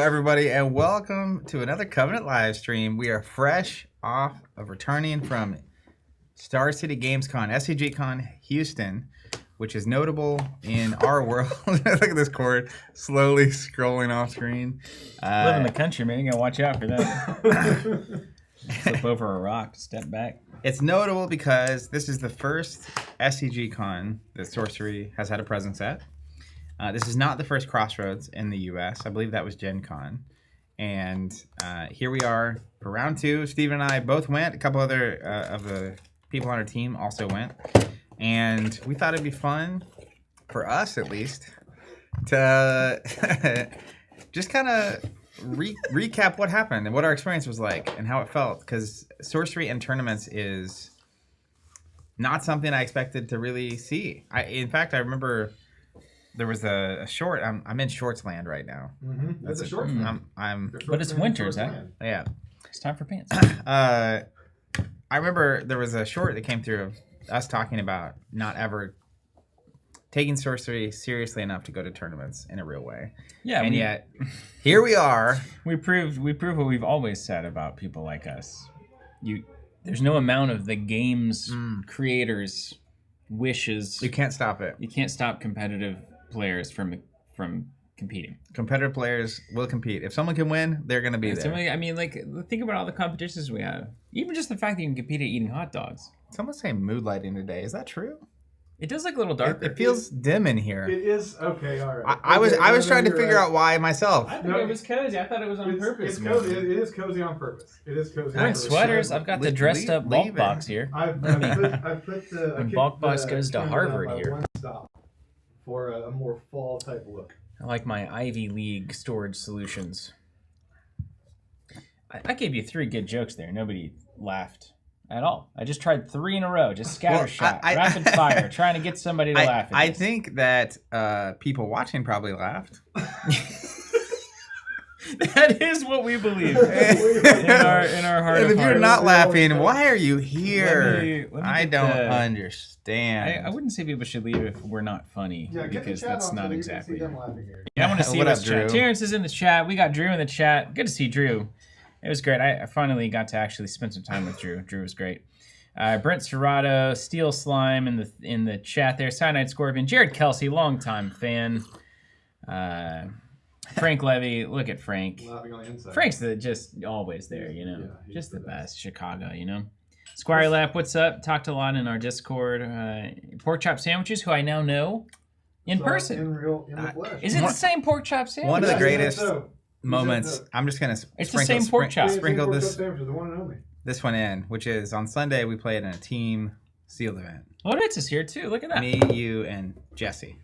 everybody, and welcome to another Covenant live stream. We are fresh off of returning from Star City CON, SCG CON Houston, which is notable in our world. Look at this cord slowly scrolling off screen. Live in the country, man. You gotta watch out for that. Flip over a rock, step back. It's notable because this is the first SCG CON that Sorcery has had a presence at. This is not the first Crossroads in the U.S. I believe that was Gen Con. And here we are for round two. Steven and I both went. A couple other of the people on our team also went. And we thought it'd be fun, for us at least, to just kind of recap what happened and what our experience was like and how it felt. Because Sorcery and tournaments is not something I expected to really see. In fact, I remember... There was a short. I'm in shorts land right now. Mm-hmm. That's a shorts land. But it's winter, Zach. Yeah. It's time for pants. I remember there was a short that came through of us talking about not ever taking Sorcery seriously enough to go to tournaments in a real way. Yeah. And yet, here we are. We proved what we've always said about people like us. There's no amount of the game's creators' wishes. You can't stop it. You can't stop competitive players from competing. Competitive players will compete. If someone can win, they're going to be there. I mean, like, think about all the competitions we have. Even just the fact that you can compete at eating hot dogs. Someone's saying mood lighting today. Is that true? It does look a little darker. It feels dim in here. It is okay. All right. I was trying to figure out why myself. I think it was cozy. I thought it was on purpose. It's cozy. It is cozy on purpose. It is cozy. Wearing sweaters. I've got the dressed up bulk box here. I've put the when bulk box goes to Harvard here. One stop for a more fall type look. I like my Ivy League storage solutions. I gave you 3 good jokes there. Nobody laughed at all. I just tried 3 in a row, just scattershot, rapid fire, trying to get somebody to laugh at I think that people watching probably laughed. That is what we believe in our heart. And if you're not laughing, why are you here? Let me I don't understand. I wouldn't say people should leave if we're not funny, because that's not exactly. Them laughing here. Yeah, I want to see what's chat. Terrence is in the chat. We got Drew in the chat. Good to see Drew. It was great. I finally got to actually spend some time with Drew. Drew was great. Brent Serrato, Steel Slime in the chat there. Cyanide Scorpion, Jared Kelsey, longtime fan. Frank Levy, look at Frank. Laughing on the inside. Frank's just always there, you know. Yeah, just the best. Chicago, you know. Squire Lap, what's up? Talked a lot in our Discord. Pork chop sandwiches, who I now know in person. In the flesh. Is it the same pork chop sandwich? One of the greatest moments. I'm just gonna sprinkle this one in, which is on Sunday we played in a team sealed event. Oh, Ritz is here too. Look at that. Me, you, and Jesse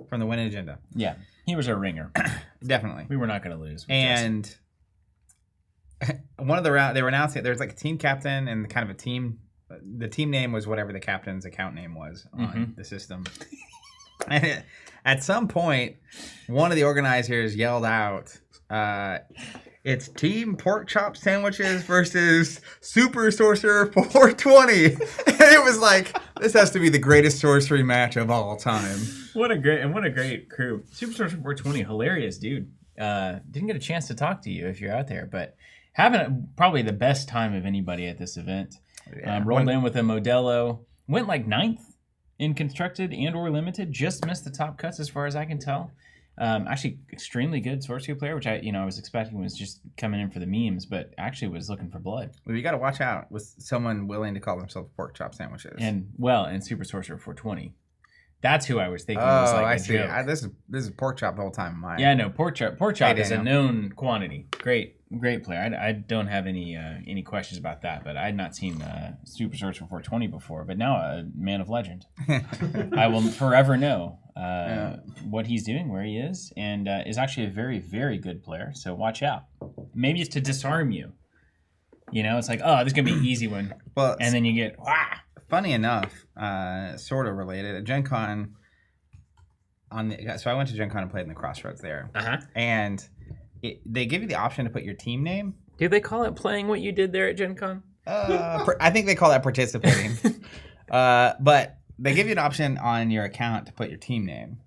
from the Winning Agenda. Yeah, he was our ringer. Definitely. We were not going to lose. And one of the round, they were announcing there's like a team captain and kind of a team. The team name was whatever the captain's account name was on the system. And at some point, one of the organizers yelled out, it's Team Pork Chop Sandwiches versus Super Sorcerer 420. And it was like, this has to be the greatest sorcery match of all time. What a great crew. Super Sorcerer 420, hilarious dude. Didn't get a chance to talk to you if you're out there, but having probably the best time of anybody at this event. Yeah. Rolled in with a Modelo. Went like 9th in constructed and or limited. Just missed the top cuts as far as I can tell. Actually, extremely good sorcery player, which I was expecting was just coming in for the memes, but actually was looking for blood. Well, you got to watch out with someone willing to call themselves pork chop sandwiches. And Super Sorcerer 420. That's who I was thinking. Oh, was like I see. This is pork chop the whole time. Yeah, no, pork chop is a known quantity. Great player. I don't have any questions about that, but I had not seen Super Sorcerer 420 before, but now a man of legend. I will forever know what he's doing, where he is, and is actually a very, very good player, so watch out. Maybe it's to disarm you. You know, it's like, oh, this is going to be an easy one. Well, and then you get, wah! Funny enough, sort of related, at Gen Con, so I went to Gen Con and played in the Crossroads there. And they give you the option to put your team name. Do they call it playing what you did there at Gen Con? I think they call that participating. But they give you an option on your account to put your team name.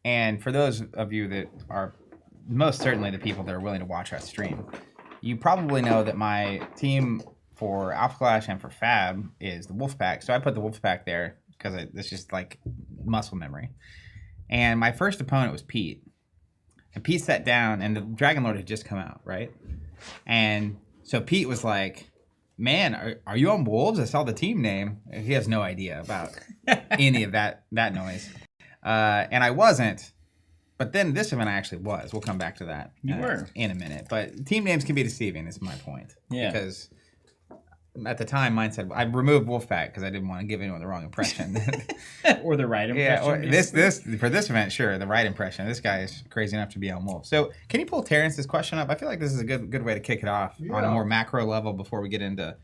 And for those of you that are most certainly the people that are willing to watch our stream. You probably know that my team for Alpha Clash and for Fab is the Wolfpack. So I put the Wolfpack there because it's just like muscle memory. And my first opponent was Pete. And Pete sat down, and the Dragon Lord had just come out, right? And so Pete was like, man, are you on Wolves? I saw the team name. He has no idea about any of that noise. And I wasn't. But then this event I actually was. We'll come back to that in a minute. But team names can be deceiving, is my point. Yeah. Because at the time, mine said, I removed Wolfpack because I didn't want to give anyone the wrong impression. Or the right impression. Yeah, or this for this event, sure, the right impression. This guy is crazy enough to be on Wolf. So can you pull Terrence's question up? I feel like this is a good way to kick it off on a more macro level before we get into,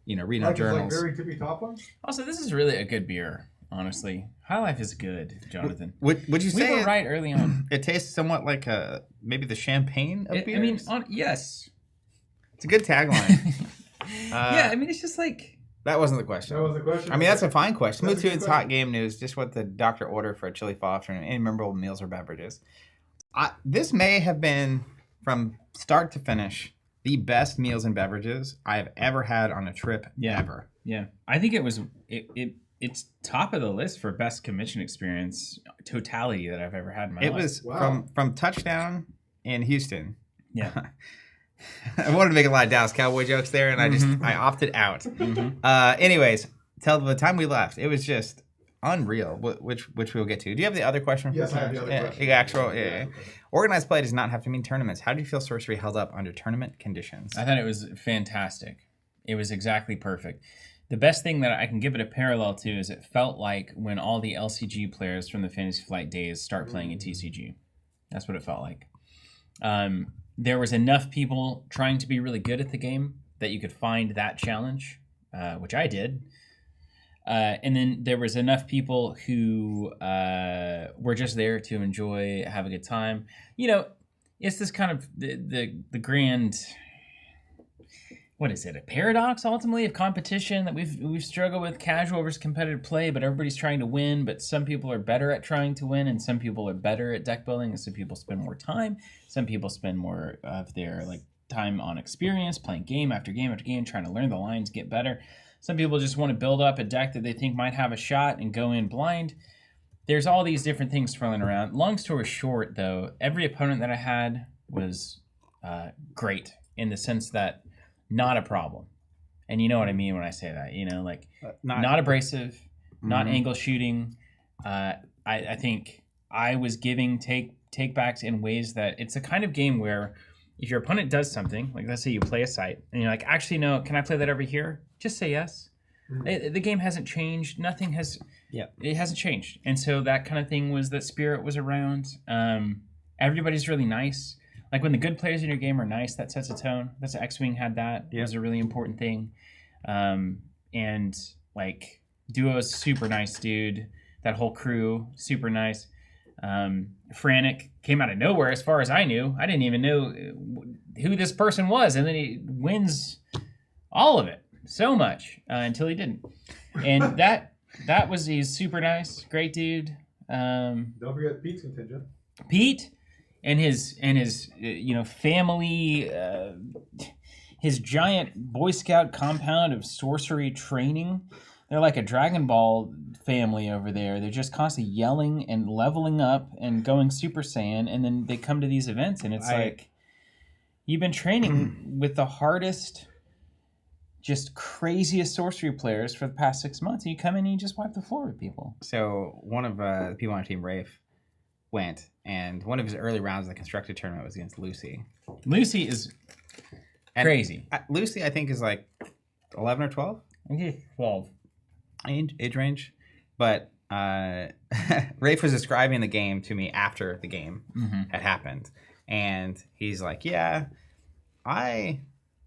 reading our journals. Like very tippy top ones? Also, this is really a good beer, honestly. High Life is good, Jonathan. Would you say we were right early on? It tastes somewhat like maybe the champagne of beers? I mean, yes. It's a good tagline. Yeah, I mean, it's just like... That wasn't the question. That was the question? I mean, that's a fine question. Move to its question. hot game news. Just what the doctor ordered for a chili fall afternoon. Any memorable meals or beverages? This may have been, from start to finish, the best meals and beverages I have ever had on a trip ever. Yeah. I think it's top of the list for best convention experience totality that I've ever had in my life. It was from touchdown in Houston. Yeah. I wanted to make a lot of Dallas Cowboy jokes there, and I opted out. Anyways, till the time we left, it was just unreal, which we'll get to. Do you have the other question? Yes, I have the other question. Yeah. Organized play does not have to mean tournaments. How do you feel Sorcery held up under tournament conditions? I thought it was fantastic. It was exactly perfect. The best thing that I can give it a parallel to is it felt like when all the LCG players from the Fantasy Flight days start playing in TCG. That's what it felt like. There was enough people trying to be really good at the game that you could find that challenge, which I did. And then there was enough people who were just there to enjoy, have a good time. It's this kind of the grand... What is it? A paradox, ultimately, of competition that we've struggled with, casual versus competitive play, but everybody's trying to win, but some people are better at trying to win, and some people are better at deck building, and some people spend more time. Some people spend more of their time on experience, playing game after game after game, trying to learn the lines, get better. Some people just want to build up a deck that they think might have a shot and go in blind. There's all these different things swirling around. Long story short, though, every opponent that I had was great in the sense that not a problem. And you know what I mean when I say that, not abrasive, not angle shooting. I think I was giving take-backs in ways that it's a kind of game where if your opponent does something, like let's say you play a site, and you're like, actually, no, can I play that over here? Just say yes. The game hasn't changed. Nothing has... Yeah, it hasn't changed. And so that kind of thing was that spirit was around. Everybody's really nice. Like when the good players in your game are nice, that sets a tone. That's X-Wing had that. It was a really important thing. And like Duo's super nice dude. That whole crew, super nice. Frantic came out of nowhere as far as I knew. I didn't even know who this person was. And then he wins all of it so much until he didn't. And he's super nice. Great dude. Don't forget Pete's contingent. Pete and his family, his giant Boy Scout compound of sorcery training. They're like a Dragon Ball family over there. They're just constantly yelling and leveling up and going Super Saiyan, and then they come to these events, and it's like you've been training with the hardest, just craziest sorcery players for the past 6 months, and you come in and you just wipe the floor with people. So one of the people on our team, Rafe, went, and one of his early rounds of the constructed tournament was against Lucy. Lucy is crazy. Lucy, I think, is like 11 or 12? Okay, 12. Age range. But Rafe was describing the game to me after the game had happened. And he's like, yeah, I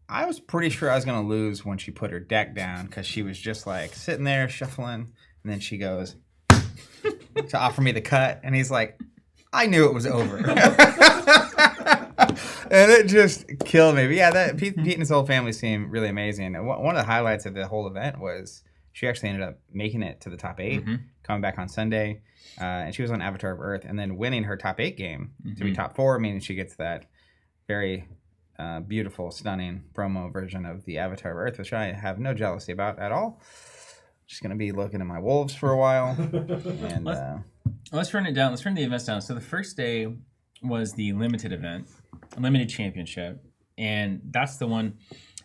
was pretty sure I was going to lose when she put her deck down because she was just like sitting there shuffling. And then she goes to offer me the cut. And he's like, I knew it was over. And it just killed me. But yeah, Pete and his whole family seemed really amazing. And one of the highlights of the whole event was She actually ended up making it to the top 8, Mm-hmm. coming back on Sunday, and she was on Avatar of Earth, and then winning her top 8 game to be Mhm. top 4, meaning she gets that very beautiful, stunning promo version of the Avatar of Earth, which I have no jealousy about at all. Just gonna be looking at my wolves for a while, and Let's run it down. Let's run the events down. So the first day was the limited event, limited championship, and that's the one.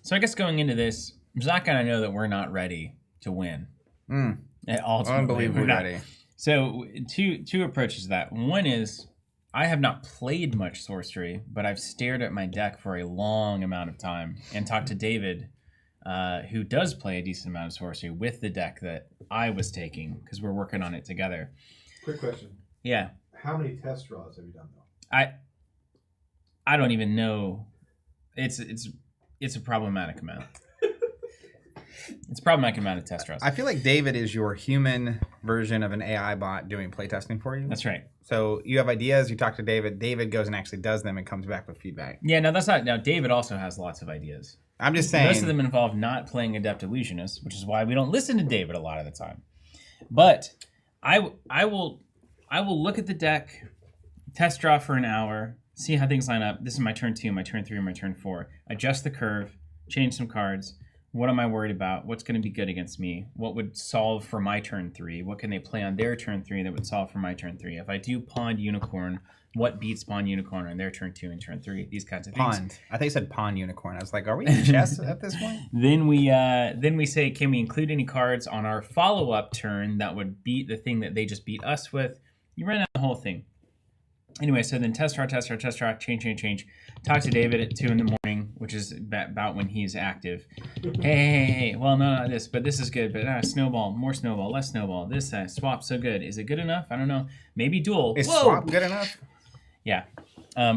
So I guess going into this, Zach and I know that we're not ready to win. Ultimately, unbelievably we're not. ready. So two approaches to that. One is I have not played much sorcery, but I've stared at my deck for a long amount of time and talked to David, who does play a decent amount of sorcery with the deck that I was taking because we're working on it together. Quick question. Yeah. How many test draws have you done though? I don't even know. It's a problematic amount. It's a problematic amount of test draws. I feel like David is your human version of an AI bot doing playtesting for you. That's right. So you have ideas, you talk to David, David goes and actually does them and comes back with feedback. Yeah, no, that's not. Now, David also has lots of ideas. I'm just saying. Most of them involve not playing Adept Illusionist, which is why we don't listen to David a lot of the time. But I will look at the deck, test draw for an hour, see how things line up. This is my turn 2, my turn 3, my turn 4. Adjust the curve, change some cards. What am I worried about? What's going to be good against me? What would solve for my turn 3? What can they play on their turn 3 that would solve for my turn 3? If I do Pond Unicorn, what beats Pond Unicorn on their turn 2 and turn 3? These kinds of things. Pond. I think you said Pond Unicorn. I was like, are we in chess at this point? Then we say, can we include any cards on our follow-up turn that would beat the thing that they just beat us with? You run out the whole thing. Anyway, so then test draw, change. Talk to David at 2 in the morning, which is about when he's active. Hey, well, no, not this, but this is good. But snowball, more snowball, less snowball. This swap, so good. Is it good enough? I don't know. Maybe duel. Is Whoa! swap good enough? Yeah,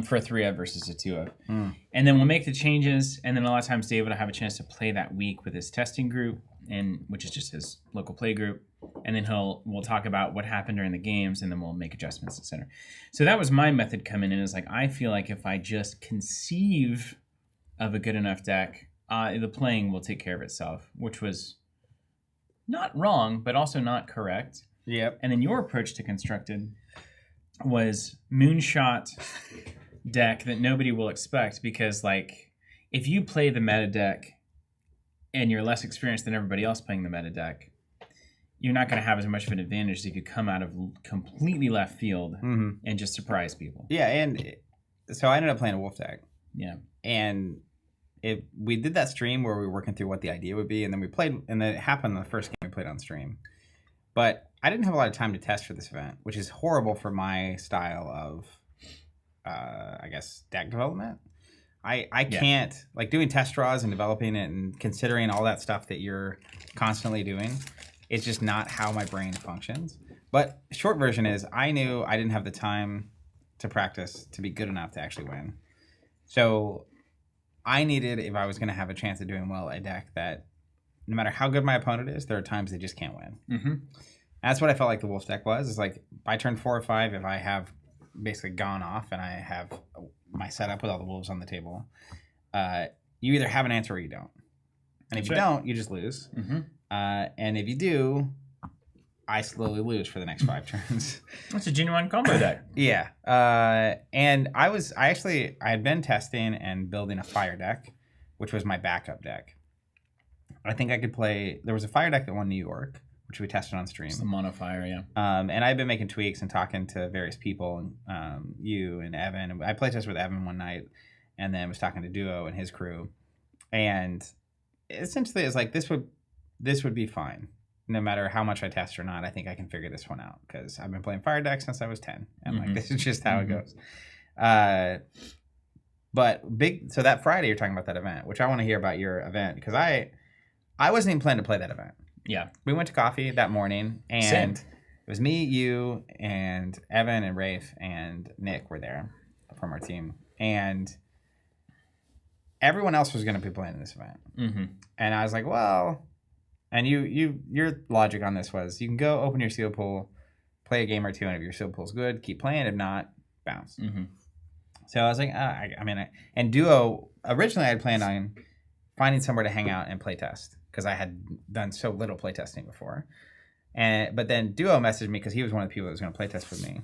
for a 3-of versus a 2-of. And then we'll make the changes, and then a lot of times David will have a chance to play that week with his testing group, and which is just his local play group. And then we'll talk about what happened during the games, and then we'll make adjustments, etc. So that was my method coming in. Is like I feel like if I just conceive of a good enough deck, the playing will take care of itself, which was not wrong, but also not correct. Yep. And then your approach to constructed was moonshot deck that nobody will expect because, like, if you play the meta deck and you're less experienced than everybody else playing the meta deck, you're not going to have as much of an advantage as if you come out of completely left field and just surprise people. Yeah, and so I ended up playing a wolf deck. Yeah. And we did that stream where we were working through what the idea would be, and then we played, and then it happened the first game we played on stream. But I didn't have a lot of time to test for this event, which is horrible for my style of, I guess, deck development. I can't, like, doing test draws and developing it and considering all that stuff that you're constantly doing. It's just not how my brain functions. But short version is I knew I didn't have the time to practice to be good enough to actually win. So I needed, if I was going to have a chance of doing well, a deck that no matter how good my opponent is, there are times they just can't win. Mm-hmm. That's what I felt like the Wolves deck was. It's like by turn 4 or 5, if I have basically gone off and I have my setup with all the Wolves on the table, you either have an answer or you don't. And if you don't, you just lose. Mm-hmm. And if you do, I slowly lose for the next 5 turns. That's a genuine combo deck. Yeah. And I had been testing and building a fire deck, which was my backup deck. I think I could play. There was a fire deck that won New York, which we tested on stream. It's the mono fire, yeah. And I've been making tweaks and talking to various people, you and Evan. I playtested with Evan one night, and then was talking to Duo and his crew. And essentially, it's like this would be fine. No matter how much I test or not, I think I can figure this one out because I've been playing fire decks since I was 10. And like this is just how it goes. So that Friday you're talking about that event, which I want to hear about your event because I wasn't even planning to play that event. Yeah. We went to coffee that morning and it was me, you, and Evan and Rafe and Nick were there from our team. And everyone else was going to be playing this event. Mm-hmm. And I was like, well... And your logic on this was you can go open your seal pool, play a game or two, and if your seal pool's good, keep playing. If not, bounce. Mm-hmm. So I was like, and Duo, originally I had planned on finding somewhere to hang out and play test. because I had done so little playtesting before. But then Duo messaged me because he was one of the people that was going to playtest with me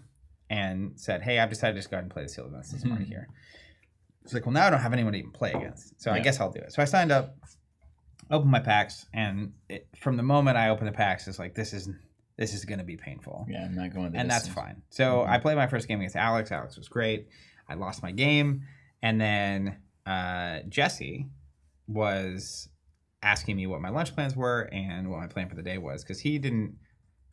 and said, hey, I've decided to just go ahead and play the sealed events this morning here. It's like, well, now I don't have anyone to even play against. So I guess I'll do it. So I signed up, opened my packs, and from the moment I opened the packs, it's like, this is going to be painful. Yeah, I'm not going to. And that's fine. So I played my first game against Alex. Alex was great. I lost my game. And then Jesse was asking me what my lunch plans were and what my plan for the day was, because he didn't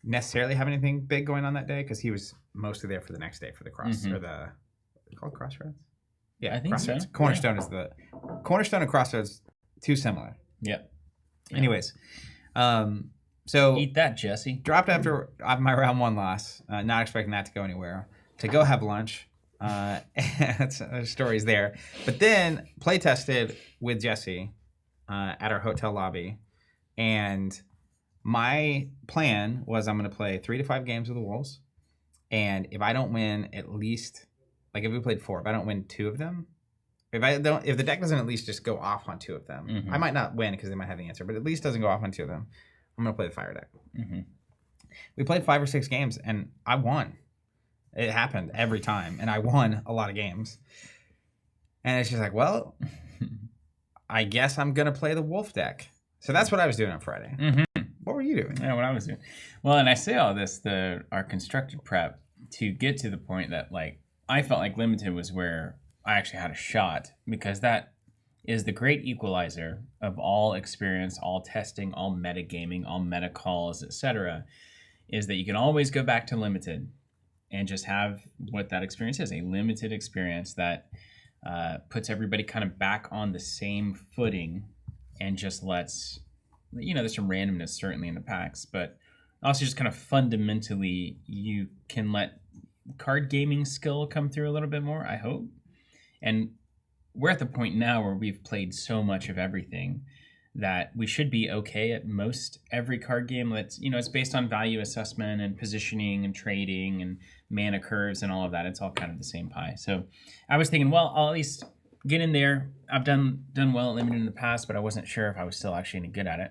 necessarily have anything big going on that day because he was mostly there for the next day for the cross or the called Crossroads. Yeah, I think Crossroads. so. Cornerstone is the Cornerstone and Crossroads, too similar. Yep. Anyways, so eat that, Jesse. Dropped after my round 1 loss, not expecting that to go anywhere. To go have lunch. Stories there. But then play tested with Jesse at our hotel lobby, and my plan was I'm going to play 3 to 5 games with the Wolves, and if I don't win at least, like if we played 4, if I don't win 2 of them, if the deck doesn't at least just go off on 2 of them, I might not win because they might have the answer, but at least doesn't go off on 2 of them, I'm going to play the fire deck. We played 5 or 6 games, and I won. It happened every time, and I won a lot of games. And it's just like, well, I guess I'm going to play the Wolf deck. So that's what I was doing on Friday. What were you doing? Yeah, what I was doing. Well, and I say all this, our constructed prep, to get to the point that, like, I felt like Limited was where I actually had a shot, because that is the great equalizer of all experience, all testing, all metagaming, all meta calls, etc., is that you can always go back to Limited and just have what that experience is, a limited experience that puts everybody kind of back on the same footing and just lets, there's some randomness certainly in the packs, but also just kind of fundamentally you can let card gaming skill come through a little bit more, I hope. And we're at the point now where we've played so much of everything that we should be okay at most every card game that's, it's based on value assessment and positioning and trading and mana curves and all of that. It's all kind of the same pie. So I was thinking, well, I'll at least get in there. I've done well at Limited in the past, but I wasn't sure if I was still actually any good at it.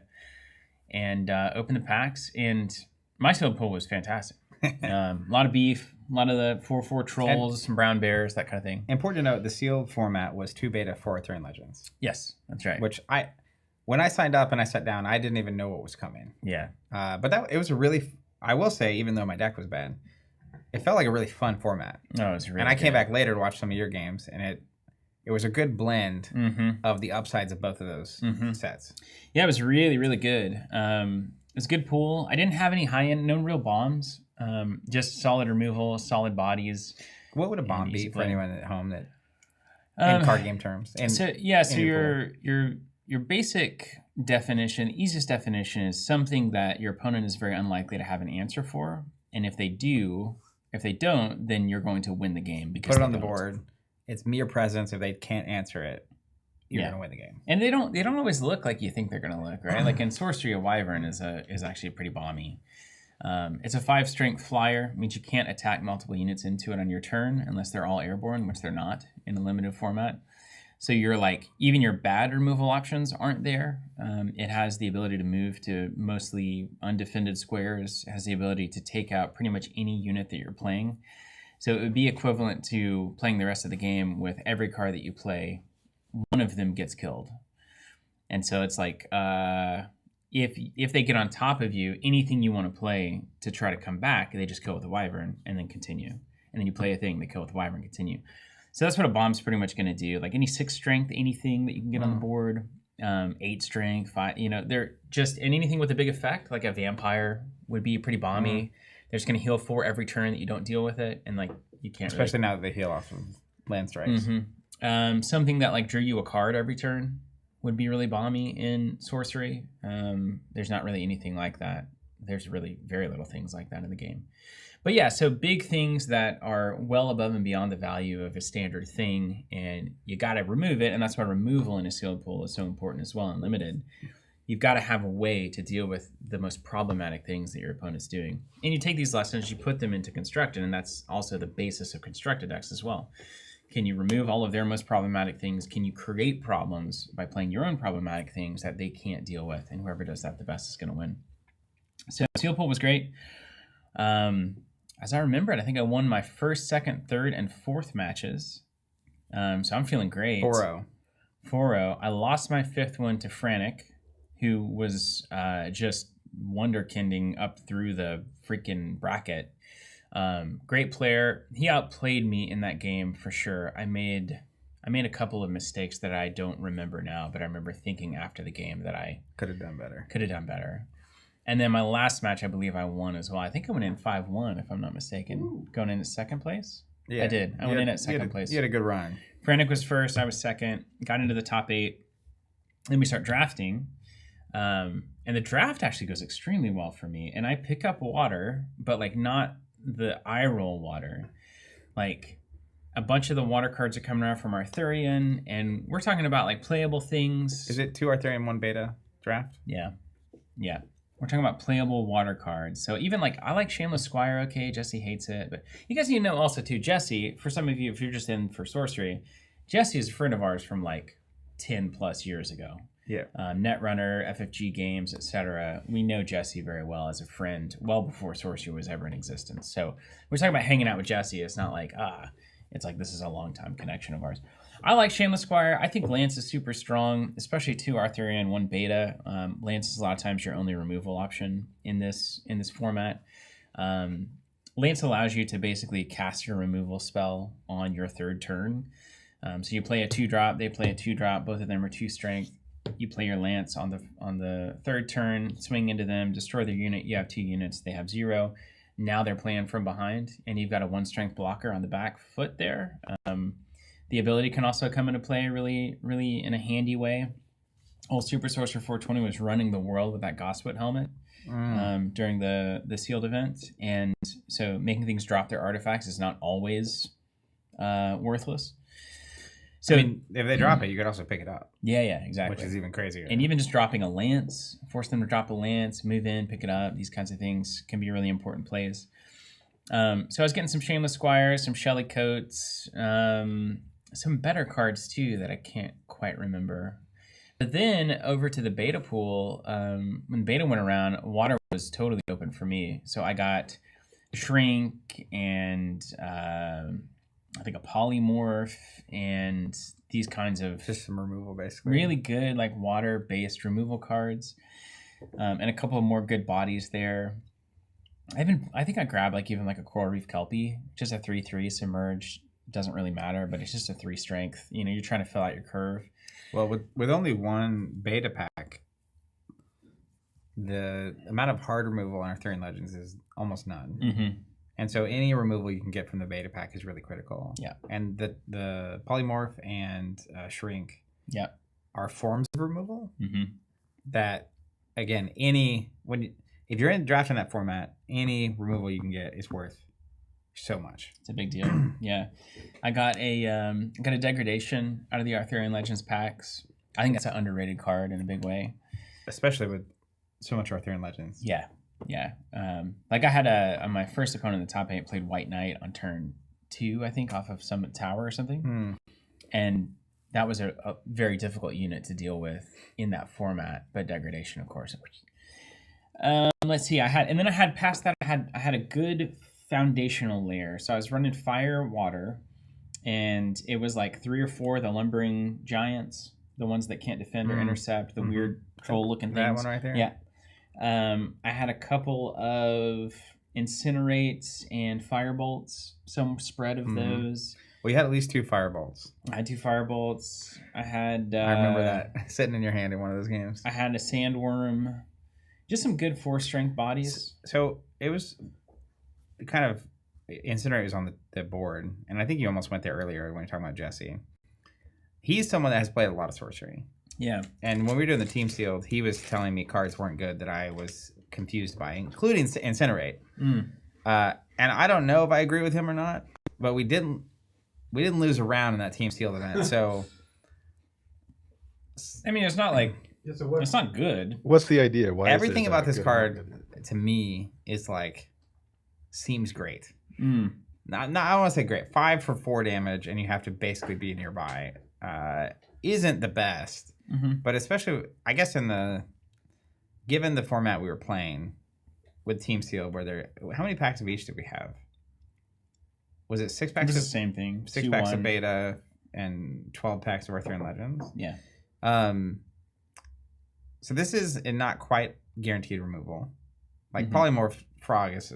And opened the packs, and my sealed pool was fantastic. A lot of beef, a lot of the 4/4 trolls, some brown bears, that kind of thing. Important to note, the sealed format was 2 beta, 4 Arthurian Legends. Yes, that's right. Which when I signed up and I sat down, I didn't even know what was coming. Yeah. But it was a really, I will say, even though my deck was bad, it felt like a really fun format. Oh, it was really And I good. Came back later to watch some of your games, and it was a good blend of the upsides of both of those sets. Yeah, it was really, really good. It was a good pool. I didn't have any high-end, no real bombs, just solid removal, solid bodies. What would a bomb be for anyone at home that, in card game terms? So your basic definition, easiest definition, is something that your opponent is very unlikely to have an answer for, and if they don't, then you're going to win the game because put it on the board. It's mere presence. If they can't answer it, you're going to win the game. And they don't always look like you think they're going to look, right? Like in Sorcery, a Wyvern is actually pretty bomby. It's a 5 strength flyer, means you can't attack multiple units into it on your turn unless they're all airborne, which they're not in a limited format. So you're like, even your bad removal options aren't there. It has the ability to move to mostly undefended squares, has the ability to take out pretty much any unit that you're playing. So it would be equivalent to playing the rest of the game with every card that you play, one of them gets killed. And so it's like, if they get on top of you, anything you want to play to try to come back, they just kill with a Wyvern and then continue. And then you play a thing, they kill with a Wyvern and continue. So that's what a bomb's pretty much going to do. Like any 6 strength, anything that you can get on the board, 8 strength, 5, they're just, and anything with a big effect, like a vampire would be pretty bomby. They're just going to heal 4 every turn that you don't deal with it. And like, you can't Especially now that they heal off of land strikes. Something that like drew you a card every turn would be really bomby in Sorcery. There's not really anything like that. There's really very little things like that in the game. But yeah, so big things that are well above and beyond the value of a standard thing, and you got to remove it, and that's why removal in a sealed pool is so important as well in Limited. You've got to have a way to deal with the most problematic things that your opponent's doing. And you take these lessons, you put them into Constructed, and that's also the basis of Constructed decks as well. Can you remove all of their most problematic things? Can you create problems by playing your own problematic things that they can't deal with? And whoever does that the best is going to win. So Seal Pool was great. As I remember it, I think I won my first, second, third, and fourth matches. So I'm feeling great. 4-0. 4-0. I lost my fifth one to Frantic, who was just wonderkinding up through the freaking bracket. Great player. He outplayed me in that game for sure. I made a couple of mistakes that I don't remember now, but I remember thinking after the game that I could have done better. And then my last match, I believe I won as well. I think I went in 5-1, if I'm not mistaken. Ooh. Going in at second place? Yeah, I did. I went in at second place. You had a good run. Frantic was first. I was second. Got into the top 8. Then we start drafting. And the draft actually goes extremely well for me. And I pick up water, but like not the eye roll water. Like a bunch of the water cards are coming out from Arthurian. And we're talking about like playable things. Is it 2 Arthurian, 1 beta draft? Yeah. Yeah. We're talking about playable water cards. So even like, I like Shameless Squire, okay, Jesse hates it. But you guys need to know also too, Jesse, for some of you, if you're just in for Sorcery, Jesse is a friend of ours from like 10 plus years ago. Yeah. Netrunner, FFG games, etc. We know Jesse very well as a friend, well before Sorcery was ever in existence. So we're talking about hanging out with Jesse. It's not like, it's like this is a long time connection of ours. I like Shameless Squire. I think Lance is super strong, especially 2 Arthurian, 1 beta. Lance is a lot of times your only removal option in this format. Lance allows you to basically cast your removal spell on your third turn. So you play a 2-drop, they play a 2-drop. Both of them are 2 strength. You play your Lance on the third turn, swing into them, destroy their unit. You have 2 units, they have 0. Now they're playing from behind, and you've got a 1 strength blocker on the back foot there. The ability can also come into play really, really in a handy way. Old Super Sorcerer 420 was running the world with that Goswit helmet during the sealed event. And so making things drop their artifacts is not always worthless. So I mean, if they drop it, you could also pick it up. Yeah, exactly. Which is even crazier. And even just dropping a lance, force them to drop a lance, move in, pick it up, these kinds of things can be really important plays. So I was getting some Shameless Squires, some Shelly Coats, some better cards too that I can't quite remember. But then over to the beta pool, when beta went around, water was totally open for me. So I got Shrink and I think a Polymorph and these kinds of just some removal, basically. Really good like water-based removal cards, and a couple of more good bodies there. I think I grabbed like even like a Coral Reef Kelpie, just a 3/3 submerged. Doesn't really matter, but it's just a 3 strength. You know, you're trying to fill out your curve. Well, with only 1 beta pack, the amount of hard removal on Arthurian Legends is almost none. Mm-hmm. And so any removal you can get from the beta pack is really critical. Yeah. And the Polymorph and Shrink are forms of removal that, again, if you're in drafting that format, any removal you can get is worth so much. It's a big deal. Yeah. I got a degradation out of the Arthurian Legends packs. I think that's an underrated card in a big way. Especially with so much Arthurian Legends. Yeah. Like I had on my first opponent in the top 8 played White Knight on turn 2, I think, off of Summit Tower or something. And that was a very difficult unit to deal with in that format, but degradation, of course. Let's see. I had past that. I had a good foundational layer. So I was running fire, water, and it was like 3 or 4 of the lumbering giants, the ones that can't defend or intercept, the weird troll-looking things. That one right there. Yeah. I had a couple of Incinerates and Firebolts, some spread of those. Well, you had at least 2 Firebolts. I had 2 Firebolts. I had... I remember that sitting in your hand in one of those games. I had a Sandworm. Just some good 4-strength bodies. So it was kind of... Incinerate was on the board, and I think you almost went there earlier when you were talking about Jesse. He's someone that has played a lot of Sorcery. Yeah. And when we were doing the team sealed, he was telling me cards weren't good that I was confused by, including Incinerate. And I don't know if I agree with him or not, but we didn't lose a round in that team sealed event. So I mean, it's not like it's not good. What's the idea? Why everything about this card to me is like seems great. I don't want to say great. 5 for 4 damage, and you have to basically be nearby. Isn't the best, but especially I guess given the format we were playing with Team Seal, how many packs of each did we have? Was it 6 packs? It was the same thing. 6 packs of beta and 12 packs of Arthurian Legends. Yeah. So this is not quite guaranteed removal. Like Polymorph Frog is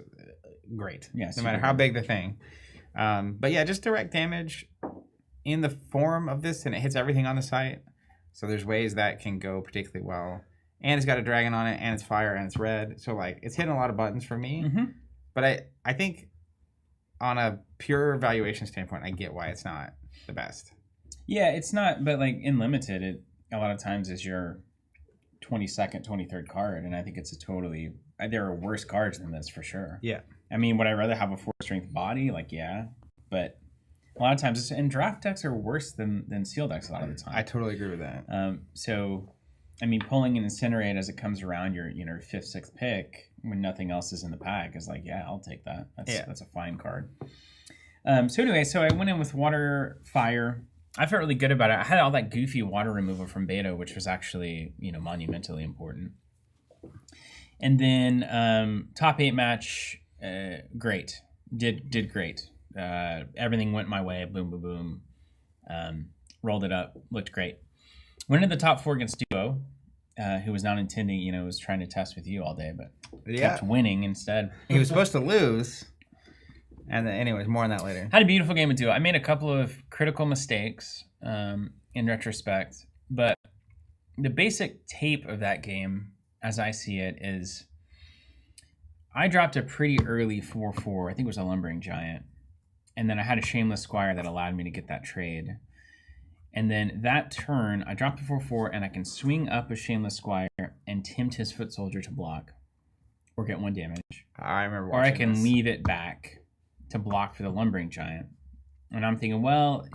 great. Yeah, no matter how big the thing. But yeah, just direct damage in the form of this, and it hits everything on the site. So there's ways that can go particularly well. And it's got a dragon on it, and it's fire, and it's red. So like it's hitting a lot of buttons for me. But I think on a pure valuation standpoint, I get why it's not the best. Yeah, it's not, but like in limited, it a lot of times is your 22nd, 23rd card, and I think it's there are worse cards than this for sure. Yeah. I mean, would I rather have a 4-strength body? Like, yeah, but a lot of times, and draft decks are worse than seal decks a lot of the time. I totally agree with that. So, I mean, pulling an Incinerate as it comes around your 5th, 6th pick when nothing else is in the pack is like, yeah, I'll take that. That's a fine card. So anyway, I went in with Water, Fire. I felt really good about it. I had all that goofy water removal from beta, which was actually, monumentally important. And then top 8 match, great. Did great. Everything went my way. Boom, boom, boom. Rolled it up. Looked great. Went into the top 4 against Duo, who was not intending, was trying to test with you all day, but kept winning instead. He was supposed to lose. And then, anyways, more on that later. Had a beautiful game of Duo. I made a couple of critical mistakes in retrospect, but the basic tape of that game, as I see it, is I dropped a pretty early 4/4. I think it was a Lumbering Giant. And then I had a Shameless Squire that allowed me to get that trade. And then that turn, I dropped a 4/4, and I can swing up a Shameless Squire and tempt his Foot Soldier to block or get 1 damage. I remember watching Or I can this. leave it back to block for the Lumbering Giant. And I'm thinking, well,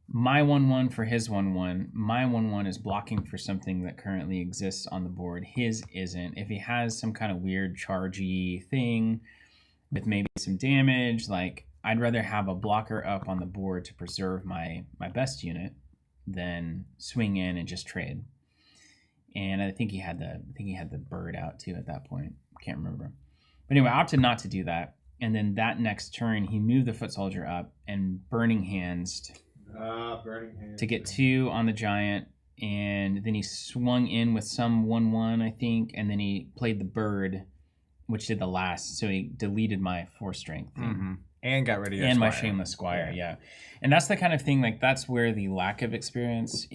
my 1/1 for his 1/1. My 1/1 is blocking for something that currently exists on the board. His isn't. If he has some kind of weird chargy thing with maybe some damage, like I'd rather have a blocker up on the board to preserve my best unit than swing in and just trade. And I think he had the bird out too at that point. Can't remember. But anyway, I opted not to do that. And then that next turn, he moved the Foot Soldier up and Burning Hands to get 2 on the Giant. And then he swung in with some 1/1, I think. And then he played the bird, which did the last. So he deleted my 4-strength thing. And got rid of your and Squire. my Shameless Squire, yeah. And that's the kind of thing, like that's where the lack of experience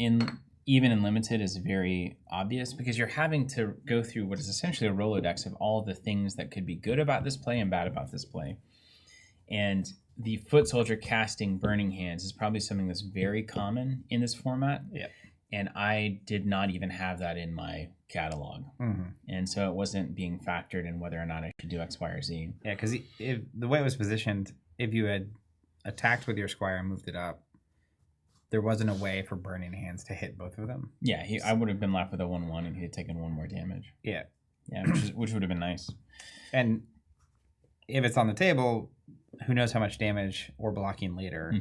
even in limited is very obvious, because you're having to go through what is essentially a Rolodex of all the things that could be good about this play and bad about this play. And the Foot Soldier casting Burning Hands is probably something that's very common in this format. Yeah. And I did not even have that in my catalog. And so it wasn't being factored in whether or not I should do X, Y, or Z. Yeah, because the way it was positioned, if you had attacked with your Squire and moved it up, there wasn't a way for Burning Hands to hit both of them. Yeah, I would have been left with a 1/1 and he had taken 1 more damage. Yeah. Yeah, which would have been nice. And if it's on the table, who knows how much damage or blocking later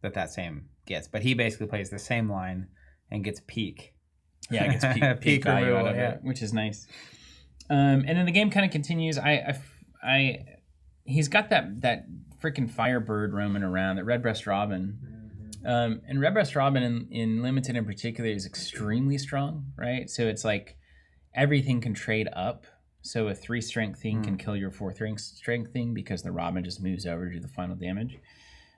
that same gets. But he basically plays the same line and gets peak. Yeah, it gets peak value removal, out of it, which is nice. And then the game kind of continues. He's got that freaking Firebird roaming around, that Redbreast Robin. And Redbreast Robin in limited in particular is extremely strong, right? So it's like everything can trade up. So a 3-strength thing can kill your 4-strength thing because the Robin just moves over to do the final damage.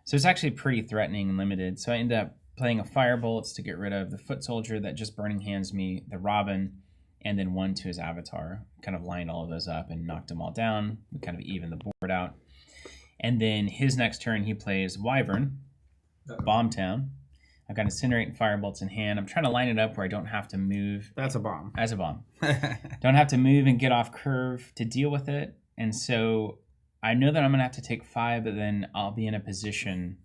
So it's actually pretty threatening and limited. So I ended up playing a Firebolts to get rid of the Foot Soldier that just Burning Hands me, the Robin, and then 1 to his Avatar. Kind of lined all of those up and knocked them all down. We kind of evened the board out. And then his next turn, he plays Wyvern, Bombtown. I've got Incinerate and Firebolts in hand. I'm trying to line it up where I don't have to move. That's a bomb. As a bomb. Don't have to move and get off curve to deal with it. And so I know that I'm going to have to take 5, but then I'll be in a position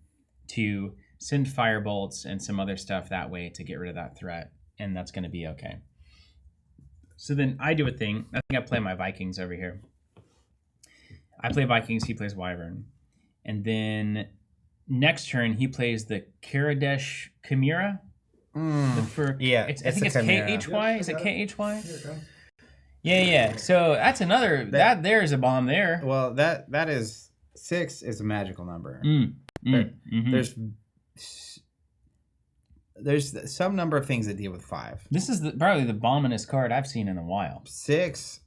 to send Firebolts and some other stuff that way to get rid of that threat. And that's going to be okay. So then I do a thing. I think I play my Vikings over here. I play Vikings, he plays Wyvern. And then next turn, he plays the Karadesh Chimera. Yeah, I think it's KHY. Is it KHY? Here it comes. Yeah. So that's another. That there's a bomb there. Well, that is 6 is a magical number. There's some number of things that deal with 5. This is probably the bombingest card I've seen in a while. 6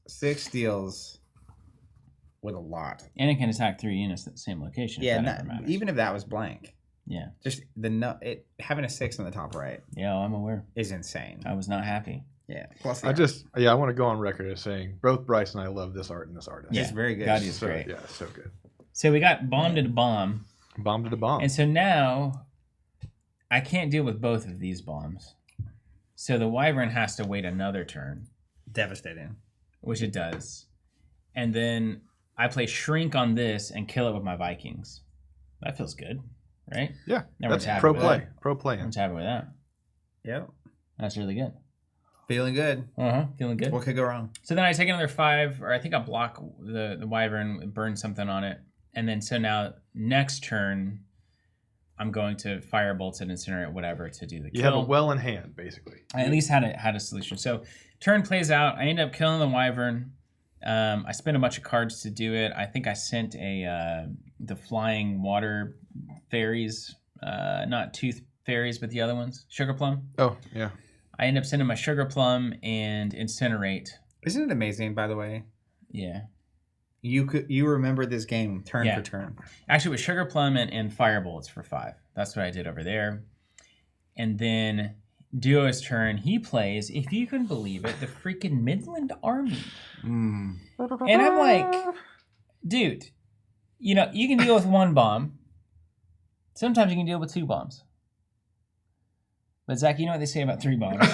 deals with a lot, and it can attack 3 units at the same location. Yeah, even if that was blank. Yeah, just having a 6 on the top right. Yeah, I'm aware. Is insane. I was not happy. Yeah. Plus, I want to go on record as saying both Bryce and I love this art and this artist. Yeah, it's very good. God, he's great. Yeah, so good. So we got bombed at a bomb. Bombed at a bomb. And so now I can't deal with both of these bombs. So the Wyvern has to wait another turn. Devastating. Which it does. And then I play Shrink on this and kill it with my Vikings. That feels good, right? Yeah. Everyone's that's happy pro with play. that. Pro play. Everyone's happy with that. Yep. That's really good. Feeling good. Feeling good. What could go wrong? So then I take another 5, or I think I block the Wyvern, burn something on it. And then so now next turn, I'm going to Firebolt it, Incinerate, whatever to do the kill. You have a well in hand, basically. I at least had a solution. So turn plays out. I end up killing the Wyvern. I spent a bunch of cards to do it. I think I sent the flying water fairies, not tooth fairies, but the other ones, Sugar Plum. Oh, yeah. I end up sending my Sugar Plum and Incinerate. Isn't it amazing, by the way? Yeah. You remember this game turn for turn. Actually, with Sugar Plum and Firebolts for 5. That's what I did over there. And then Duo's turn, he plays, if you can believe it, the freaking Midland Army. And I'm like, dude, you can deal with 1 bomb. Sometimes you can deal with 2 bombs. But Zach, you know what they say about 3 bombs.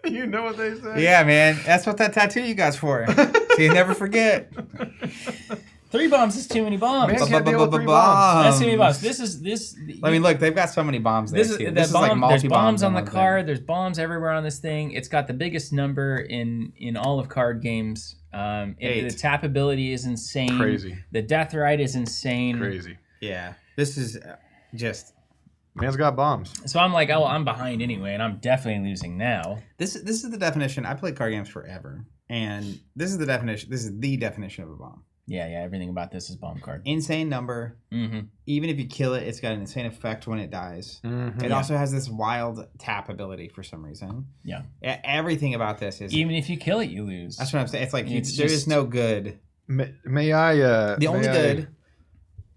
You know what they say? Yeah, man. That's what that tattoo you got's for. So you never forget. 3 bombs is too many bombs. Man can't deal with 3 bombs. That's too many bombs. This. I mean, look, they've got so many bombs there. Too. This is like there's bombs on the one card. thing. There's bombs everywhere on this thing. It's got the biggest number in all of card games. The tap ability is insane. Crazy. The death ride is insane. Crazy. Yeah. This is just... Man's got bombs. So I'm like, oh, I'm behind anyway, and I'm definitely losing now. This is the definition. I played card games forever, and this is the definition. This is the definition of a bomb. Yeah. Everything about this is bomb card. Insane number. Mm-hmm. Even if you kill it, it's got an insane effect when it dies. Mm-hmm. It also has this wild tap ability for some reason. Yeah. Everything about this is... Even if you kill it, you lose. That's what I'm saying. It's like there is no good. May I... the only good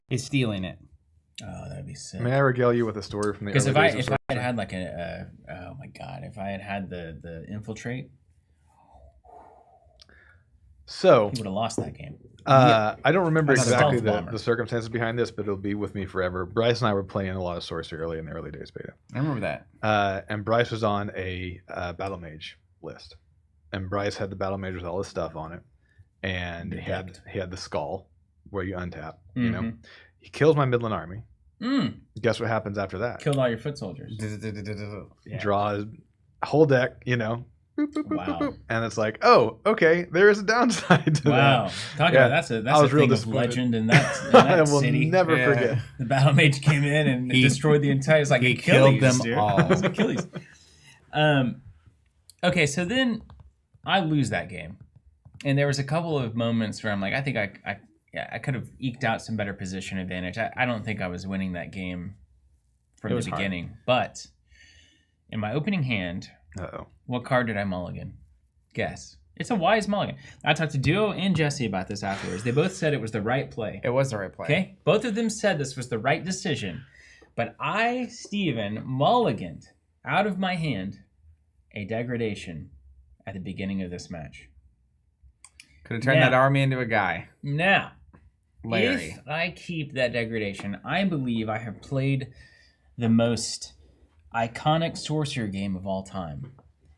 is stealing it. Oh, that'd be sick. May I regale you with a story from the because early days if of I had like oh my god, if I had the infiltrate, so he would have lost that game. I don't remember exactly the the circumstances behind this, but it'll be with me forever. Bryce and I were playing a lot of Sorcery early in the early days beta. I remember that. And Bryce was on a Battle Mage list, and Bryce had the Battle Mage with all his stuff on it, and he had the skull where you untap. Mm-hmm. You know, he kills my Midland Army. Guess what happens after that? Killed all your foot soldiers. Draws whole deck, boop, boop, boop, Wow. boop, boop. And it's like, oh, okay, there is a downside to that. Talking about that's a thing of legend in that I will city. never forget. The Battle Mage came in and destroyed the entire. It's like he Achilles, killed them dude. all. It was Achilles. Okay, so then I lose that game, and there was a couple of moments where I'm like, I think I could have eked out some better position advantage. I don't think I was winning that game from the beginning. But in my opening hand, what card did I mulligan? Guess. It's a wise mulligan. I talked to Duo and Jesse about this afterwards. They both said it was the right play. It was the right play. Okay? Both of them said this was the right decision. But I, Steven, mulliganed out of my hand a degradation at the beginning of this match. Could have turned that army into a guy. Now, Larry. if I keep that degradation, I believe I have played the most iconic sorcerer game of all time.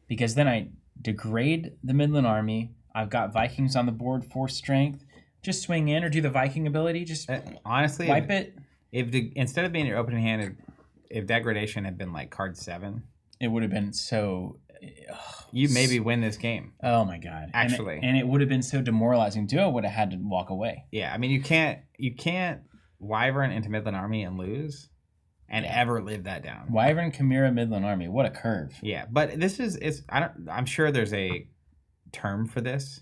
Because then I degrade the Midland Army. I've got Vikings on the board, 4 strength. Just swing in or do the Viking ability. Just honestly, wipe it. Instead of being your opening hand, if degradation had been like card 7, it would have been so... you maybe win this game. Oh my god! Actually, and it would have been so demoralizing. Duo would have had to walk away. Yeah, I mean you can't Wyvern into Midland Army and lose, and ever live that down. Wyvern, Chimera, Midland Army. What a curve. Yeah, but this is I'm sure there's a term for this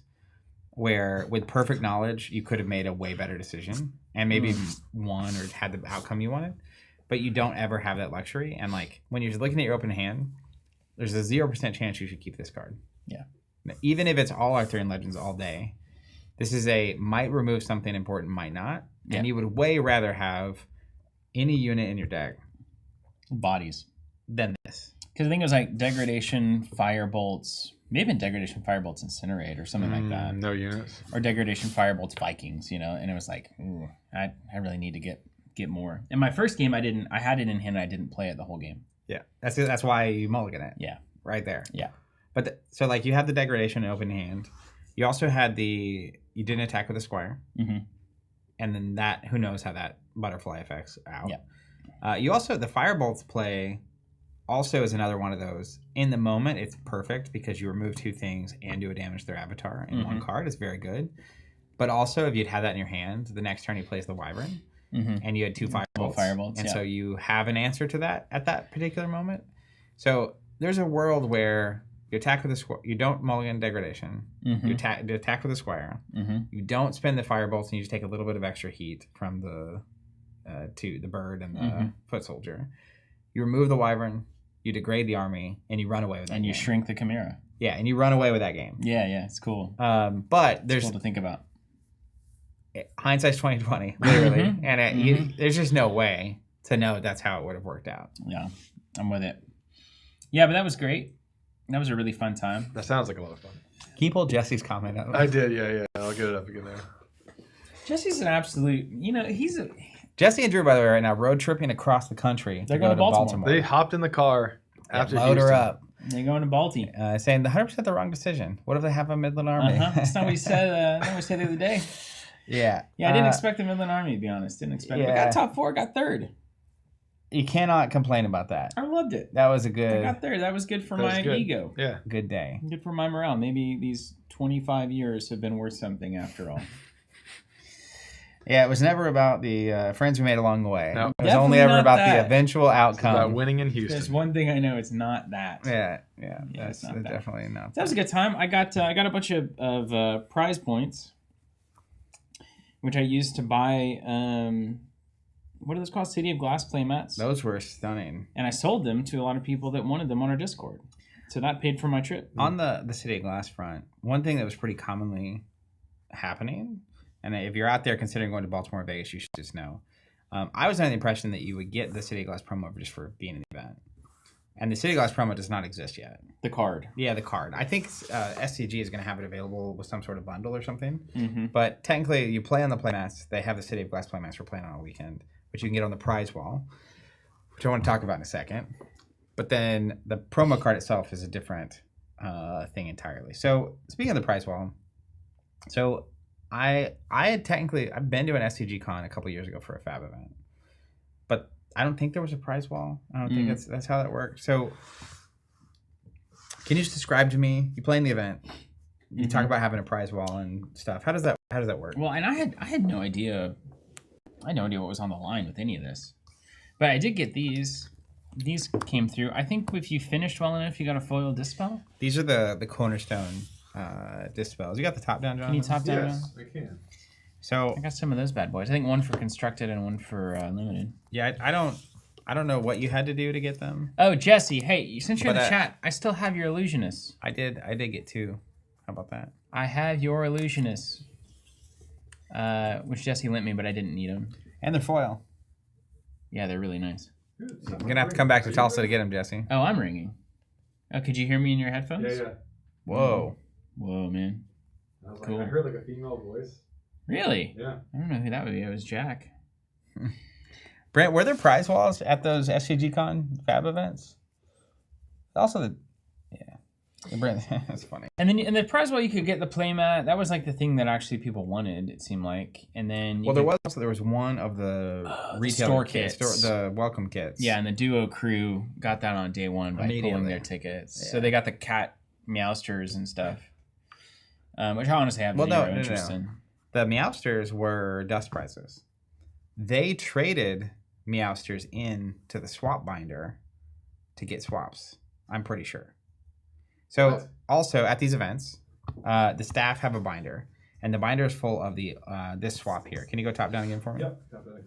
where with perfect knowledge you could have made a way better decision and maybe won or had the outcome you wanted, but you don't ever have that luxury. And like when you're looking at your open hand, there's a 0% chance you should keep this card. Yeah. Even if it's all Arthurian Legends all day, this is a might remove something important, might not. Yeah. And you would way rather have any unit in your deck Bodies. than this. Because I think it was like Degradation, Firebolts, maybe Degradation, Firebolts, Incinerate or something like that. No units. Or Degradation, Firebolts, Vikings, and it was like, ooh, I really need to get more. In my first game, I had it in hand and I didn't play it the whole game. Yeah. That's why you mulligan it. Yeah. Right there. Yeah. But so like you have the degradation in open hand. You also had you didn't attack with a squire. Mm-hmm. And then that, who knows how that butterfly affects out. Yeah. You also, the Firebolts play also is another one of those. In the moment, it's perfect because you remove two things and do a damage to their avatar in one card. It's very good. But also, if you'd had that in your hand, the next turn he plays the Wyvern. And you had two Firebolts. And so you have an answer to that at that particular moment. So there's a world where you attack with a squire. You don't mulligan degradation. You attack with a squire. You don't spend the Firebolts, and you just take a little bit of extra heat from the bird and the foot soldier. You remove the Wyvern, you degrade the army, and you run away with that. And you shrink the Chimera. Yeah, and you run away with that game. Yeah, it's cool. But there's cool to think about. Hindsight's 20/20, literally, and there's just no way to know that's how it would have worked out. Yeah, I'm with it. Yeah, but that was great. That was a really fun time. That sounds like a lot of fun. Can you pull Jesse's comment up? I did, yeah. I'll get it up again there. Jesse's an absolute, Jesse and Drew, by the way, right now road tripping across the country. They're going to Baltimore. They hopped in the car after load her Houston. up. They're going to Baltimore. Saying the 100% the wrong decision. What if they have a Midland Army? That's not what we said. the other day. Yeah. Yeah, I didn't expect the Midland Army, to be honest. Didn't expect it. But got top 4, got 3rd. You cannot complain about that. I loved it. That was a I good. got 3rd. That was good for my ego. Yeah. Good day. Good for my morale. Maybe these 25 years have been worth something after all. Yeah, it was never about the friends we made along the way. No. It was only ever about that. the eventual outcome. About winning in Houston. There's one thing I know, it's not that. Yeah, it's that's not that. definitely not. That was a good time. I got a bunch of prize points, which I used to buy. What are those called? City of Glass playmats. Those were stunning. And I sold them to a lot of people that wanted them on our Discord. So that paid for my trip. On the City of Glass front, one thing that was pretty commonly happening, and if you're out there considering going to Baltimore or Vegas, you should just know. I was under the impression that you would get the City of Glass promo just for being in the event. And the City of Glass promo does not exist yet. The card. Yeah, the card. I think SCG is going to have it available with some sort of bundle or something. But technically, you play on the playmats. They have the City of Glass playmats for playing on a weekend, which you can get on the prize wall, which I want to talk about in a second. But then the promo card itself is a different thing entirely. So speaking of the prize wall, so I've been to an SCG CON a couple years ago for a Fab event, but I don't think there was a prize wall. I don't think that's how that worked. So can you just describe to me? You play in the event. You talk about having a prize wall and stuff. How does that work? Well, and I had no idea. I had no idea what was on the line with any of this, but I did get these. These came through. I think if you finished well enough, you got a foil dispel. These are the cornerstone dispels. You got the top down, John? Can you top down? Yes, I can. So I got some of those bad boys. I think one for constructed and one for limited. yeah, I don't know what you had to do to get them. Oh, Jesse, hey, since you're in But, the chat, I still have your illusionist. I did get 2. How about that? I have your illusionist, which Jesse lent me, but I didn't need them. And they're foil. Yeah, they're really nice. You're gonna have to come back to Tulsa to get them, Jesse. Oh, I'm ringing. Oh, could you hear me in your headphones? Yeah. Whoa. Whoa, man. I was Cool. like, I heard like a female voice. Really? Yeah. I don't know who that would be. It was Jack. Brent, were there prize walls at those SCG CON Fab events? Also, Brent, that's funny. And then in the prize wall, you could get the playmat. That was like the thing that actually people wanted, it seemed like. And then Well, there was one of the retail store kits, kits. the welcome kits. Yeah, and the duo crew got that on day one by pulling Immediately. their tickets. Yeah. So they got the cat meowsters and stuff, which I honestly have zero interest in. The Meowsters were dust prizes. they traded Meowsters in to the swap binder to get swaps. I'm pretty sure. So What? also at these events, the staff have a binder, and the binder is full of the this swap here. Can you go top down again for me? Yep. Got that again.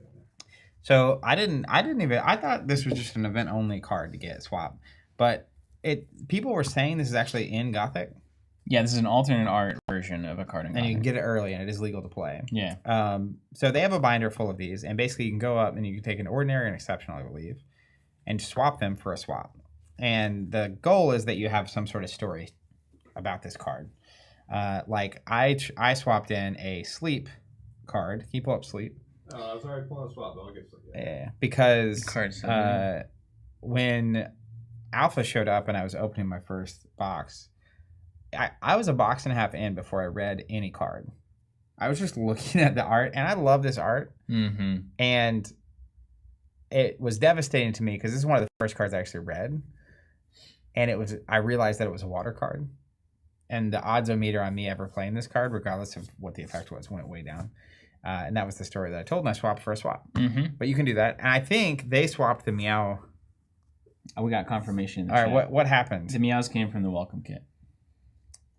So I thought this was just an event only card to get swap, but people were saying this is actually in Gothic, Yeah, this is an alternate art version of a card in and you can Gothic. get it early, and it is legal to play. Yeah. So they have a binder full of these, and basically you can go up and you can take an ordinary and exceptional, I believe, and swap them for a swap. And the goal is that you have some sort of story about this card. Like I swapped in a sleep card. Can you pull up sleep? I was already pulling a swap, but I'll get some. Yeah, because The card's so weird. when Alpha showed up and I was opening my first box, I was a box and a half in before I read any card. I was just looking at the art, and I love this art. Mm-hmm. And it was devastating to me because this is one of the first cards I actually read. And I realized that it was a water card. And the odds-o-meter on me ever playing this card, regardless of what the effect was, went way down. And that was the story that I told, and I swapped for a swap. Mm-hmm. But you can do that. And I think they swapped the Meow. We got confirmation in the All chat. right, what happened? The Meows came from the welcome kit.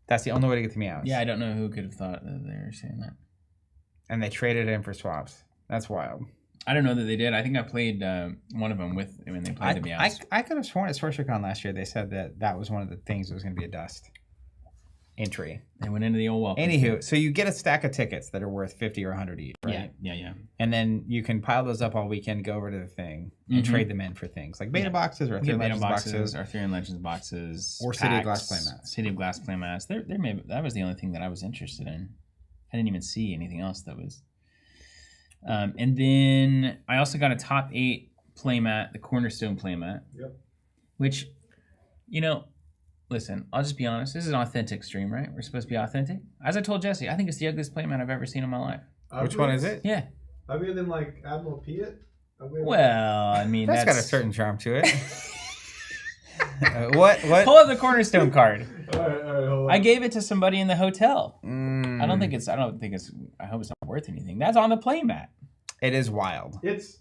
That's the only way to get the Meows. Yeah, I don't know who could have thought that they were saying that. And they traded it in for swaps. That's wild. I don't know that they did. I think I played one of them when they played the Meows. I could have sworn at Sorcery CON last year they said that was one of the things that was going to be a dust entry. They went into the old welcome Anywho, kit. so you get a stack of tickets that are worth 50 or 100 each, right? Yeah. And then you can pile those up all weekend, go over to the thing, and Mhm. trade them in for things like beta Yeah. boxes or We get Arthurian beta Legends boxes, boxes. Arthurian Legends boxes, Or City of Glass packs, playmats. City of Glass playmats. That was the only thing that I was interested in. I didn't even see anything else that was. And then I also got a top 8 playmat, the Cornerstone playmat. Yep. Which, listen, I'll just be honest. This is an authentic stream, right? We're supposed to be authentic. As I told Jesse, I think it's the ugliest playmat I've ever seen in my life. Which one is it? Yeah. Other than like Admiral Piet? Well, I mean, That's got a certain charm to it. What? Pull up the Cornerstone card. All right, hold on. I gave it to somebody in the hotel. Mm, I hope it's not worth anything. That's on the playmat. It is wild. It's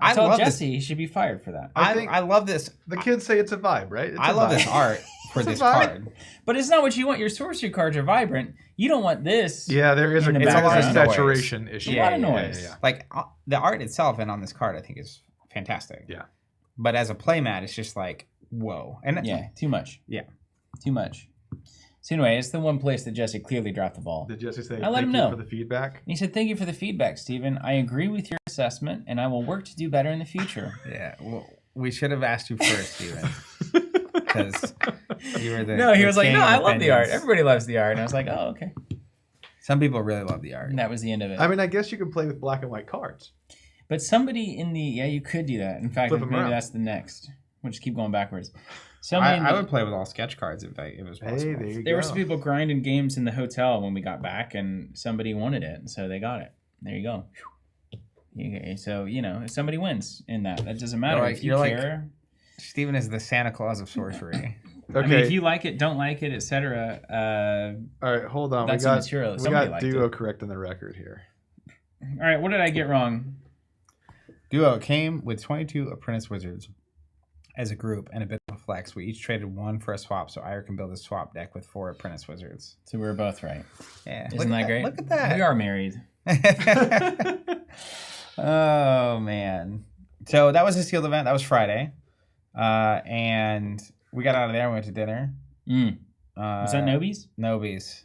I told love Jesse he should be fired for that. I love this. The kids say it's a vibe, right? It's I a love vibe. this art for It's a this vibe. card. But it's not what you want. Your sorcery cards are vibrant. You don't want this. Yeah, there is In a, the it's a lot of background. saturation issue. A lot of noise. Yeah. Like the art itself and on this card, I think is fantastic. Yeah. But as a playmat, it's just like whoa. And Yeah, too much. Yeah. Too much. So anyway, it's the one place that Jesse clearly dropped the ball. Did Jesse say I let thank him you know. for the feedback? And he said, "Thank you for the feedback, Stephen. I agree with your assessment, and I will work to do better in the future." yeah. Well, we should have asked you first, Steven. Because you were the. No, he the was like, king "No, of I love the art. opinions. Everybody loves the art." And I was like, "Oh, okay." Some people really love the art. And that was the end of it. I mean, I guess you can play with black and white cards. But somebody in the you could do that. In fact, Flip 'em maybe around. that's the next. We'll just keep going backwards. I would play with all sketch cards if it was possible. Hey, there you go. There were some people grinding games in the hotel when we got back, and somebody wanted it, and so they got it. There you go. So if somebody wins in that doesn't matter. You're If you you're like- care, Steven is the Santa Claus of sorcery. I mean, Okay. if you like it, don't like it, etc. All right, hold on. That's we got immaterial. we Somebody got liked duo it. correcting the record here. All right, what did I get wrong? Duo came with 22 apprentice wizards as a group and a bit of a flex. We each traded one for a swap, so Ira can build a swap deck with 4 apprentice wizards. So we were both right. Yeah, Isn't that great? Look at that. We are married. Oh man! So that was a sealed event. That was Friday, and we got out of there and went to dinner. Was that Nobies? Nobies.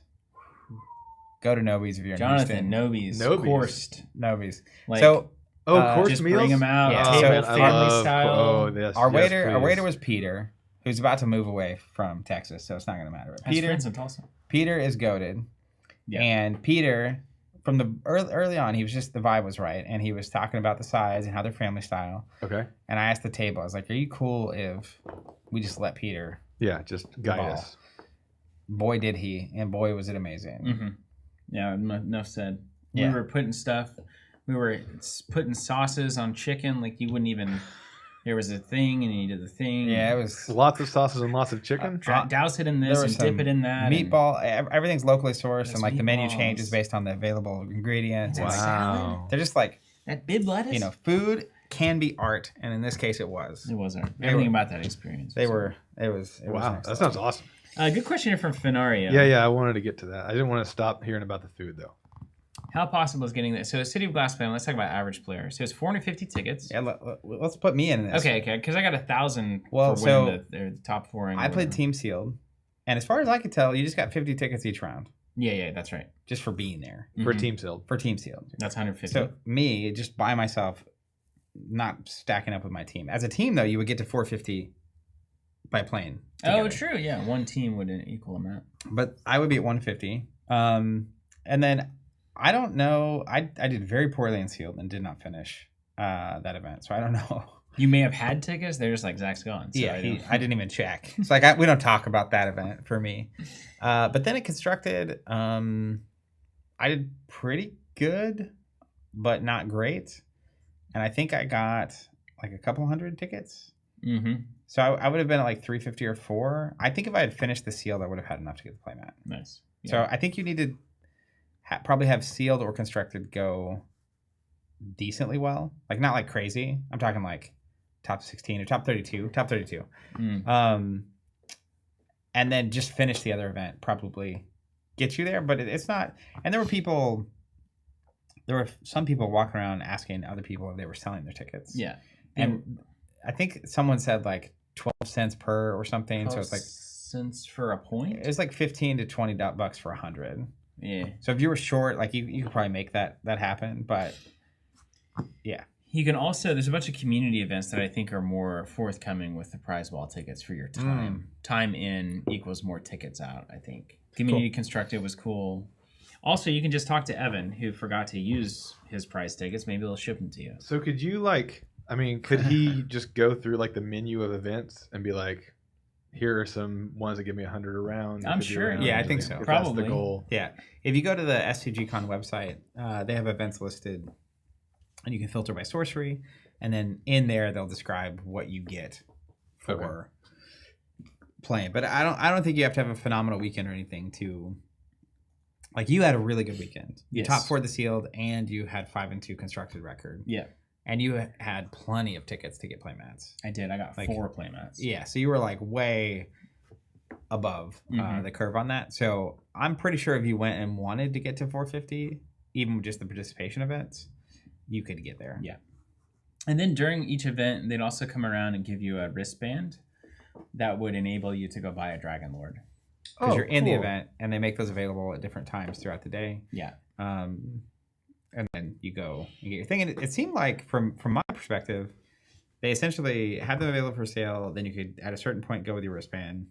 Go to Nobies if you're Jonathan, interested. Nobies. Nobies. Coursed. Nobies. Like, So Course just meals. bring them out. Yeah, table, so man, I family love- style. Oh, yes, our yes, waiter please. was Peter, who's about to move away from Texas, so it's not going to matter. But Has Peter, friends in Tulsa. Peter is goated, Yeah. and Peter, from the early on, he was just the vibe was right, and he was talking about the size and how they're family style. Okay. And I asked the table, I was like, "Are you cool if we just let Peter?" Yeah, just guide Ball. us. Boy, did he, and boy, was it amazing. Mm-hmm. Yeah, enough said. Yeah. We were putting stuff. We were putting sauces on chicken like you wouldn't even There was a thing, and you did the thing. Yeah, it was Lots of sauces and lots of chicken. Douse it in this and dip it in that. Meatball. Everything's locally sourced, and like the menu meatballs. changes based on the available ingredients. Wow. Wow. They're just like, that bib lettuce. you know, food can be art, and in this case, it was. It wasn't. Everything about that experience. They were. It was. Wow, next that sounds awesome. Good question here from Fenario. Yeah, I wanted to get to that. I didn't want to stop hearing about the food though. How possible is getting this? So, City of Glass plan. Let's talk about average player. So, it's 450 tickets. Yeah, let's put me in this. Okay, because I got 1,000 Well, for so winning the top four. I played Team Sealed, and as far as I could tell, you just got 50 tickets each round. Yeah, that's right. Just for being there. For Team Sealed. For Team Sealed. That's 150. So me, just by myself, not stacking up with my team. As a team, though, you would get to 450 by playing together. Oh, true. Yeah, one team would an equal amount. But I would be at 150. And then I don't know. I did very poorly in Sealed and did not finish that event. So I don't know. You may have had tickets. They're just like Zach's gone. So Yeah, I didn't even check. It's like we don't talk about that event for me. But then it constructed. I did pretty good, but not great. And I think I got like a couple hundred tickets. Mm-hmm. So I would have been at like 350 or 4. I think if I had finished the Sealed, I would have had enough to get the playmat. Nice. Yeah. So I think you need to probably have Sealed or constructed go decently well. Like not like crazy. I'm talking like top 16 or top 32. Top 32. And then just finish the other event. Probably get you there, but it's not. And there were some people walking around asking other people if they were selling their tickets. Yeah. And I think someone said like 12 cents per or something. So it's like cents for a point. It's like $15 to $20 for 100. Yeah. So if you were short, like you could probably make that happen. But yeah. You can also, there's a bunch of community events that I think are more forthcoming with the prize wall tickets for your time. Time in equals more tickets out, I think. Community Constructed was cool. Also, you can just talk to Evan, who forgot to use his prize tickets. Maybe they'll ship them to you. So could you could he just go through like the menu of events and be like, here are some ones that give me 100 a round? I'm sure. Yeah, I think so. If Probably. That's the goal. Yeah. If you go to the SCG CON website, they have events listed, and you can filter by sorcery, and then in there they'll describe what you get for playing. But I don't think you have to have a phenomenal weekend or anything to. Like you had a really good weekend. You top 4 the Sealed, and you had 5-2 constructed record. Yeah. And you had plenty of tickets to get playmats. I did. I got 4 playmats. Yeah, so you were like way above the curve on that. So I'm pretty sure if you went and wanted to get to 450, even with just the participation events, you could get there. Yeah. And then during each event, they'd also come around and give you a wristband that would enable you to go buy a Dragon Lord. Because you're in the event, and they make those available at different times throughout the day. Yeah. And then you go and get your thing. And it seemed like, from my perspective, they essentially had them available for sale. Then you could, at a certain point, go with your wristband.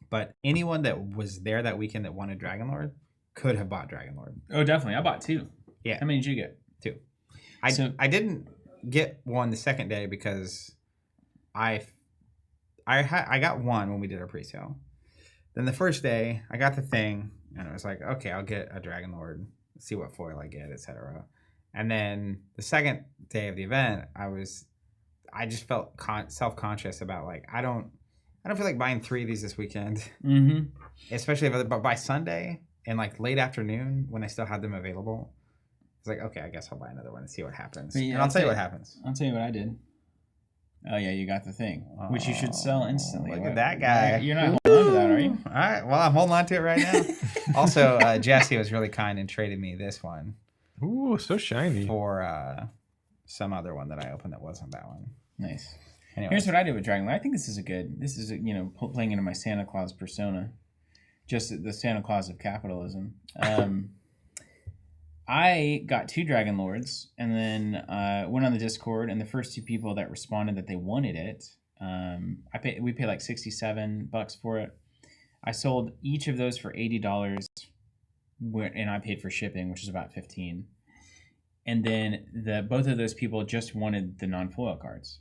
But anyone that was there that weekend that wanted Dragon Lord could have bought Dragon Lord. Oh, definitely. I bought 2. Yeah. How many did you get? 2. I didn't get one the second day because I got one when we did our pre-sale. Then the first day, I got the thing, and I was like, okay, I'll get a Dragon Lord, see what foil I get, etc. And then the second day of the event, I just felt self-conscious about like I don't feel like buying 3 of these this weekend, especially but by Sunday and like late afternoon when I still had them available. It's like, okay, I guess I'll buy another one and see what happens. Yeah, and I'll tell you what happens. I'll tell you what I did. Oh, yeah, you got the thing, which you should sell instantly. Look at that guy. You're not holding on to that, are you? All right. Well, I'm holding on to it right now. Also, Jesse was really kind and traded me this one. Ooh, so shiny. For some other one that I opened that wasn't that one. Nice. Anyways. Here's what I did with Dragon Lord. I think this is playing into my Santa Claus persona. Just the Santa Claus of capitalism. I got 2 Dragon Lords and then went on the Discord, and the first 2 people that responded that they wanted it, we paid like $67 for it. I sold each of those for $80, and I paid for shipping, which is about $15. And then both of those people just wanted the non-foil cards.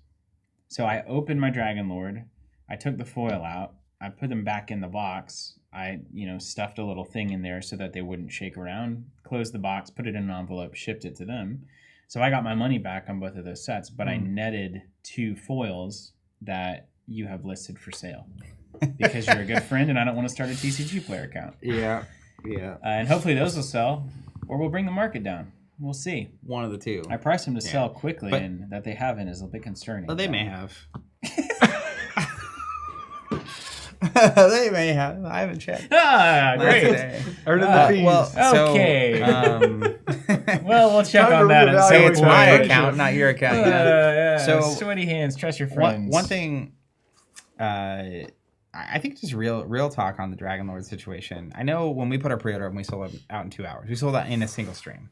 So I opened my Dragon Lord, I took the foil out, I put them back in the box. I, stuffed a little thing in there so that they wouldn't shake around, closed the box, put it in an envelope, shipped it to them. So I got my money back on both of those sets, but I netted 2 foils that you have listed for sale because you're a good friend and I don't want to start a TCG player account. Yeah. And hopefully those will sell, or we'll bring the market down. We'll see. One of the two. I priced them to sell quickly, and that they haven't is a bit concerning. Well, they may have. They may have. I haven't checked. Great. Today. Earning the fees. Well, Okay. So, Well, we'll check Time on to that. And reevaluate say it's it's my mine. account, not your account. Yeah. So Sweaty hands. Trust your friends. one thing, I think just real talk on the Dragon Lord situation. I know when we put our pre-order and we sold it out in 2 hours. We sold out in a single stream.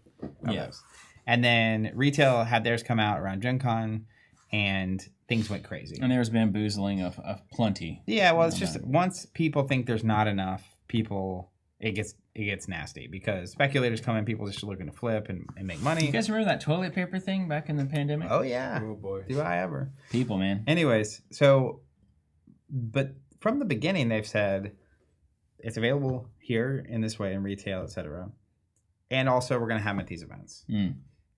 Yes. And then retail had theirs come out around Gen Con, and things went crazy. And there was bamboozling of plenty. Yeah, well, it's just once people think there's not enough, it gets nasty because speculators come in, people just looking to flip and make money. You guys remember that toilet paper thing back in the pandemic? Oh yeah. Oh boy. Do I ever? People, man. Anyways, but from the beginning they've said it's available here in this way in retail, etc. And also we're going to have them at these events.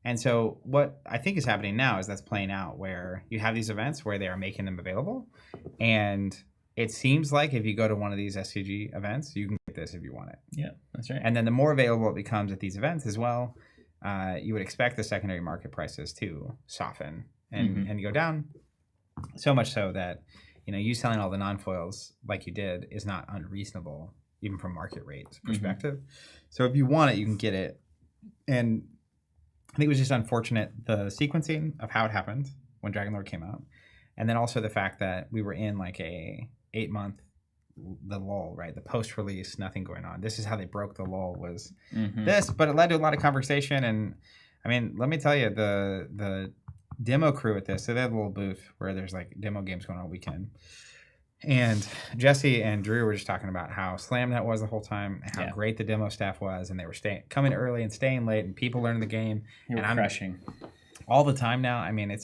And so what I think is happening now is that's playing out where you have these events where they are making them available. And it seems like if you go to one of these SCG events, you can get this if you want it. Yeah, that's right. And then the more available it becomes at these events as well, you would expect the secondary market prices to soften and go down. So much so that, you selling all the non-foils like you did is not unreasonable, even from market rates perspective. So if you want it, you can get it. And I think it was just unfortunate, the sequencing of how it happened when Dragon Lord came out. And then also the fact that we were in like a 8-month, the lull, right? The post-release, nothing going on. This is how they broke the lull was this, but it led to a lot of conversation. And I mean, let me tell you, the demo crew at this, so they had a little booth where there's like demo games going on all weekend. And Jesse and Drew were just talking about how slam that was the whole time, and how great the demo staff was, and they were coming early and staying late, and people learning the game. You're crushing all the time now. I mean,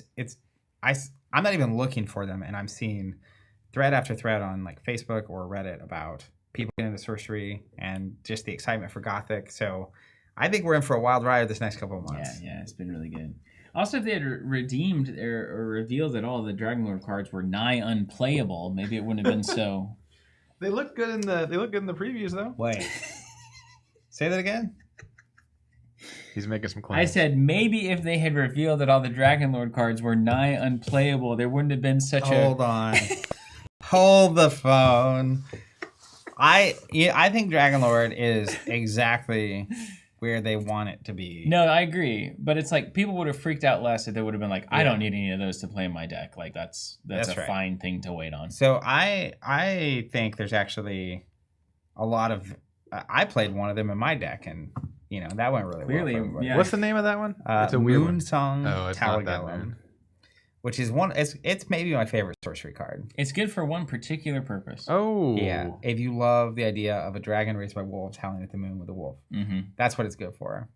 I'm not even looking for them, and I'm seeing thread after thread on like Facebook or Reddit about people getting into Sorcery and just the excitement for Gothic. So I think we're in for a wild ride this next couple of months. Yeah, it's been really good. Also, if they had redeemed or revealed that all the Dragon Lord cards were nigh unplayable, maybe it wouldn't have been so. They look good in the previews though. Wait, say that again. He's making some claims. I said maybe if they had revealed that all the Dragon Lord cards were nigh unplayable, there wouldn't have been such Hold on. Hold the phone. I think Dragon Lord is exactly where they want it to be. No, I agree, but it's like people would have freaked out less if they would have been like, I don't need any of those to play in my deck. Like that's a right. fine thing to wait on. So I think there's actually a lot of. I played one of them in my deck, and that went really well. For everybody. Yeah. What's the name of that one? It's a Moon Song it's not that Talagellum, moon. which is it's maybe my favorite sorcery card. It's good for one particular purpose. Oh. Yeah, if you love the idea of a dragon raised by wolves howling at the moon with a wolf, that's what it's good for.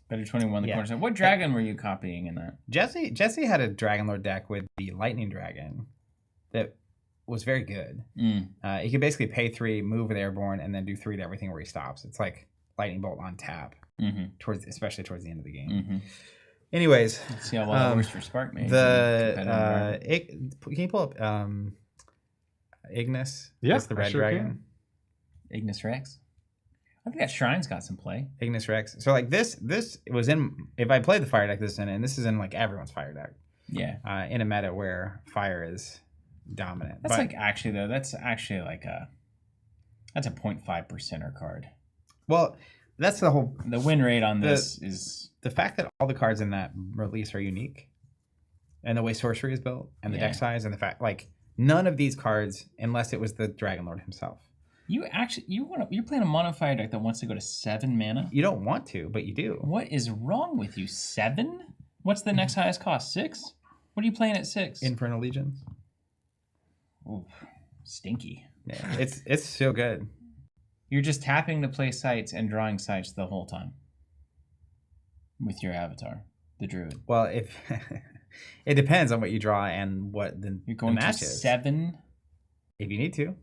Better 21 the corner. What dragon were you copying in that? Jesse had a Dragon Lord deck with the Lightning Dragon that was very good. He could basically pay 3, move with Airborne, and then do 3 to everything where he stops. It's like Lightning Bolt on tap, especially towards the end of the game. Anyways, let's see how well that works for Spark Mage. Can you pull up Ignis? Yeah, It's the red dragon. Ignis Rex. I think that Shrine's got some play. Ignis Rex. So like this was in. If I played the fire deck, this is in it, and this is in like everyone's fire deck. Yeah. In a meta where fire is dominant. That's actually like that's a 0.5%er card. Well, that's the whole. The win rate on this is the fact that all the cards in that release are unique, and the way sorcery is built, and the deck size, and the fact like none of these cards, unless it was the Dragon Lord himself. You're playing a mono fire deck that wants to go to 7 mana. You don't want to, but you do. What is wrong with you? 7? What's the next highest cost? 6? What are you playing at 6? Infernal Legions. Ooh, stinky. Yeah, it's so good. You're just tapping to play sites and drawing sites the whole time with your avatar, the druid. Well, if it depends on what you draw and what you're going the match to is. 7 if you need to.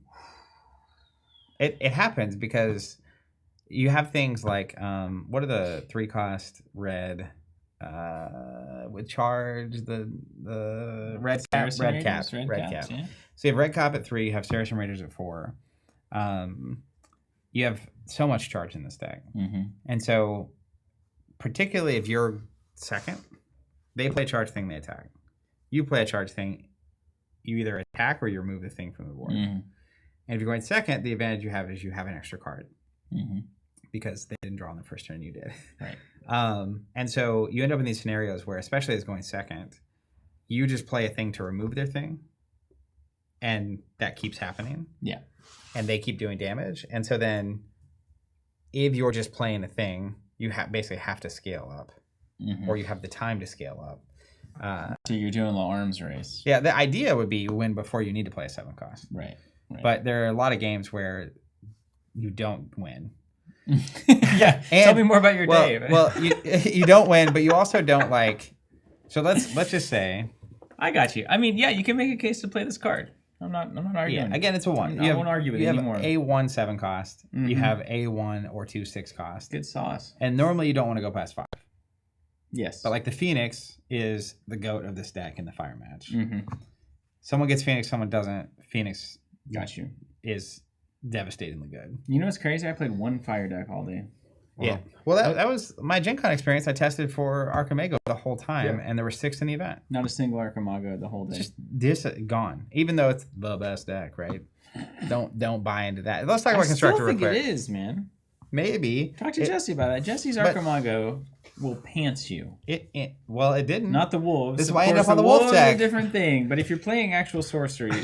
It happens because you have things like what are the 3-cost red with charge, the red cap, Saracen red cap, Raiders, red red caps, cap. yeah. So you have red cap at 3, you have Saracen Raiders at 4. You have so much charge in this deck. Mm-hmm. And so, particularly if you're second, they play a charge thing, they attack. You play a charge thing, you either attack or you remove the thing from the board. Mm-hmm. And if you're going second, the advantage you have is you have an extra card. Mm-hmm. Because they didn't draw on the first turn, you did. Right. And so you end up in these scenarios where, especially as going second, you just play a thing to remove their thing, and that keeps happening. Yeah. And they keep doing damage. And so then, if you're just playing a thing, you basically have to scale up, or you have the time to scale up. So you're doing the arms race. Yeah, the idea would be you win before you need to play a 7 cost. Right. But there are a lot of games where you don't win. Yeah. Tell me more about your day. Well, you don't win, but you also don't like. So let's just say. I got you. I mean, yeah, you can make a case to play this card. I'm not arguing. Yeah, again, it's a 1. I won't argue with it anymore. You have a 7 cost. Mm-hmm. You have a 1 or 2 6 cost. Good sauce. And normally you don't want to go past 5. Yes. But like the Phoenix is the goat of this deck in the fire match. Mm-hmm. Someone gets Phoenix, someone doesn't. Phoenix got you. Is devastatingly good. You know what's crazy? I played 1 fire deck all day. Yeah. Well, that was my Gen Con experience. I tested for Archimago the whole time, and there were 6 in the event. Not a single Archimago the whole day. Just gone. Even though it's the best deck, right? Don't buy into that. Let's talk about Constructor real quick. I think it is, man. Maybe. Talk to Jesse about that. Jesse's Archimago will pants you. Well, it didn't. Not the wolves. This is why I end up on the wolf deck. Is a different thing. But if you're playing actual sorcery,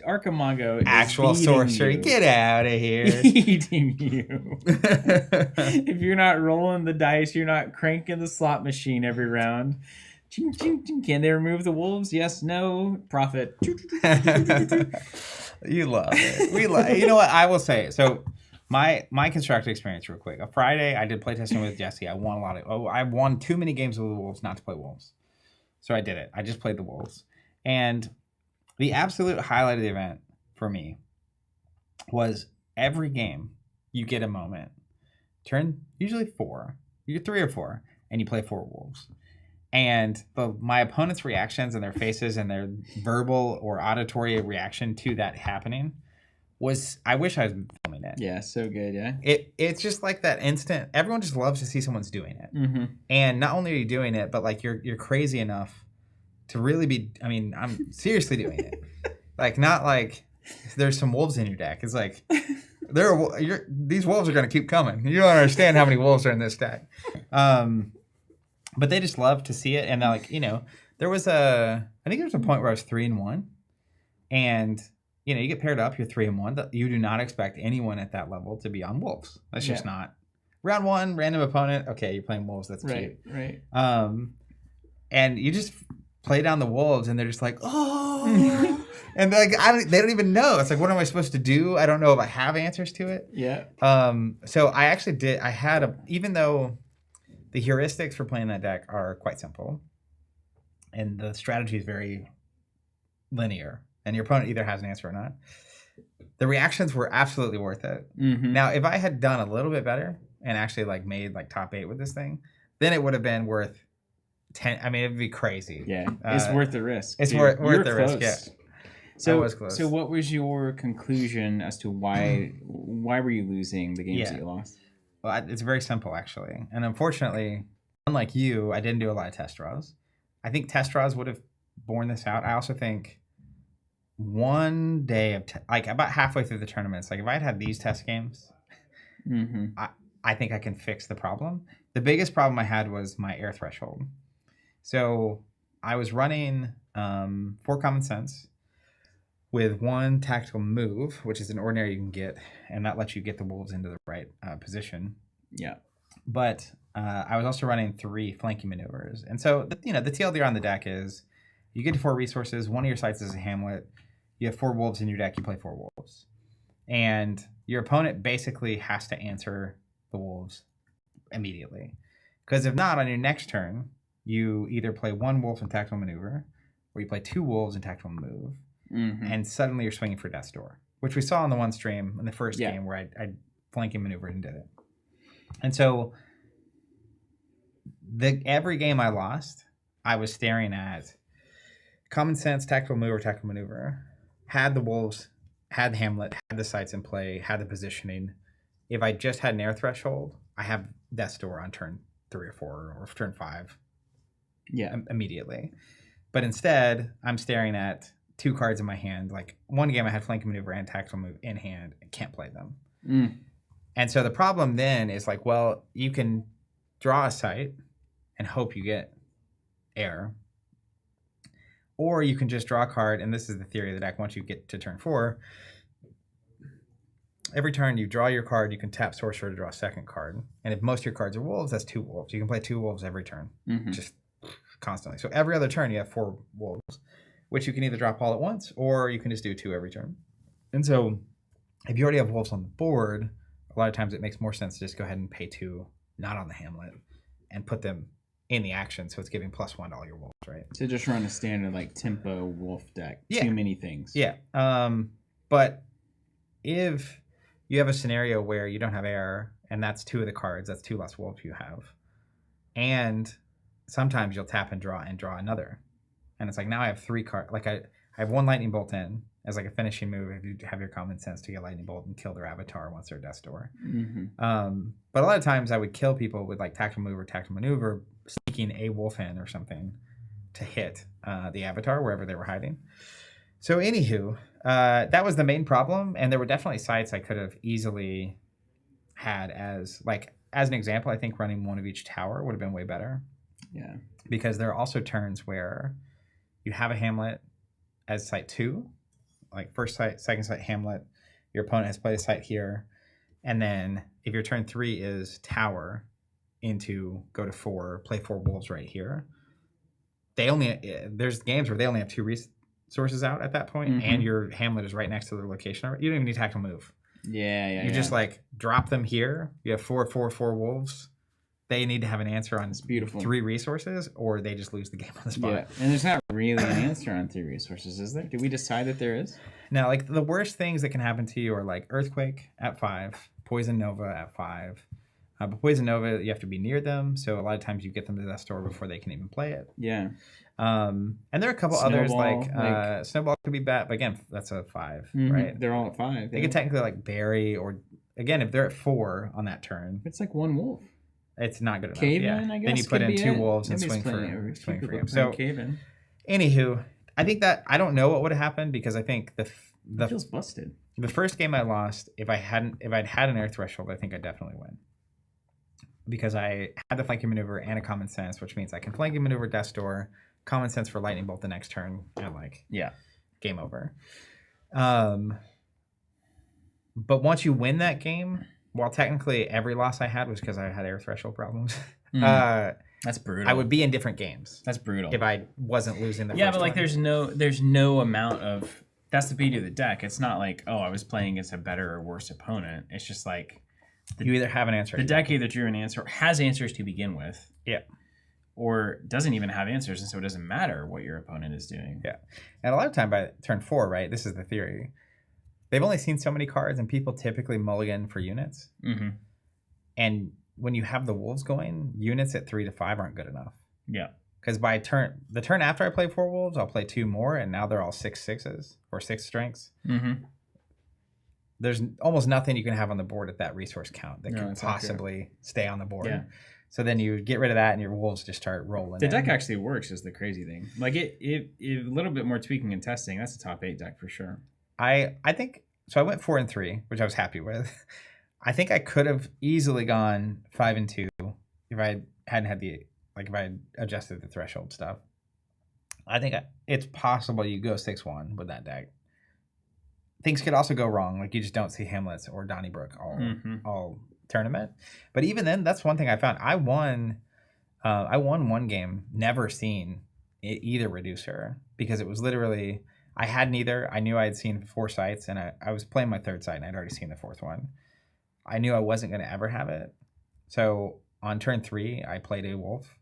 Archimago is actual sorcery. You. Get out of here. Eating you. If you're not rolling the dice, you're not cranking the slot machine every round. Ching, ching, ching. Can they remove the wolves? Yes, no. Profit. You love it. You know what? I will say. So my Constructor experience real quick. A Friday, I did playtesting with Jesse. I won I won too many games with the wolves not to play wolves. So I did it. I just played the wolves. And the absolute highlight of the event for me was every game you get a moment. Turn usually 4. You get 3 or 4, and you play 4 wolves. And my opponent's reactions and their faces and their verbal or auditory reaction to that happening was, I wish I was filming it. Yeah, so good, yeah. It's just like that instant. Everyone just loves to see someone's doing it. Mm-hmm. And not only are you doing it, but like you're crazy enough to really be. I mean, I'm seriously doing it. Like not like there's some wolves in your deck. It's like these wolves are going to keep coming. You don't understand how many wolves are in this deck. But they just love to see it, and like there was I think there was a point where I was 3-1, and you get paired up, you're 3-1. You do not expect anyone at that level to be on wolves. That's just not. Round 1, random opponent. Okay, you're playing wolves. That's cute. Right. And you just play down the wolves, and they're just like, oh, and like they don't even know. It's like, what am I supposed to do? I don't know if I have answers to it. Yeah. So I actually did. I had even though the heuristics for playing that deck are quite simple, and the strategy is very linear, and your opponent either has an answer or not. The reactions were absolutely worth it. Mm-hmm. Now, if I had done a little bit better and actually made top 8 with this thing, then it would have been worth 10. I mean, it'd be crazy. Yeah, it's worth the risk. It's dude. worth the risk. Yeah. So, was close. So what was your conclusion as to why were you losing the games that you lost? Well, it's very simple, actually. And unfortunately, unlike you, I didn't do a lot of test draws. I think test draws would have borne this out. I also think one day of about halfway through the tournaments, if I had these test games, I think I can fix the problem. The biggest problem I had was my air threshold. So I was running 4 common sense with 1 tactical move, which is an ordinary you can get, and that lets you get the wolves into the right position. Yeah. But I was also running 3 flanking maneuvers. And so, the TLDR on the deck is you get to 4 resources. One of your sites is a hamlet. You have 4 wolves in your deck. You play 4 wolves. And your opponent basically has to answer the wolves immediately. Because if not, on your next turn, you either play 1 wolf in tactical maneuver, or you play 2 wolves in tactical move. Mm-hmm. And suddenly you're swinging for Death's Door, which we saw in the one stream in the first game where I flanking maneuvered and did it. And so every game I lost, I was staring at common sense, tactical maneuver. Had the wolves, had the hamlet, had the sites in play, had the positioning. If I just had an air threshold, I have Death's Door on turn 3 or 4 or turn 5. Yeah. Immediately. But instead, I'm staring at 2 cards in my hand. Like one game I had flanking maneuver and tactical move in hand and can't play them. And so the problem then is like, well, you can draw a site and hope you get air. Or you can just draw a card, and this is the theory of the deck. Once you get to turn 4, every turn you draw your card, you can tap Sorcerer to draw a second card. And if most of your cards are wolves, that's 2 wolves. You can play 2 wolves every turn, just constantly. So every other turn you have 4 wolves, which you can either drop all at once, or you can just do 2 every turn. And so if you already have wolves on the board, a lot of times it makes more sense to just go ahead and pay 2, not on the hamlet, and put them in the action, so it's giving +1 to all your wolves, right? So just run a standard like tempo wolf deck. Yeah. Too many things. Yeah. But if you have a scenario where you don't have air, and that's 2 of the cards, that's 2 less wolves you have, and sometimes you'll tap and draw another, and it's like now I have 3 cards. Like I have 1 lightning bolt in as like a finishing move if you have your common sense to get lightning bolt and kill their avatar once they're Death's Door. But a lot of times I would kill people with like tactical maneuver, sneaking a wolf in or something to hit the avatar wherever they were hiding. So anywho, that was the main problem, and there were definitely sites I could have easily had as an example. I think running 1 of each tower would have been way better. Yeah. Because there are also turns where you have a hamlet as site 2, like first site, second site, hamlet. Your opponent has played a site here, and then if your turn 3 is tower into go to 4, play 4 wolves right here. There's games where they only have 2 resources out at that point, and your hamlet is right next to their location. You don't even need tactical move. Yeah. You just like drop them here. You have 4 wolves. They need to have an answer on 3 resources, or they just lose the game on the spot. Yeah, and there's not really an answer on 3 resources, is there? Did we decide that there is? Now, like the worst things that can happen to you are like Earthquake at 5, Poison Nova at 5. But Poison Nova, you have to be near them, so a lot of times you get them to Death's Door before they can even play it. Yeah. And there are a couple others like Snowball could be bad, but again, that's a 5, right? They're all at 5. They could technically like bury, or again, if they're at 4 on that turn, it's like 1 wolf. It's not good enough. Cave-in, I guess. Then you put in 2 wolves and swing for him. So, Cave-in. Anywho, I think that I don't know what would have happened, because I think It feels busted. The first game I lost, if I'd had an air threshold, I think I'd definitely win. Because I had the flanking maneuver and a common sense, which means I can flanking maneuver Death's Door, common sense for lightning bolt the next turn, and game over. But once you win that game, while technically every loss I had was because I had air threshold problems, that's brutal. I would be in different games. That's brutal. If I wasn't losing the first but like one. there's no amount of, that's the beauty of the deck. It's not like, oh, I was playing against a better or worse opponent. It's just like you either have an answer. The deck either drew an answer, has answers to begin with. Yeah. Or doesn't even have answers, and so it doesn't matter what your opponent is doing. Yeah. And a lot of time by turn 4, right, this is the theory, they've only seen so many cards, and people typically mulligan for units. And when you have the wolves going, units at 3 to 5 aren't good enough. Yeah. Because by the turn after I play 4 wolves, I'll play 2 more, and now they're all 6/6s or 6 strengths. There's almost nothing you can have on the board at that resource count that could possibly stay on the board. Yeah. So then you get rid of that, and your wolves just start rolling. The deck actually works, is the crazy thing. Like it a little bit more tweaking and testing. That's a top 8 deck for sure. I think so. I went 4 and 3, which I was happy with. I think I could have easily gone 5 and 2 if I hadn't had if I had adjusted the threshold stuff. I think it's possible you go 6-1 with that deck. Things could also go wrong, like you just don't see Hamlets or Donnybrook all tournament. But even then, that's one thing I found. I won 1 game, never seen either reducer, because it was literally I had neither. I knew I had seen 4 sites, and I was playing my 3rd site, and I'd already seen the 4th one. I knew I wasn't going to ever have it. So on turn 3, I played a wolf,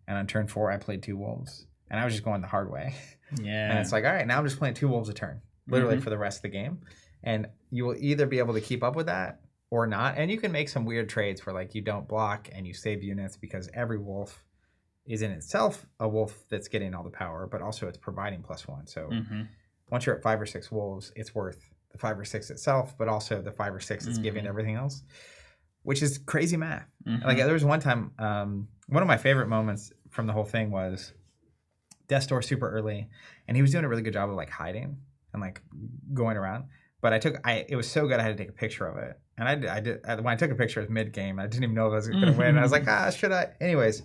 and on turn 4, I played 2 wolves, and I was just going the hard way. Yeah. And it's like, all right, now I'm just playing 2 wolves a turn, literally for the rest of the game. And you will either be able to keep up with that, or not. And you can make some weird trades where like you don't block and you save units because every wolf is in itself a wolf that's getting all the power, but also it's providing +1. So once you're at 5 or 6 wolves, it's worth the 5 or 6 itself, but also the 5 or 6 is giving everything else, which is crazy math. Like there was one time, one of my favorite moments from the whole thing was Death Door super early, and he was doing a really good job of like hiding and like going around. But it was so good I had to take a picture of it. And I did when I took a picture, it was mid-game. I didn't even know if I was going to win. I was like, should I? Anyways,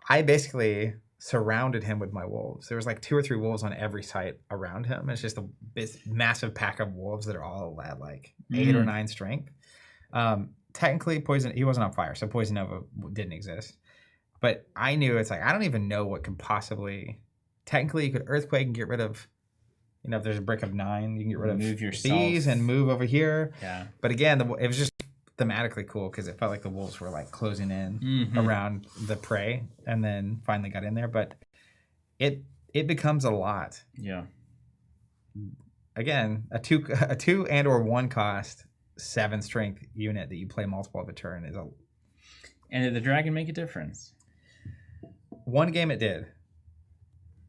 I basically surrounded him with my wolves. There was like 2 or 3 wolves on every site around him. It's just this massive pack of wolves that are all at like 8 or 9 strength. Technically, he wasn't on fire, so Poison Nova didn't exist. But I knew it's like, I don't even know what could possibly... Technically, you could Earthquake and get rid of... if there's a brick of 9, you can get rid of these and move over here. Yeah. But again, it was just thematically cool because it felt like the wolves were like closing in around the prey and then finally got in there. But it becomes a lot. Yeah. Again, a 2 and or 1 cost 7 strength unit that you play multiple of a turn is a... And did the dragon make a difference? One game it did.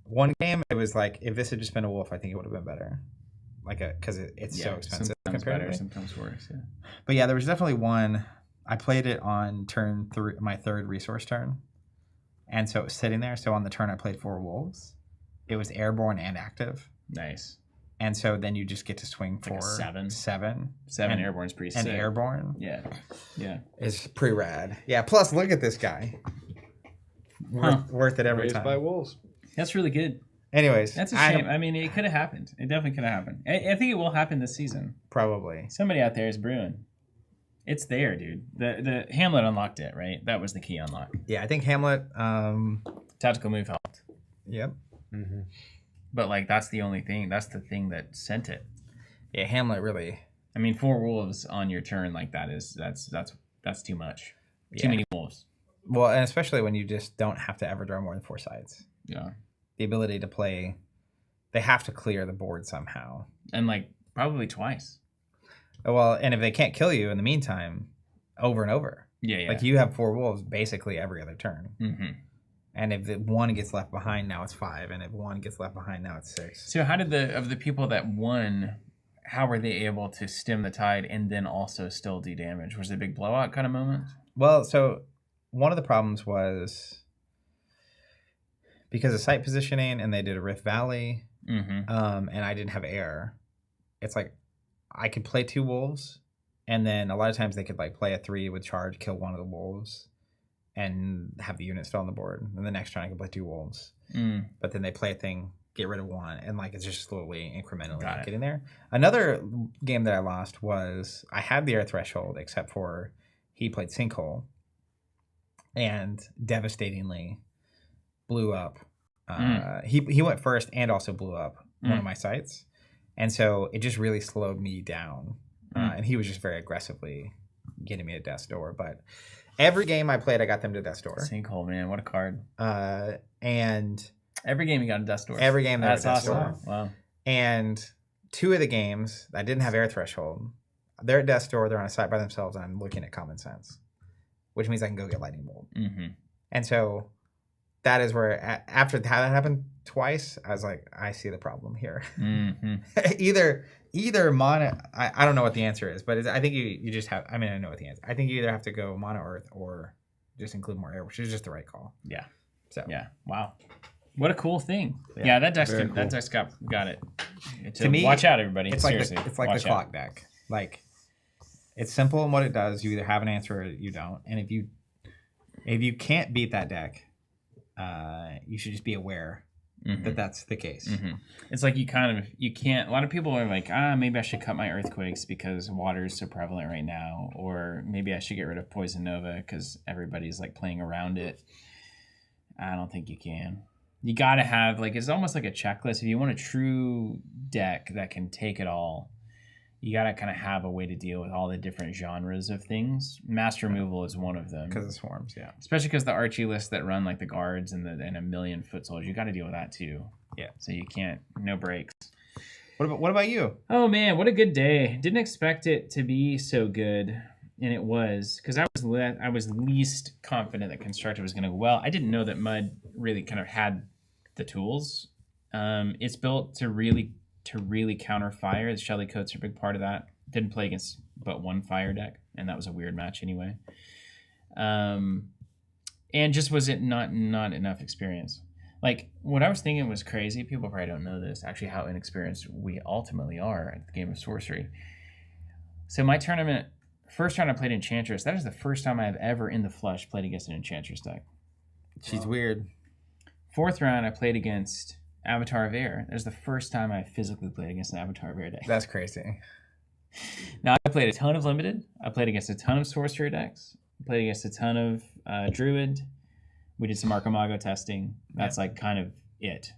One game, it was like, if this had just been a wolf, I think it would have been better. Because it's so expensive. Sometimes better, sometimes worse. Yeah. But yeah, there was definitely one. I played it on turn 3, my 3rd resource turn. And so it was sitting there. So on the turn, I played 4 wolves. It was airborne and active. Nice. And so then you just get to swing for like 7. 7 airborne is pretty sick. And airborne. Yeah. Is pretty rad. Yeah, plus look at this guy. Worth it every time. Raised by wolves. That's really good. Anyways. That's a shame. I mean, it could have happened. It definitely could have happened. I think it will happen this season. Probably. Somebody out there is brewing. It's there, dude. The Hamlet unlocked it, right? That was the key unlock. Yeah, I think Hamlet... Tactical move helped. Yep. Mm-hmm. But, like, that's the only thing. That's the thing that sent it. Yeah, Hamlet really... I mean, 4 wolves on your turn like that that's too much. Too many wolves. Well, and especially when you just don't have to ever draw more than 4 sides. Yeah. The ability to play... They have to clear the board somehow. And, like, probably twice. Well, and if they can't kill you in the meantime, over and over. Yeah. Like, you have 4 wolves basically every other turn. Mm-hmm. And if 1 gets left behind, now it's 5. And if 1 gets left behind, now it's 6. So how did the people that won, how were they able to stem the tide and then also still do damage? Was it a big blowout kind of moment? Well, so one of the problems was because of site positioning, and they did a Rift Valley, and I didn't have air. It's like I could play 2 wolves, and then a lot of times they could like play a 3 with charge, kill one of the wolves, and have the unit still on the board. And the next turn I can play 2 wolves. But then they play a thing, get rid of 1, and like it's just slowly, incrementally getting there. Another game that I lost was I had the air threshold, except for he played Sinkhole, and devastatingly blew up. He went first and also blew up one of my sites. And so it just really slowed me down. And he was just very aggressively getting me to Death's Door. But every game I played, I got them to Death's Door. Sinkhole, man. What a card. And every game you got a Death's Door. Every game that's Death's awesome. Door. Wow. And 2 of the games, I didn't have air threshold. They're at Death's Door. They're on a site by themselves. And I'm looking at common sense, which means I can go get Lightning Bolt. And so that is where, after that happened twice, I was like, I see the problem here. Either mono, I don't know what the answer is, but I think you just have, I mean, I know what the answer. I think you either have to go mono earth or just include more air, which is just the right call. Yeah. So yeah. Wow. What a cool thing. Yeah, that deck's got it. To me, watch out, everybody. It's seriously. It's like the clock deck. Like, it's simple in what it does. You either have an answer or you don't. And if you can't beat that deck, you should just be aware that that's the case. It's like you can't. A lot of people are like, maybe I should cut my earthquakes because water is so prevalent right now, or maybe I should get rid of Poison Nova because everybody's like playing around it. I don't think you can. You gotta have it's almost like a checklist. If you want a true deck that can take it all, you gotta kind of have a way to deal with all the different genres of things. Mass removal is one of them because of swarms, yeah. Especially because the Archie lists that run like the guards and a million foot soldiers, you got to deal with that too. Yeah. So you can't, no breaks. What about you? Oh man, what a good day! Didn't expect it to be so good, and it was because I was least confident that Constructed was going to go well. I didn't know that Mud really kind of had the tools. It's built to really counter fire. The Shelly coats are a big part of that. Didn't play against but one fire deck, and that was a weird match anyway. And just was it not enough experience. Like, what I was thinking was crazy. People probably don't know this, actually, how inexperienced we ultimately are at the game of Sorcery. So my tournament, first round I played Enchantress. That is the first time I have ever in the flush played against an Enchantress deck. She's weird. Fourth round I played against Avatar of Air. That is the first time I physically played against an Avatar of Air deck. That's crazy. Now, I played a ton of Limited. I played against a ton of Sorcerer decks. I played against a ton of Druid. We did some Archimago testing. That's like kind of it.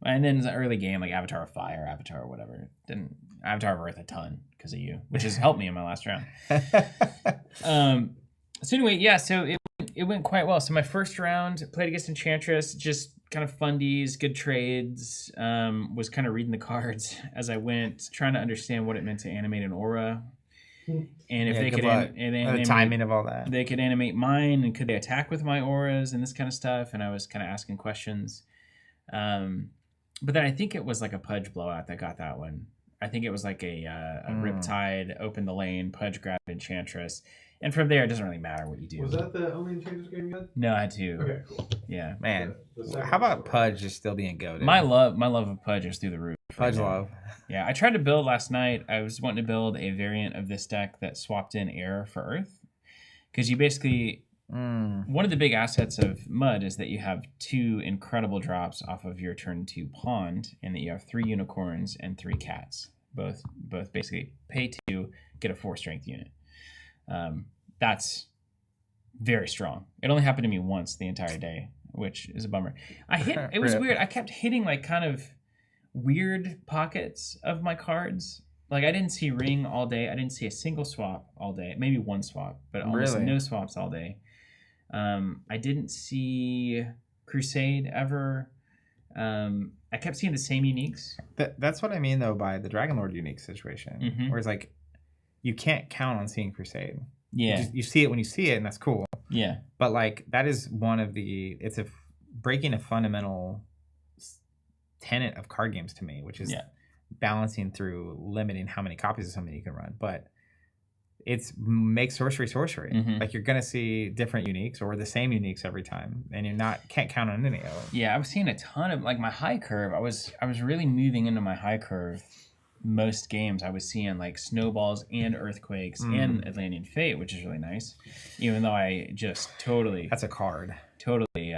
And then the early game, like Avatar of Fire, Avatar or whatever. Then Avatar of Earth a ton because of you, which has helped me in my last round. So anyway, yeah, so it went quite well. So my first round, played against Enchantress, just kind of fundies, good trades, was kind of reading the cards as I went, trying to understand what it meant to animate an aura. And if they could the timing of all that, they could animate mine, and could they attack with my auras and this kind of stuff. And I was kind of asking questions. But then I think it was like a Pudge blowout that got that one. I think it was like a Riptide, open the lane, Pudge grabbed Enchantress. And from there, it doesn't really matter what you do. Was that the only Enchantress game you had? No, I had two. Okay, cool. Yeah. Man, how about Pudge just still being goated? My love of Pudge is through the roof. Pudge love. Yeah, I tried to build last night. I was wanting to build a variant of this deck that swapped in air for earth. Because you basically... One of the big assets of Mud is that you have two incredible drops off of your turn 2 Pond, and that you have 3 unicorns and 3 cats. Both basically pay 2, get a 4 strength unit. That's very strong. It only happened to me once the entire day, which is a bummer. It was weird. I kept hitting like kind of weird pockets of my cards. Like, I didn't see Ring all day. I didn't see a single swap all day. Maybe one swap, but almost no swaps all day. I didn't see Crusade ever. I kept seeing the same uniques. That's what I mean, though, by the Dragon Lord unique situation. Mm-hmm. Where it's like, you can't count on seeing Crusade. Yeah. You see it when you see it, and that's cool. Yeah. But, like, that is one of the... It's breaking a fundamental tenet of card games to me, which is balancing through limiting how many copies of something you can run. But it's make sorcery. Mm-hmm. Like, you're going to see different uniques or the same uniques every time, and can't count on any of them. Yeah, I was seeing a ton of, like, my high curve. I was really moving into my high curve. Most games I was seeing like snowballs and earthquakes and Atlantean Fate, which is really nice. Even though I just that's a card. Totally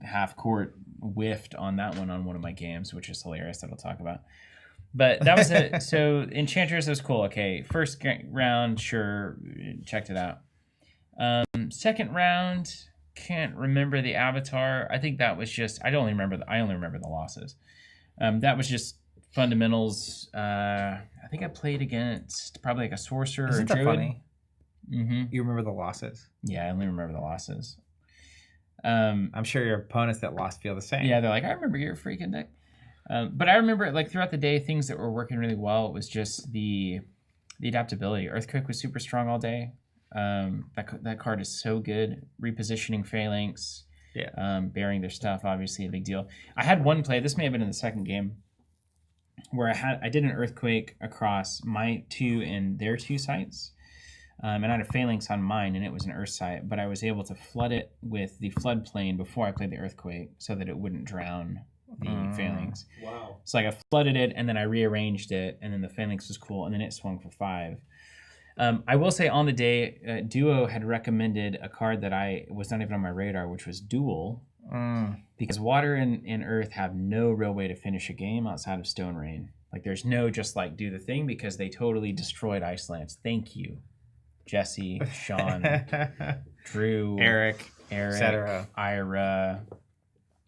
half court whiffed on that one on one of my games, which is hilarious that I'll talk about. But that was it. So Enchantress was cool. Okay, first round, sure, checked it out. Second round, can't remember the Avatar. I think that was just I only remember the losses. That was just fundamentals. I think I played against probably like a sorcerer or a druid. Isn't that funny? Mm-hmm. You remember the losses? Yeah, I only remember the losses. I'm sure your opponents that lost feel the same. Yeah, they're like, I remember your freaking deck. But I remember like throughout the day, things that were working really well was just the adaptability. Earthquake was super strong all day. That card is so good. Repositioning Phalanx. Yeah. Burying their stuff, obviously a big deal. I had one play. This may have been in the second game, where I did an Earthquake across my 2 and their 2 sites. And I had a Phalanx on mine, and it was an Earth site, but I was able to flood it with the floodplain before I played the Earthquake so that it wouldn't drown the Phalanx. Wow. So like I flooded it, and then I rearranged it, and then the Phalanx was cool, and then it swung for 5. I will say on the day, Duo had recommended a card that I was not even on my radar, which was Duel. Because water and earth have no real way to finish a game outside of Stone Rain. Like, there's no just like do the thing, because they totally destroyed Icelands. Thank you, Jesse, Sean, Drew, Eric, etc. Ira,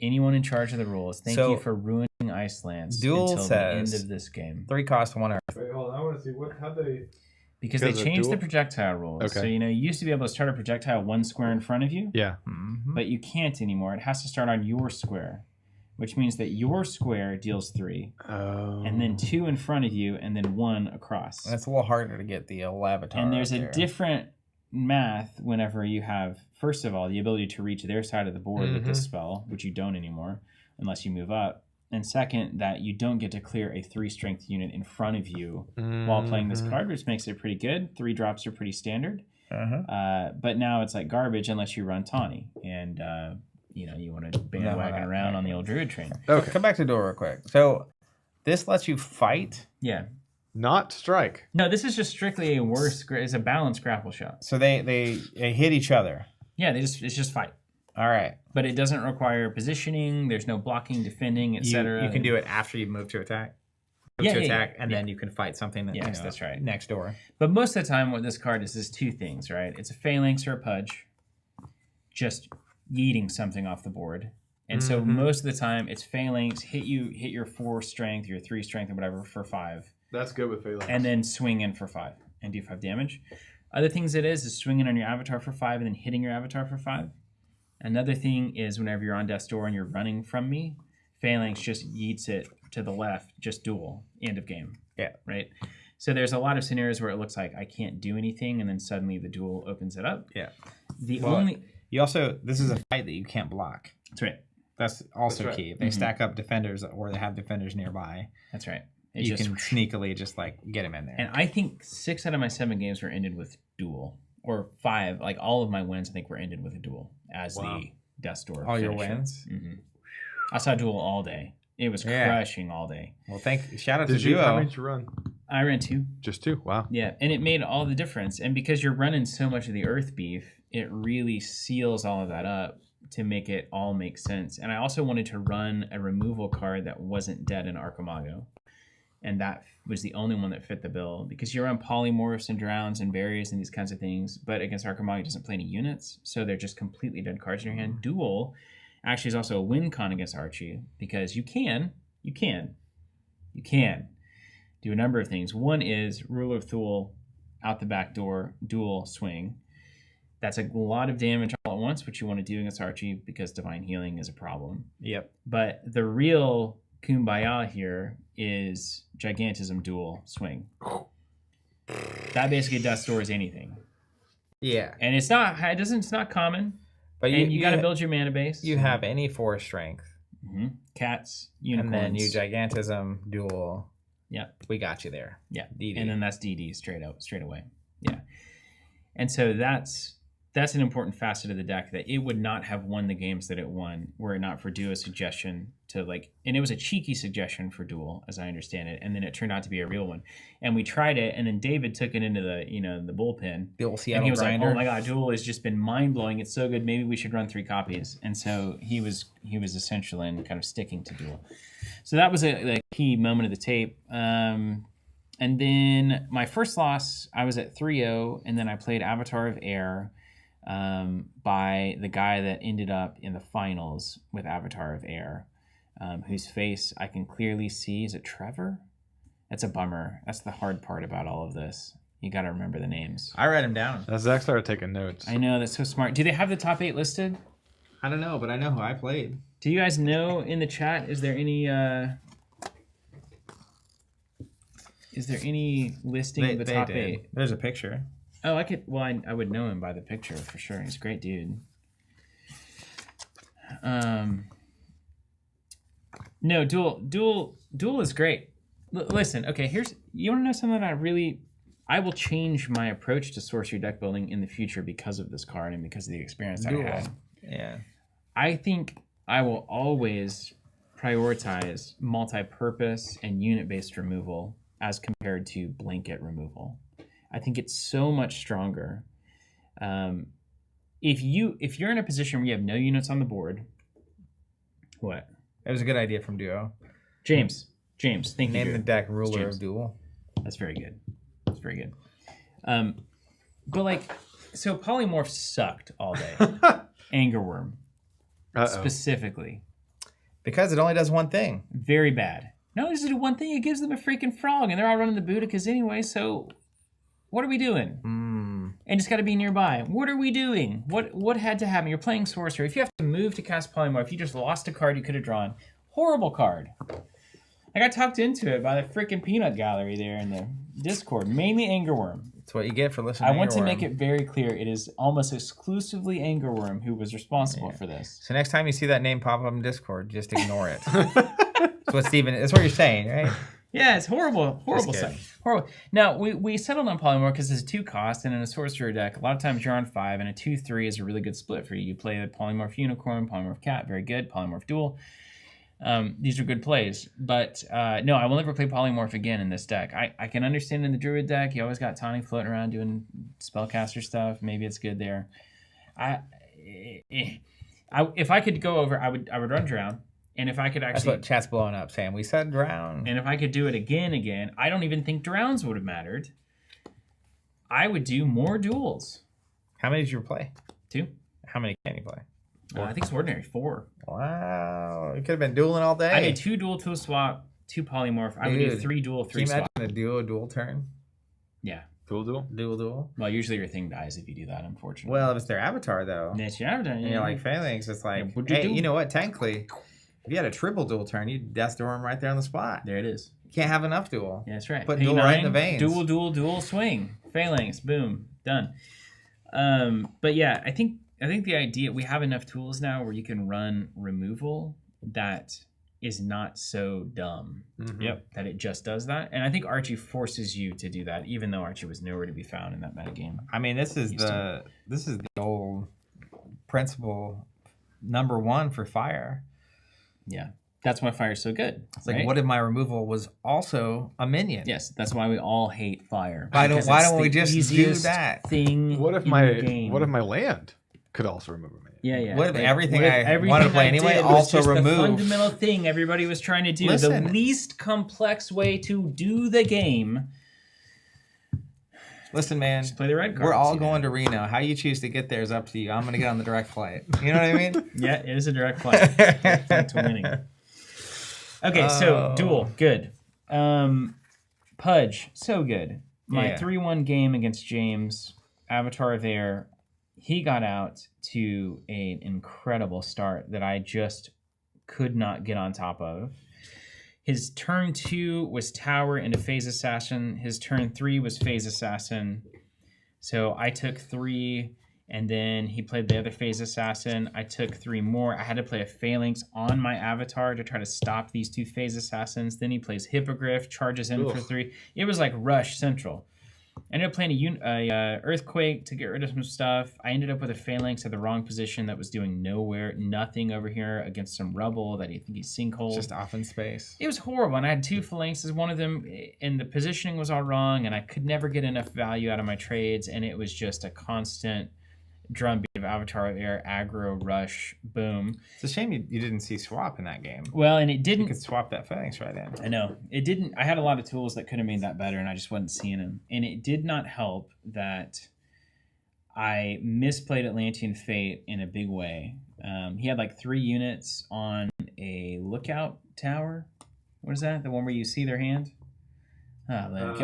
anyone in charge of the rules. Thank you for ruining Icelands Duel until the end of this game. 3 cost 1 earth. Wait, hold on. I want to see how they. Because they changed the projectile rules. Okay. So, you used to be able to start a projectile 1 square in front of you. Yeah. But you can't anymore. It has to start on your square. which means that your square deals 3, and then 2 in front of you, and then 1 across. That's a little harder to get the Lavatar. And there's up a there. different math whenever you have, first of all, the ability to reach their side of the board with this spell, which you don't anymore unless you move up. And second, that you don't get to clear a 3 strength unit in front of you while playing this card, which makes it pretty good. 3 drops are pretty standard. But now it's like garbage unless you run Tawny. And, you want to bandwagon around on the old Druid train. Okay. Come back to Duel real quick. So this lets you fight? Yeah. Not strike. No, this is just strictly it's a balanced grapple shot. So they hit each other? Yeah, it's just fight. All right. But it doesn't require positioning. There's no blocking, defending, etc. You can do it after you move to attack. And then you can fight something that, that's right. next door. But most of the time what this card is 2 things, right? It's a Phalanx or a Pudge. Just yeeting something off the board. And so most of the time it's Phalanx, hit your 4 strength, your 3 strength or whatever for 5. That's good with Phalanx. And then swing in for 5 and do 5 damage. Other things it is swinging on your avatar for 5 and then hitting your avatar for 5. Another thing is whenever you're on death's door and you're running from me, Phalanx just yeets it to the left, just duel, end of game. Yeah. Right? So there's a lot of scenarios where it looks like I can't do anything and then suddenly the duel opens it up. Yeah. You also, this is a fight that you can't block. That's right. That's also key. If they stack up defenders or they have defenders nearby. That's right. You can sneakily just get him in there. And I think 6 out of my 7 games were ended with duel. Or 5, like all of my wins I think were ended with a duel as the Death's Door all finisher. Your wins? I saw duel all day. It was crushing all day. Well, shout out to Duo. How many did you run? I ran 2. Just 2? Wow. Yeah, and it made all the difference. And because you're running so much of the Earth Beef, it really seals all of that up to make it all make sense. And I also wanted to run a removal card that wasn't dead in Archimago. And that was the only one that fit the bill. Because you run polymorphs and drowns and berries and these kinds of things. But against Archimago, it doesn't play any units. So they're just completely dead cards in your hand. Duel actually is also a win con against Archie. Because you can do a number of things. One is Ruler of Thule, out the back door, dual swing. That's a lot of damage all at once, which you want to do against Archie because Divine Healing is a problem. Yep. But the real kumbaya here is Gigantism dual swing. That basically destroys anything. Yeah. And it's not common. But you got to build your mana base. You have any 4 strength. Cats, unicorns. And then you Gigantism dual. Yeah. We got you there. Yeah. DD. And then that's DD straight away. Yeah. And so that's an important facet of the deck that it would not have won the games that it won were it not for Duo's suggestion to and it was a cheeky suggestion for Duel, as I understand it, and then it turned out to be a real one. And we tried it, and then David took it into the bullpen. The old Seattle and he was grinder. like, "Oh my god, Duel has just been mind blowing. It's so good. Maybe we should run 3 copies." And so he was essential in kind of sticking to Duel. So that was a key moment of the tape. And then my first loss, I was at 3-0, and then I played Avatar of Air by the guy that ended up in the finals with Avatar of Air, whose face I can clearly see. Is it Trevor? That's a bummer. That's the hard part about all of this. You got to remember the names. I write them down. Zach started taking notes. I know, that's so smart. Do they have the top 8 listed? I don't know, but I know who I played. Do you guys know in the chat, is there any listing of the top 8? There's a picture. Oh, I would know him by the picture for sure. He's a great dude. No, Duel is great. Listen, okay, you want to know something that I will change my approach to sorcery deck building in the future because of this card and because of the experience I had. Yeah. I think I will always prioritize multi-purpose and unit-based removal as compared to blanket removal. I think it's so much stronger. If you're in a position where you have no units on the board, what? That was a good idea from Duo. James, thank you. Name the deck Ruler of Duel. That's very good. That's very good. But so Polymorph sucked all day. Angerworm, specifically, because it only does one thing. Very bad. Not only does it do one thing, it gives them a freaking frog, and they're all running the Boudikas anyway. So, what are we doing? And it's got to be nearby. What are we doing? What had to happen? You're playing sorcerer. If you have to move to cast Polymorph, if you just lost a card you could have drawn, Horrible card. I got talked into it by the freaking peanut gallery there in the Discord. Mainly Angerworm. That's what you get for listening. I want to make it very clear. It is almost exclusively Angerworm who was responsible for this. So next time you see that name pop up in Discord, just ignore it. That's what Steven. That's what you're saying, right? Yeah, it's horrible. Horrible stuff. Horrible. Now, we settled on Polymorph because it's a 2 cost, and in a Sorcerer deck, a lot of times you're on 5, and a 2/3 is a really good split for you. You play the Polymorph Unicorn, Polymorph Cat, very good. Polymorph Duel. These are good plays. But no, I will never play Polymorph again in this deck. I can understand in the Druid deck, you always got Tawny floating around doing spellcaster stuff. Maybe it's good there. If I could go over, I would run Drown. And if I could actually... That's what chat's blowing up, Sam. We said Drown. And if I could do it again, I don't even think Drowns would have mattered. I would do more duels. How many did you play? 2. How many can you play? I think it's ordinary 4. Wow. You could have been dueling all day. I did 2 duel, 2 swap, 2 polymorph. I would do 3 duel, 3 swap. Can you imagine a dual turn? Yeah. Duel? Well, usually your thing dies if you do that, unfortunately. Well, if it's their avatar, though. That's your avatar. And you're like Phalanx, it's like, Yeah, hey, you know what? Technically, if you had a triple dual turn, you'd Death Storm right there on the spot. There it is. You can't have enough duel. Yeah, that's right. Put duel right in the veins. Duel, swing. Phalanx, boom, done. But yeah, I think the idea, we have enough tools now where you can run removal that is not so dumb. Mm-hmm. Yep. That it just does that. And I think Archie forces you to do that, even though Archie was nowhere to be found in that metagame. I mean, this is the old principle number 1 for fire. Yeah. That's why fire is so good. It's like, what if my removal was also a minion? Yes, that's why we all hate fire. Why don't we just do that? What if my land could also remove a minion? Yeah. What if everything I wanted to play anyway also removed? The fundamental thing everybody was trying to do. Listen. The least complex way to do the game. Listen, man. Just play the red cards. We're all going to Reno. How you choose to get there is up to you. I'm going to get on the direct flight. You know what I mean? Yeah, it is a direct flight. To winning. Okay, so duel, good. Pudge, so good. My 3-1 game against James, Avatar of Air, he got out to an incredible start that I just could not get on top of. His turn 2 was Tower into Phase Assassin. His turn 3 was Phase Assassin. So I took 3, and then he played the other Phase Assassin. I took 3 more. I had to play a Phalanx on my Avatar to try to stop these 2 Phase Assassins. Then he plays Hippogriff, charges in for 3. It was like Rush Central. I ended up playing a Earthquake to get rid of some stuff. I ended up with a Phalanx at the wrong position that was doing nothing over here against some rubble that he think he's sinkhole. Just off in space. It was horrible, and I had 2 Phalanxes. One of them, and the positioning was all wrong, and I could never get enough value out of my trades, and it was just a constant drumbeat of Avatar of Air, aggro, rush, boom. It's a shame you didn't see swap in that game. Well, and it didn't... You could swap that Phalanx right in. I know. It didn't... I had a lot of tools that could have made that better, and I just wasn't seeing them. And it did not help that I misplayed Atlantean Fate in a big way. He had like 3 units on a lookout tower. What is that? The one where you see their hand? No,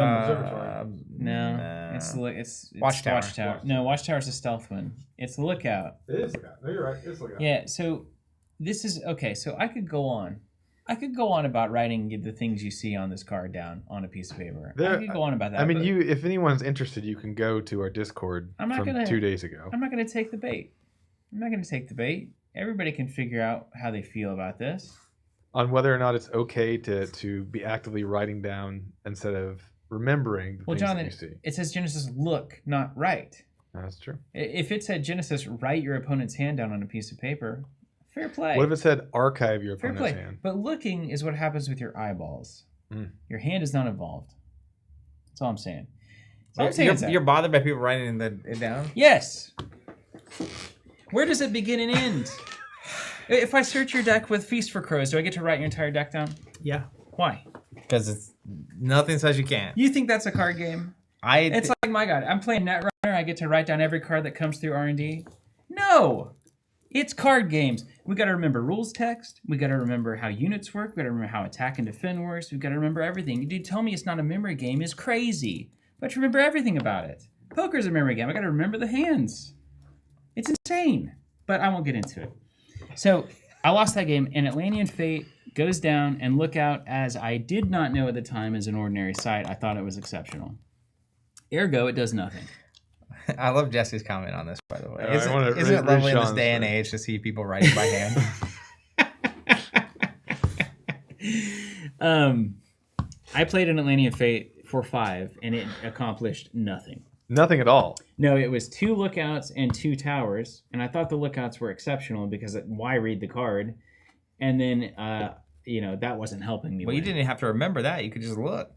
it's Watchtower. No, Watchtower's a stealth one. It's the lookout. It is lookout. No, you're right. It's lookout. Yeah. So this is okay. So I could go on. About writing the things you see on this card down on a piece of paper. I could go on about that. I mean, if anyone's interested, you can go to our Discord from 2 days ago. I'm not going to take the bait. Everybody can figure out how they feel about this. On whether or not it's okay to be actively writing down instead of remembering the things that you see. It says Genesis look, not write. That's true. If it said Genesis write your opponent's hand down on a piece of paper, fair play. What if it said archive your fair opponent's play. hand? But looking is what happens with your eyeballs. Your hand is not involved. That's all I'm saying. You're bothered by people writing it down? Yes. Where does it begin and end? If I search your deck with Feast for Crows, do I get to write your entire deck down? Yeah. Why? Because nothing says you can't. You think that's a card game? It's like, my God, I'm playing Netrunner. I get to write down every card that comes through R&D. No! It's card games. We got to remember rules text. We got to remember how units work. We got to remember how attack and defend works. We got to remember everything. Dude, tell me it's not a memory game is crazy. But remember everything about it. Poker's a memory game. I got to remember the hands. It's insane. But I won't get into it. So I lost that game, and Atlantean Fate goes down, and Lookout, as I did not know at the time, is an ordinary site. I thought it was exceptional. Ergo, it does nothing. I love Jesse's comment on this, by the way. I wanna Isn't it read lovely in this Sean's day and first. age to see people writing by hand? I played an Atlantean Fate for 5, and it accomplished nothing. Nothing at all. No, it was 2 lookouts and 2 towers, and I thought the lookouts were exceptional because why read the card? And then, that wasn't helping me. Well, you win. didn't have to remember that. You could just look.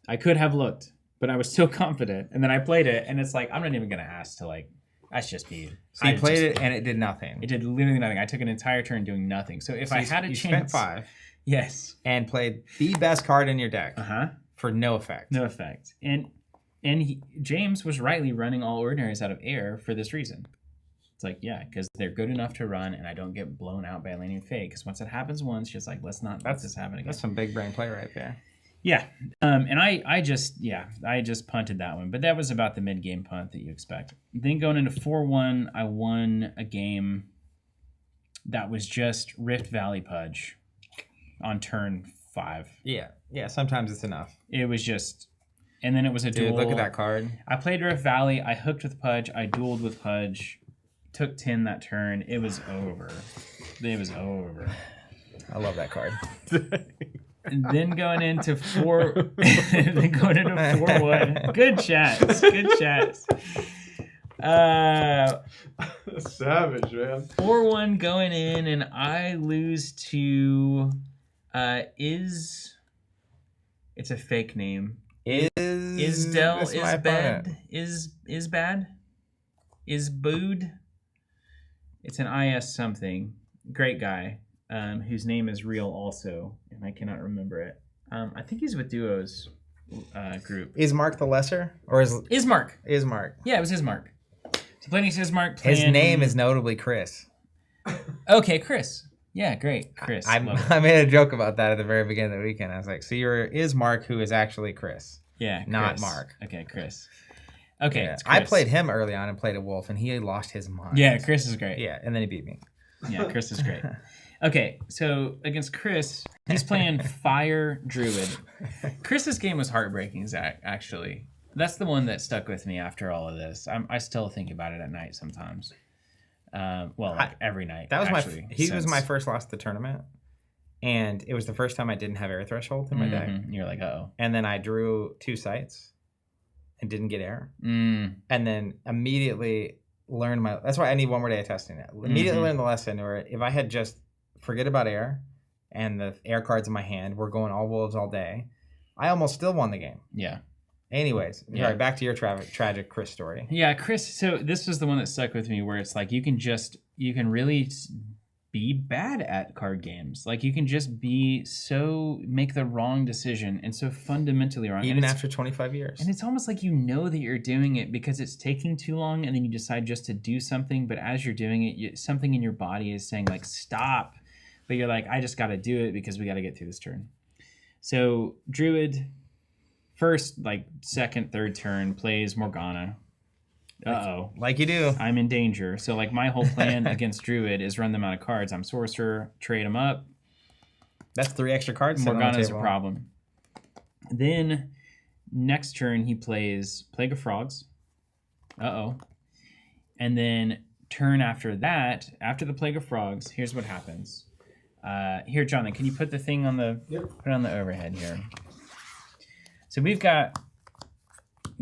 I could have looked, but I was still confident. And then I played it, and it's like, I'm not even going to ask to, that's just me. So you played it, and it did nothing. It did literally nothing. I took an entire turn doing nothing. So if I had a you chance... spent 5. Yes. And played the best card in your deck for no effect. No effect. And James was rightly running all ordinaries out of air for this reason. It's like, yeah, because they're good enough to run, and I don't get blown out by Atlantean Fate. Because once it happens once, just like, let's not let this happen again. That's some big brain play right there. Yeah. And I just punted that one. But that was about the mid-game punt that you expect. Then going into 4-1, I won a game that was just Rift Valley Pudge on turn 5. Yeah. Yeah, sometimes it's enough. It was just... And then it was a duel. Dude, look at that card. I played Rift Valley. I hooked with Pudge. I dueled with Pudge. Took 10 that turn. It was over. It was over. I love that card. And then going into 4-1. Good chats. Good chats. Savage, man. 4-1 going in, and I lose to it's a fake name. Isdell is bad. Is booed. It's an IS something. Great guy, whose name is real also, and I cannot remember it. I think he's with Duo's group. Is Mark the Lesser? Or is Mark? Is Mark. Yeah, it was Ismark. So playing Ismark. His name is notably Chris. Okay, Chris. Yeah, great. Chris. I made a joke about that at the very beginning of the weekend. I was like, so you're Mark, who is actually Chris. Yeah, not Chris. Mark. Okay, Chris. Okay, Yeah. it's Chris. I played him early on and played a wolf, and he lost his mind. Yeah, Chris is great. Yeah, and then he beat me. Yeah, Chris is great. Okay, so against Chris, he's playing Fire Druid. Chris's game was heartbreaking, Zach, actually. That's the one that stuck with me after all of this. I still think about it at night sometimes. Every night. That was actually, he was my first loss at the tournament, and it was the first time I didn't have air threshold in my deck. You're like, uh-oh. And then I drew 2 sites and didn't get air. Mm. And then immediately learned that's why I need one more day of testing it. Immediately learned the lesson where if I had just forget about air and the air cards in my hand, we're going all wolves all day, I almost still won the game. Yeah. Anyways, all right, back to your tragic Chris story. Yeah, Chris, so this was the one that stuck with me where it's like you can really be bad at card games. Like you can just make the wrong decision and so fundamentally wrong. Even after 25 years. And it's almost like you know that you're doing it because it's taking too long and then you decide just to do something. But as you're doing it, something in your body is saying like, stop. But you're like, I just got to do it because we got to get through this turn. So Druid, first, second, third turn, plays Morgana. Uh-oh. Like you do. I'm in danger. So, my whole plan against Druid is run them out of cards. I'm Sorcerer, trade them up. That's 3 extra cards. Morgana's a problem. Then, next turn, he plays Plague of Frogs. Uh-oh. And then, turn after that, after the Plague of Frogs, here's what happens. Here, Jonathan, can you put the thing on the... Yep. Put it on the overhead here. So, we've got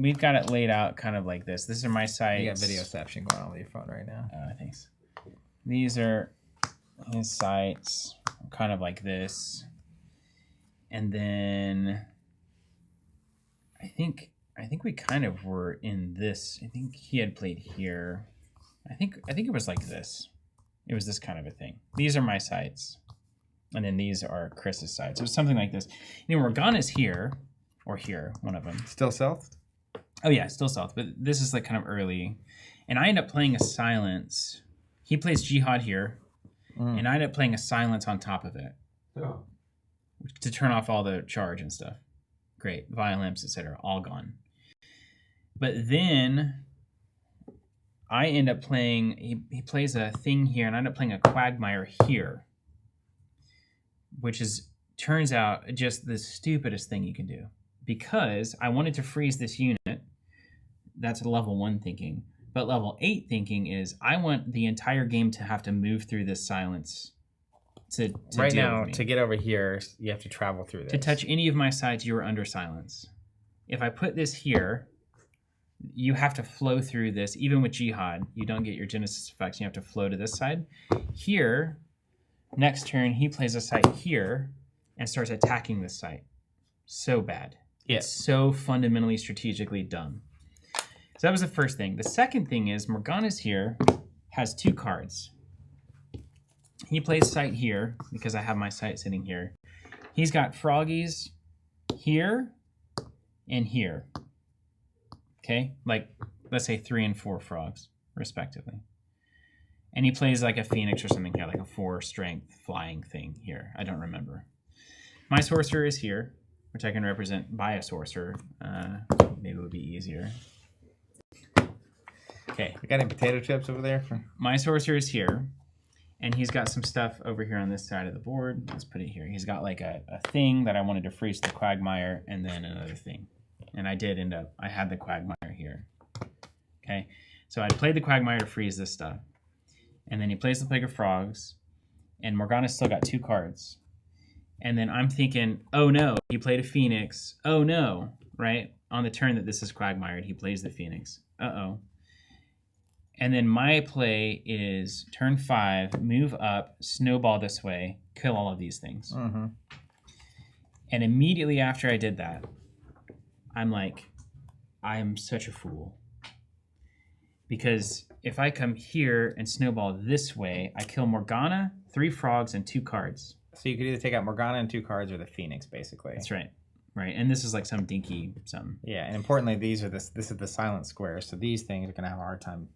it laid out kind of like this. These are my sites. You got videoception going on with your phone right now. Thanks. These are his sites, kind of like this. And then I think we kind of were in this. I think he had played here. I think it was like this. It was this kind of a thing. These are my sites. And then these are Chris's sites. It was something like this. Morgana's here, or here, one of them. Still stealthed? Oh yeah, still stealth, but this is kind of early. And I end up playing a silence. He plays Jihad here, and I end up playing a silence on top of it to turn off all the charge and stuff. Great, violence, etc., all gone. But then I end up playing, he plays a thing here, and I end up playing a Quagmire here, which turns out just the stupidest thing you can do. Because I wanted to freeze this unit. That's level 1 thinking. But level 8 thinking is I want the entire game to have to move through this silence to right deal now, with me. to get over here, you have to travel through this. To touch any of my sides, you are under silence. If I put this here, you have to flow through this. Even with Jihad, you don't get your Genesis effects. You have to flow to this side. Here, next turn, he plays a site here and starts attacking this site. So bad. Yeah. It's so fundamentally strategically dumb. So that was the first thing. The second thing is Morgana's here, has 2 cards. He plays site here because I have my site sitting here. He's got Froggies here and here. Okay? Like, let's say 3 and 4 frogs, respectively. And he plays like a Phoenix or something here, like a 4 strength flying thing here. I don't remember. My Sorcerer is here, which I can represent by a Sorcerer. Maybe it would be easier. Okay. You got any potato chips over there? My Sorcerer is here, and he's got some stuff over here on this side of the board. Let's put it here. He's got like a thing that I wanted to freeze the Quagmire, and then another thing. And I did end up, I had the Quagmire here. Okay, so I played the Quagmire to freeze this stuff. And then he plays the Plague of Frogs, and Morgana's still got 2 cards. And then I'm thinking, oh no, he played a Phoenix. Oh no, right? On the turn that this is Quagmired, he plays the Phoenix. Uh-oh. And then my play is turn 5, move up, snowball this way, kill all of these things. Mm-hmm. And immediately after I did that, I'm like, I'm such a fool. Because if I come here and snowball this way, I kill Morgana, 3 frogs, and 2 cards. So you could either take out Morgana and 2 cards or the Phoenix, basically. That's right. Right. And this is like some dinky something. Yeah, and importantly, this is the silent square, so these things are going to have a hard time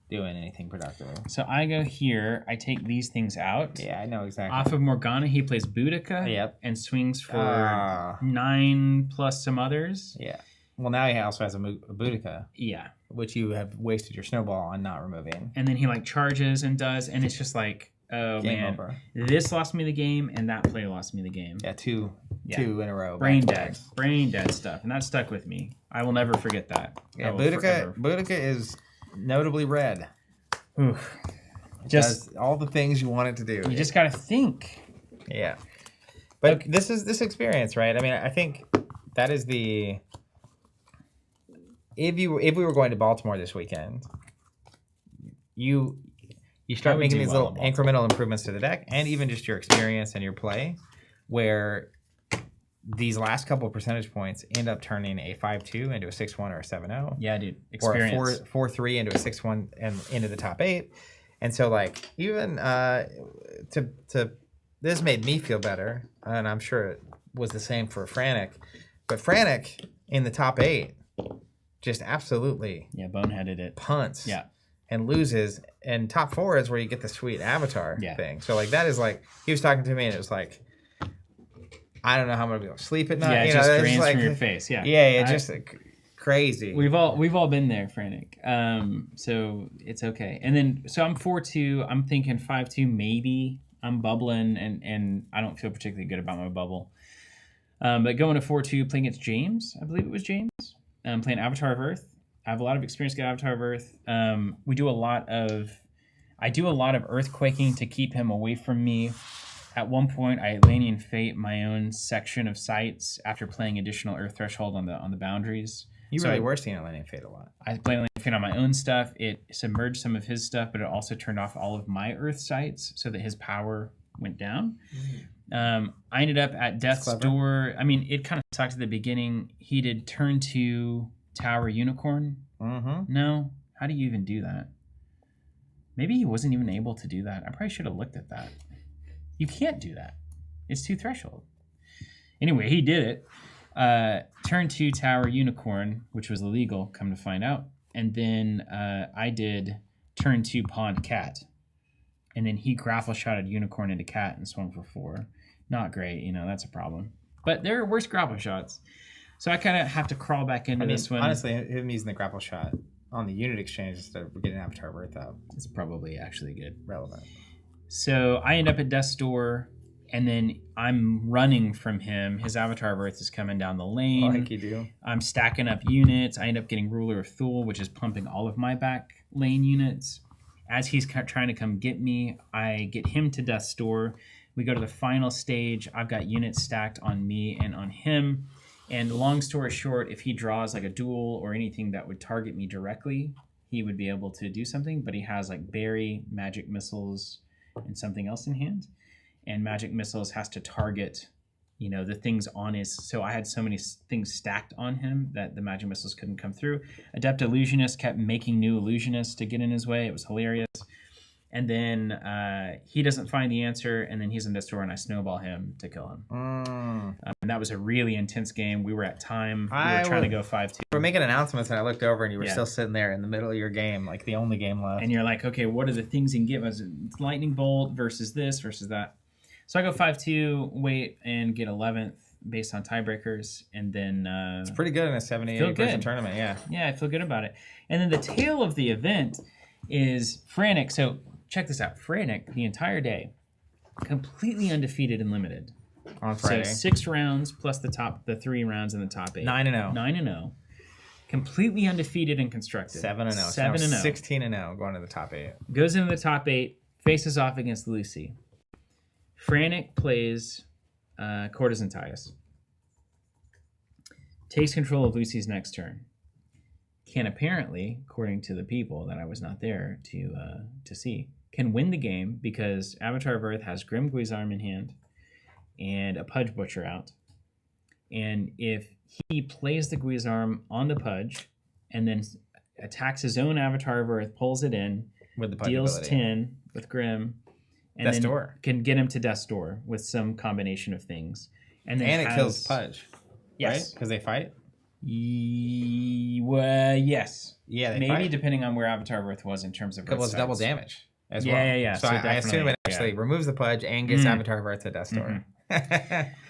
doing anything productive. So I go here, I take these things out. Yeah, I know exactly. Off of Morgana, he plays Boudica. Yep. And swings for 9 plus some others. Yeah. Well, now he also has a Boudica. Yeah. Which you have wasted your snowball on not removing. And then he like charges and does, and it's just like, oh game man, over. This lost me the game, and that play lost me the game. Yeah, two in a row. Brain dead stuff, and that stuck with me. I will never forget that. Yeah, Boudica is notably red. Oof. Just does all the things you want it to do. You just got to think. Yeah. But okay. This experience, right? I mean, I think that is the... If we were going to Baltimore this weekend, you start making these little incremental improvements to the deck, and even just your experience and your play, where these last couple of percentage points end up turning a 5-2 into a 6-1 or a 7-0. Yeah, dude. Experience. Or a 4-3 into a 6-1 and into the top 8. And so, like, even this made me feel better, and I'm sure it was the same for Frantic. But Frantic in the top 8 just absolutely boneheaded it. Punts. Yeah. And loses. And top 4 is where you get the sweet avatar thing. So, like, that is like, he was talking to me, and it was like, I don't know how I'm gonna be able to sleep at night. Yeah, it just drains from your face. Yeah. Yeah, just crazy. We've all been there, Frantic. So it's okay. And then I'm 4-2. I'm thinking 5-2 maybe. I'm bubbling, and I don't feel particularly good about my bubble. But going to 4-2, playing against James, I believe it was James. Playing Avatar of Earth. I have a lot of experience with Avatar of Earth. I do a lot of earthquaking to keep him away from me. At one point, I Atlantean Fate my own section of sites after playing additional Earth Threshold on the boundaries. You really were seeing Atlantean Fate a lot. I played Atlantean Fate on my own stuff. It submerged some of his stuff, but it also turned off all of my Earth sites so that his power went down. I ended up at Death's Door. I mean, it kind of sucked at the beginning. He did turn 2 Tower Unicorn. Mm-hmm. No? How do you even do that? Maybe he wasn't even able to do that. I probably should have looked at that. You can't do that. It's 2 threshold. Anyway, he did it. Turn 2 Tower Unicorn, which was illegal, come to find out. And then I did turn 2 Pond Cat. And then he grapple shotted Unicorn into Cat and swung for 4. Not great, that's a problem. But there are worse grapple shots. So I kind of have to crawl back into this one. Honestly, him using the grapple shot on the unit exchange instead of getting Avatar of Earth out. It's probably actually good. Relevant. So I end up at Death's Door, and then I'm running from him. His Avatar of Earth is coming down the lane. Like you do. I'm stacking up units. I end up getting Ruler of Thule, which is pumping all of my back lane units. As he's trying to come get me, I get him to Death's Door. We go to the final stage. I've got units stacked on me and on him. And long story short, if he draws like a duel or anything that would target me directly, he would be able to do something. But he has like Berry, Magic Missiles, and something else in hand. And Magic Missiles has to target, the things on his... So I had so many things stacked on him that the Magic Missiles couldn't come through. Adept Illusionist kept making new Illusionists to get in his way. It was hilarious. And then he doesn't find the answer, and then he's in this door, and I snowball him to kill him. And that was a really intense game. We were at time. We were trying to go 5-2. We were making announcements, and I looked over, and you were still sitting there in the middle of your game, like the only game left. And you're like, okay, what are the things you can get? Was it Lightning Bolt versus this versus that? So I go 5-2, wait, and get 11th based on tiebreakers, and then... it's pretty good in a 78-person tournament, yeah. Yeah, I feel good about it. And then the tail of the event is Frantic. So... Check this out. Frantic, the entire day, completely undefeated and limited. On Friday. So 6 rounds plus the 3 rounds in the top 8. 9-0. 9-0. Completely undefeated and constructed. 7-0. 7-0. 16-0 going to the top 8. Goes into the top 8, faces off against Lucy. Frantic plays Courtesan Titus. Takes control of Lucy's next turn. Can apparently, according to the people that I was not there to see, can win the game because Avatar of Earth has Grim Guizarm in hand and a Pudge Butcher out. And if he plays the Guizarm on the Pudge and then attacks his own Avatar of Earth, pulls it in, with the Pudge deals ability. 10 with Grim, and Death's then Door. Can get him to Death's Door with some combination of things. And then it kills Pudge. Yes. Because they fight? Yes. Yeah, they maybe fight. depending on where Avatar of Earth was in terms of it was double damage as well. Yeah. So I assume it actually removes the Pudge and gets Avatar of Earth to Death's Door.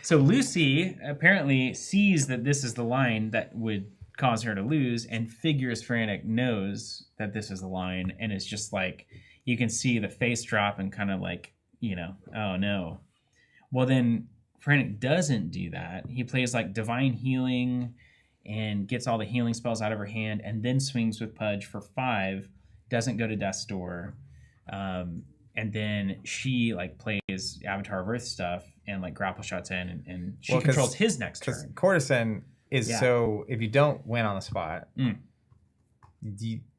So Lucy apparently sees that this is the line that would cause her to lose and figures Frantic knows that this is the line and it's just like you can see the face drop and kind of like, oh no. Well, then Frantic doesn't do that. He plays like Divine Healing and gets all the healing spells out of her hand and then swings with Pudge for 5, doesn't go to Death's Door. And then she like plays Avatar of Earth stuff and like grapple shots in and she controls his next turn. Because Courtesan is so, if you don't win on the spot,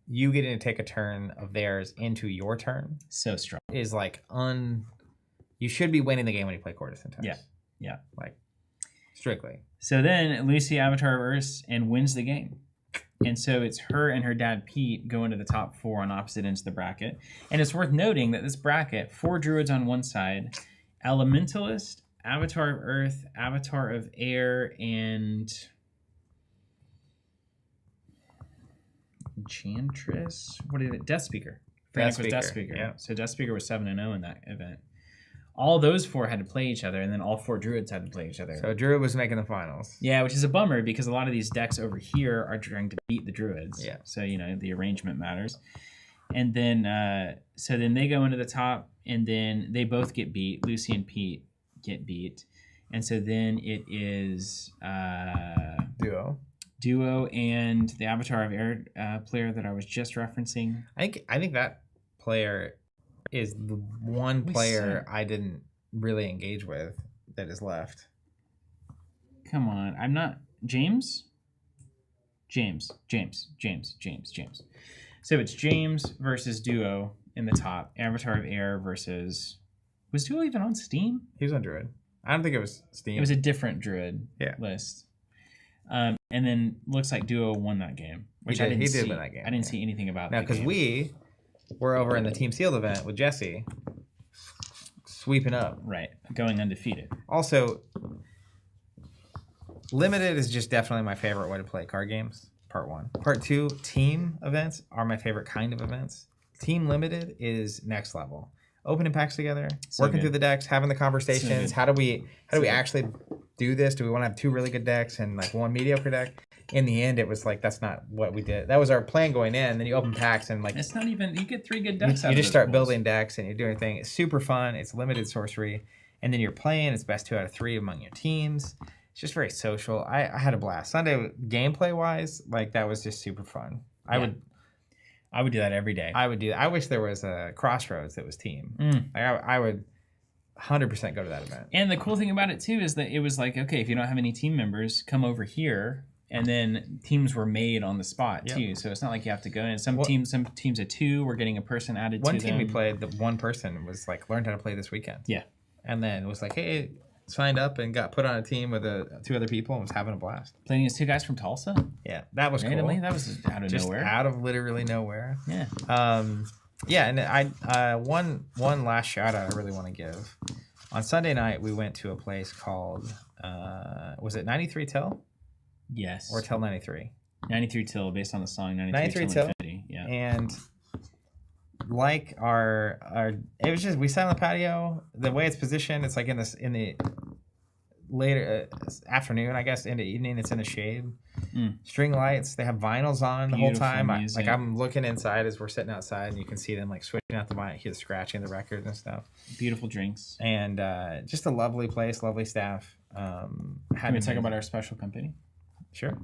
you get to take a turn of theirs into your turn. So strong. Is like you should be winning the game when you play Courtesan times. Yeah. Like strictly. So then Lucy Avatar of Earth and wins the game. And so it's her and her dad Pete go into the top 4 on opposite ends of the bracket. And it's worth noting that this bracket, 4 druids on one side, Elementalist, Avatar of Earth, Avatar of Air, and Enchantress. What is it? Death Speaker. Frantic was Death Speaker. Yeah. So Death Speaker was 7-0 in that event. All those 4 had to play each other, and then all 4 druids had to play each other. So Druid was making the finals. Yeah, which is a bummer because a lot of these decks over here are trying to beat the druids. Yeah. So, the arrangement matters. And then, so then they go into the top, and then they both get beat. Lucy and Pete get beat. And so then it is Duo and the Avatar of Air player that I was just referencing. I think that player is the one player I didn't really engage with that is left. Come on. I'm not... James. So it's James versus Duo in the top. Avatar of Air versus... Was Duo even on Steam? He was on Druid. I don't think it was Steam. It was a different Druid list. And then looks like Duo won that game. Which I didn't see. He did win that game. I didn't see anything about that. Now, because we were over in the Team Sealed event with Jesse, sweeping up. Right. Going undefeated. Also, Limited is just definitely my favorite way to play card games. Part 1. Part 2, team events are my favorite kind of events. Team Limited is next level. Opening packs together, working through the decks, having the conversations. How do we actually do this? Do we want to have 2 really good decks and like 1 mediocre deck? in the end, it was like that's not what we did. That was our plan going in. Then you open packs and like It's not even. You get 3 good you, decks. you just start building decks and you're doing a thing. It's super fun. It's limited sorcery, and then you're playing. It's best 2 out of 3 among your teams. It's just very social. I had a blast. Sunday gameplay wise, like that was just super fun. I would do that every day. I would do that. I wish there was a Crossroads that was team. Like I would 100% go to that event. And the cool thing about it too is that it was like, okay, if you don't have any team members, come over here. And then teams were made on the spot too, so it's not like you have to go in. Some teams of 2 were getting a person added to them. One team we played, the one person was like learned how to play this weekend. Yeah, and then it was like, hey, signed up and got put on a team with 2 other people and was having a blast. Playing against 2 guys from Tulsa. Yeah, that was randomly. Cool. That was out of nowhere. Out of literally nowhere. Yeah. Yeah, and I one last shout out I really want to give. On Sunday night, we went to a place called was it 93 Till? Yes. Or Till 93. 93 Till, based on the song 93 Till. Infinity. Yeah. And like our it was just we sat on the patio. The way it's positioned, it's like in the later afternoon, I guess, into evening. It's in the shade. String lights. They have vinyls on the whole time. I'm looking inside as we're sitting outside, and you can see them like switching out the vinyl, hear the scratching the records and stuff. Beautiful drinks. And just a lovely place, lovely staff. Can we talk about our special company? Sure.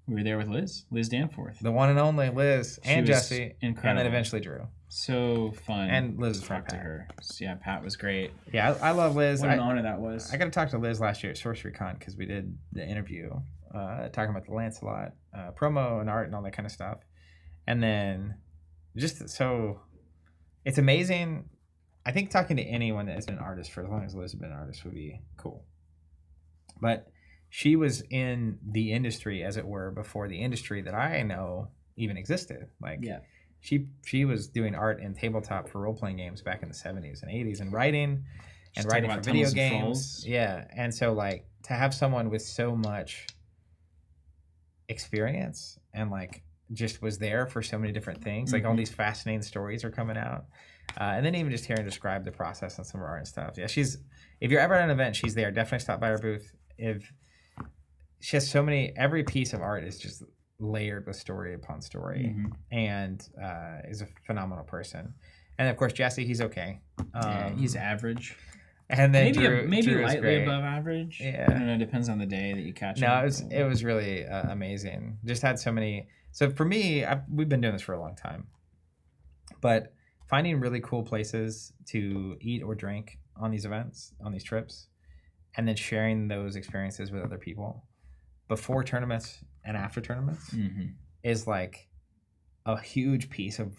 We were there with Liz Danforth. The one and only Liz and Jesse. Incredible. And then eventually Drew. So fun. And Liz is talk to her. So, yeah, Pat was great. Yeah, I love Liz. What an honor that was. I got to talk to Liz last year at Sorcery CON because we did the interview talking about the Lancelot promo and art and all that kind of stuff. And then just so it's amazing. I think talking to anyone that has been an artist for as long as Liz has been an artist would be cool. But she was in the industry, as it were, before the industry that I know even existed. Like, she was doing art and tabletop for role-playing games back in the 70s and 80s and writing for video games. Yeah, and so, like, to have someone with so much experience and, like, just was there for so many different things. Like, all these fascinating stories are coming out. And then even just hearing her describe the process on some of her art and stuff. Yeah, if you're ever at an event, she's there. Definitely stop by her booth. If she has so many, every piece of art is just layered with story upon story, and is a phenomenal person. And of course, Jesse, he's okay. He's average. And then maybe Drew lightly above average. Yeah, I don't know. It depends on the day that you catch him. No, it was really amazing. Just had so many. So for me, we've been doing this for a long time, but finding really cool places to eat or drink on these events, on these trips, and then sharing those experiences with other people before tournaments and after tournaments is like a huge piece of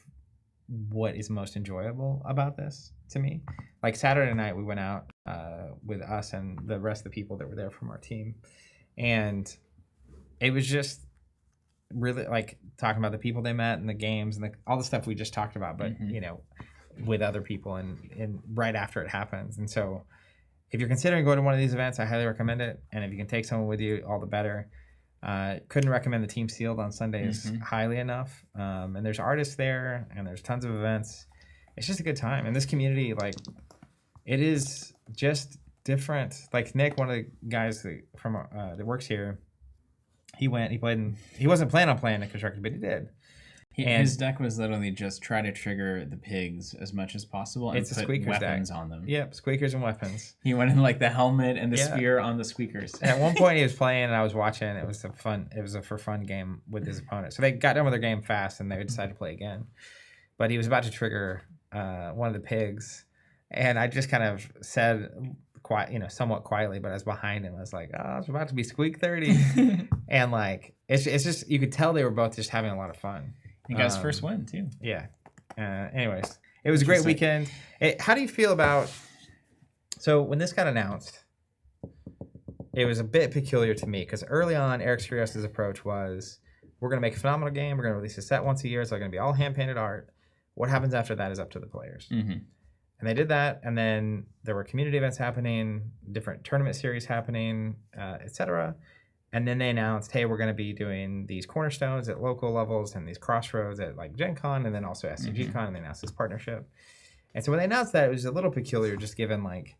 what is most enjoyable about this to me. Like Saturday night, we went out with us and the rest of the people that were there from our team. And it was just really like talking about the people they met and the games and all the stuff we just talked about, but you know, with other people and right after it happens. And so if you're considering going to one of these events, I highly recommend it. And if you can take someone with you, all the better. Couldn't recommend the Team Sealed on Sundays highly enough. And there's artists there, and there's tons of events. It's just a good time. And this community, like, it is just different. Like Nick, one of the guys that works here, he played, and he wasn't planning on playing it constructed, but he did. His deck was literally just try to trigger the pigs as much as possible and put weapons on them. Yep, squeakers and weapons. He went in like the helmet and the spear on the squeakers. And at one point he was playing and I was watching. It was a for fun game with his opponent. So they got done with their game fast and they decided to play again. But he was about to trigger one of the pigs, and I just kind of said somewhat quietly, but I was behind him. I was like, "Oh, it's about to be squeak 30," and like it's just you could tell they were both just having a lot of fun. He got his first win too. Yeah. Anyways, it was a great weekend. How do you feel about? So when this got announced, it was a bit peculiar to me because early on, Eric Skrios' approach was, "We're going to make a phenomenal game. We're going to release a set once a year. It's going to be all hand painted art. What happens after that is up to the players." And they did that, and then there were community events happening, different tournament series happening, etc. And then they announced, hey, we're going to be doing these cornerstones at local levels and these crossroads at like Gen Con and then also SCG CON, and they announced this partnership. And so when they announced that, it was a little peculiar just given like,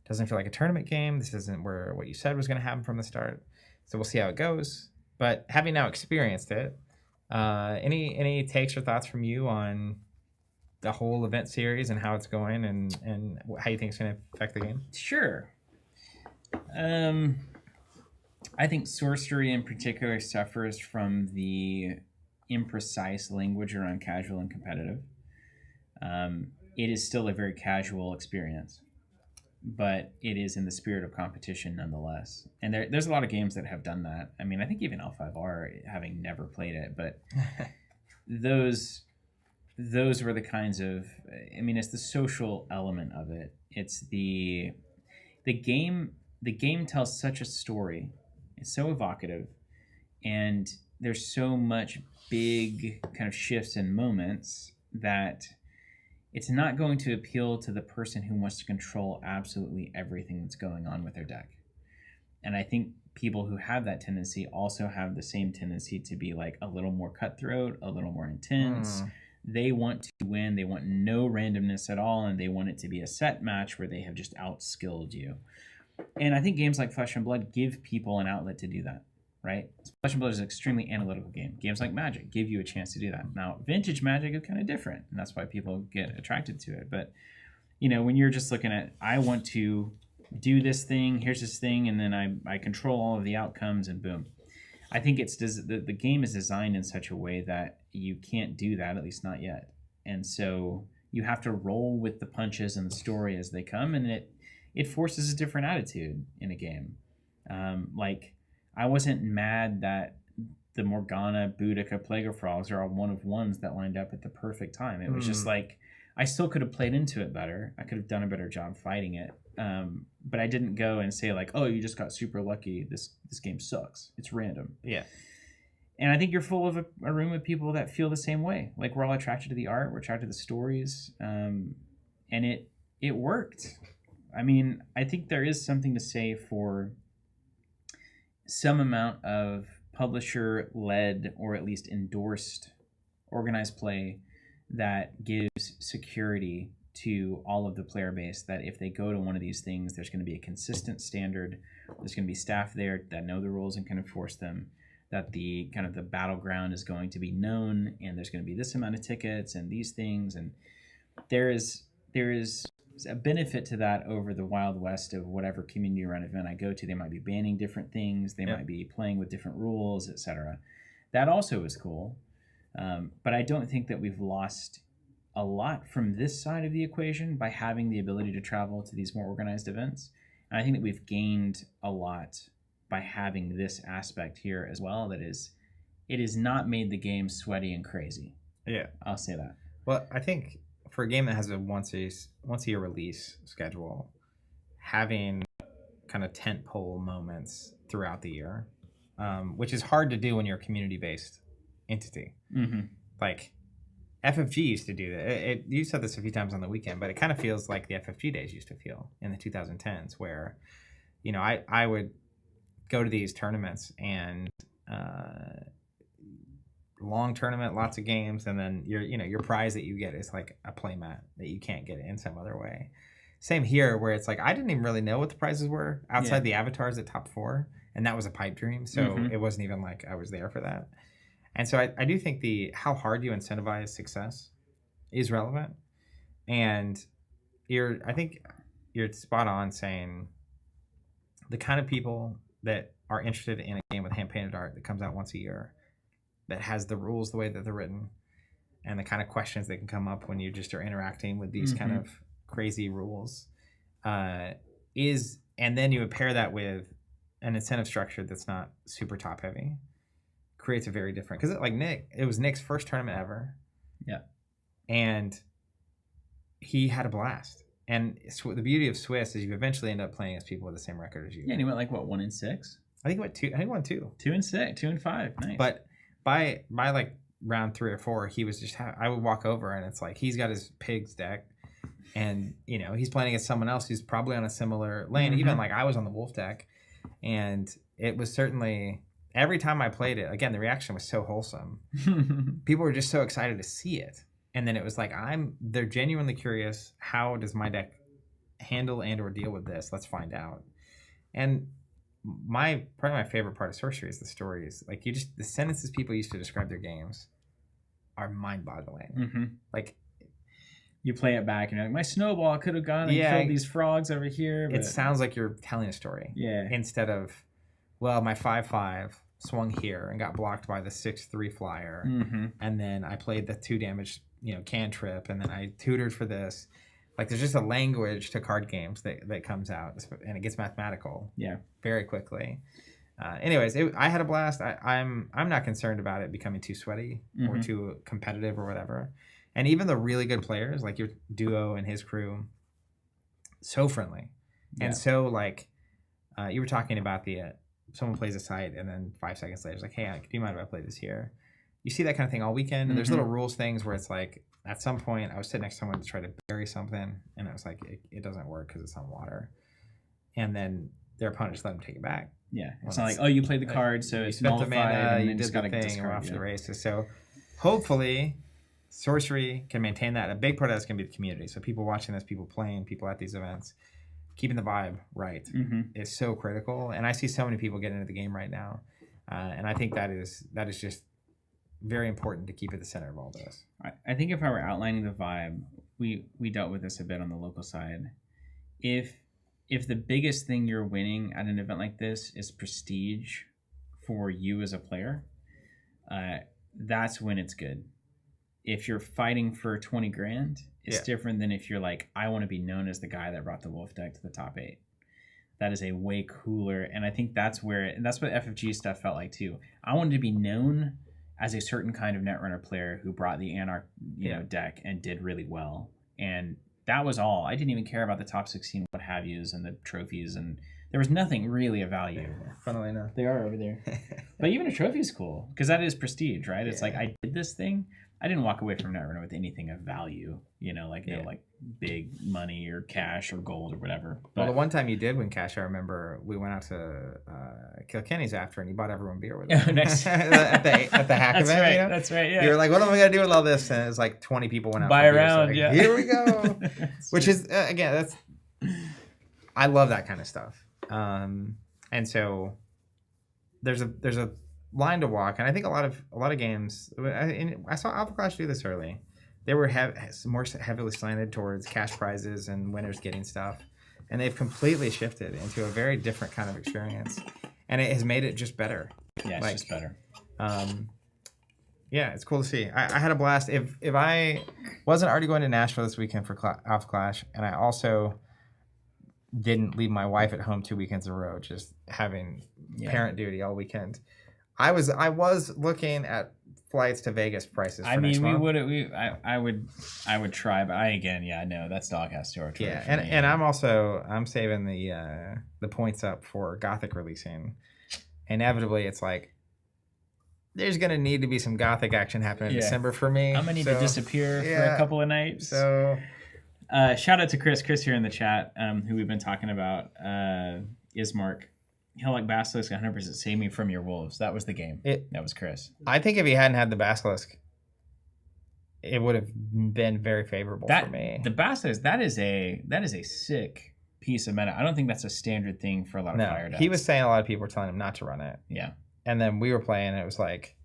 doesn't feel like a tournament game. This isn't what you said was going to happen from the start. So we'll see how it goes. But having now experienced it, any takes or thoughts from you on the whole event series and how it's going and how you think it's going to affect the game? Sure. I think Sorcery in particular suffers from the imprecise language around casual and competitive. It is still a very casual experience, but it is in the spirit of competition nonetheless. And there's a lot of games that have done that. I mean, I think even L5R, having never played it, but those were the kinds of, I mean, it's the social element of it. It's the game tells such a story. It's so evocative, and there's so much big kind of shifts and moments that it's not going to appeal to the person who wants to control absolutely everything that's going on with their deck. And I think people who have that tendency also have the same tendency to be like a little more cutthroat, a little more intense. They want to win. They want no randomness at all, and they want it to be a set match where they have just outskilled you. And I think games like Flesh and Blood give people an outlet to do that, right? Flesh and Blood is an extremely analytical game. Games like Magic give you a chance to do that. Now, vintage Magic is kind of different, and that's why people get attracted to it. But, you know, when you're just looking at, I want to do this thing, here's this thing, and then I control all of the outcomes, and boom. I think the game is designed in such a way that you can't do that, at least not yet. And so you have to roll with the punches and the story as they come, and it forces a different attitude in a game. Like, I wasn't mad that the Morgana, Boudica, Plague of Frogs are all one of ones that lined up at the perfect time. It was just like, I still could have played into it better. I could have done a better job fighting it. But I didn't go and say like, oh, you just got super lucky. This game sucks. It's random. Yeah. And I think you're full of a room of people that feel the same way. Like, we're all attracted to the art. We're attracted to the stories. And it worked. I mean, I think there is something to say for some amount of publisher-led or at least endorsed organized play that gives security to all of the player base, that if they go to one of these things, there's going to be a consistent standard. There's going to be staff there that know the rules and can enforce them, that the kind of the battleground is going to be known, and there's going to be this amount of tickets and these things. And there is a benefit to that over the Wild West of whatever community run event I go to. They might be banning different things. They might be playing with different rules, etc. That also is cool. But I don't think that we've lost a lot from this side of the equation by having the ability to travel to these more organized events. And I think that we've gained a lot by having this aspect here as well. That is, it has not made the game sweaty and crazy. Yeah. I'll say that. Well, I think for a game that has a once a year release schedule, having kind of tentpole moments throughout the year, which is hard to do when you're a community-based entity. Like, FFG used to do that. You said this a few times on the weekend, but it kind of feels like the FFG days used to feel in the 2010s, where, you know, I would go to these tournaments and long tournament, lots of games, and then your prize that you get is like a playmat that you can't get in some other way. Same here, where it's like I didn't even really know what the prizes were outside the avatars at top 4, and that was a pipe dream, so it wasn't even like I was there for that. And so I do think how hard you incentivize success is relevant, and I think you're spot on saying the kind of people that are interested in a game with hand-painted art that comes out once a year, that has the rules the way that they're written, and the kind of questions that can come up when you just are interacting with these kind of crazy rules, and then you would pair that with an incentive structure that's not super top heavy, creates a very different, because it was Nick's first tournament ever. Yeah. And he had a blast. And the beauty of Swiss is you eventually end up playing as people with the same record as you. Yeah, and he went like, what, 1-6? I think he went 2. I think he won 2. 2-6, 2-5. Nice. But by like round 3 or 4, he was just I would walk over and it's like he's got his pigs deck, and you know he's playing against someone else who's probably on a similar lane. Even like I was on the wolf deck, and it was certainly, every time I played it, again, the reaction was so wholesome. People were just so excited to see it. And then it was like, they're genuinely curious. How does my deck handle and or deal with this? Let's find out. And probably my favorite part of Sorcery is the stories. Like the sentences people used to describe their games are mind-boggling. Mm-hmm. Like you play it back and you're like, my snowball could have gone and killed these frogs over here. But... It sounds like you're telling a story. Yeah. Instead of, well, my 5/5 swung here and got blocked by the 6/3 flyer, and then I played the 2 damage, cantrip, and then I tutored for this. Like there's just a language to card games that comes out, and it gets mathematical. Yeah. Very quickly. Anyways, I had a blast. I'm not concerned about it becoming too sweaty or too competitive or whatever. And even the really good players, like your duo and his crew, so friendly, and so like you were talking about someone plays a site and then 5 seconds later it's like, hey, do you mind if I play this here? You see that kind of thing all weekend, and there's little rules things where it's like at some point I was sitting next to someone to try to bury something, and I was like, it doesn't work because it's on water, and then their opponent just let them take it back. Yeah, it's not like, oh, you played the card, so it's nullified, and you did the thing, and we're off to the races. So hopefully Sorcery can maintain that. A big part of that's going to be the community. So people watching this, people playing, people at these events, keeping the vibe right is so critical. And I see so many people getting into the game right now, and I think that is just very important to keep at the center of all this. I think if I were outlining the vibe, we dealt with this a bit on the local side. If the biggest thing you're winning at an event like this is prestige for you as a player, that's when it's good. If you're fighting for 20 grand, it's different than if you're like, I want to be known as the guy that brought the wolf deck to the top 8. That is a way cooler, and I think that's what FFG stuff felt like too. I wanted to be known as a certain kind of Netrunner player who brought the Anarch, deck and did really well, and that was all. I didn't even care about the top 16, what have yous, and the trophies, and there was nothing really of value. Funnily enough, they are over there. But even a trophy is cool because that is prestige, right? It's like I did this thing. I didn't walk away from Netrunner with anything of value, no big money or cash or gold or whatever. But, well, the one time you did win cash, I remember we went out to Kilkenny's after, and you bought everyone beer with him. at the hack that's event. Right, That's right. Yeah. You were like, "What am I gonna do with all this?" And it was like 20 people went out. Buy around, so here we go. Which is again, I love that kind of stuff. And so there's a line to walk, and I think a lot of games. I saw Alpha Clash do this early. They were more heavily slanted towards cash prizes and winners getting stuff, and they've completely shifted into a very different kind of experience, and it has made it just better. Yeah, it's just better. Yeah, it's cool to see. I had a blast. If I wasn't already going to Nashville this weekend for Alpha Clash, and I also didn't leave my wife at home 2 weekends in a row, just having parent duty all weekend. I was looking at flights to Vegas prices. For next month. I would try, but I know that's doghouse territory. Yeah, and I'm saving the points up for Gothic releasing. Inevitably, it's like there's gonna need to be some Gothic action happening in December for me. I'm gonna need to disappear for a couple of nights. So, shout out to Chris here in the chat, who we've been talking about. Ismark. He'll like Basilisk 100% save me from your wolves. That was the game. That was Chris. I think if he hadn't had the Basilisk, it would have been very favorable for me. The Basilisk, that is a sick piece of meta. I don't think that's a standard thing for a lot of fire decks. He was saying a lot of people were telling him not to run it. Yeah. And then we were playing, and it was like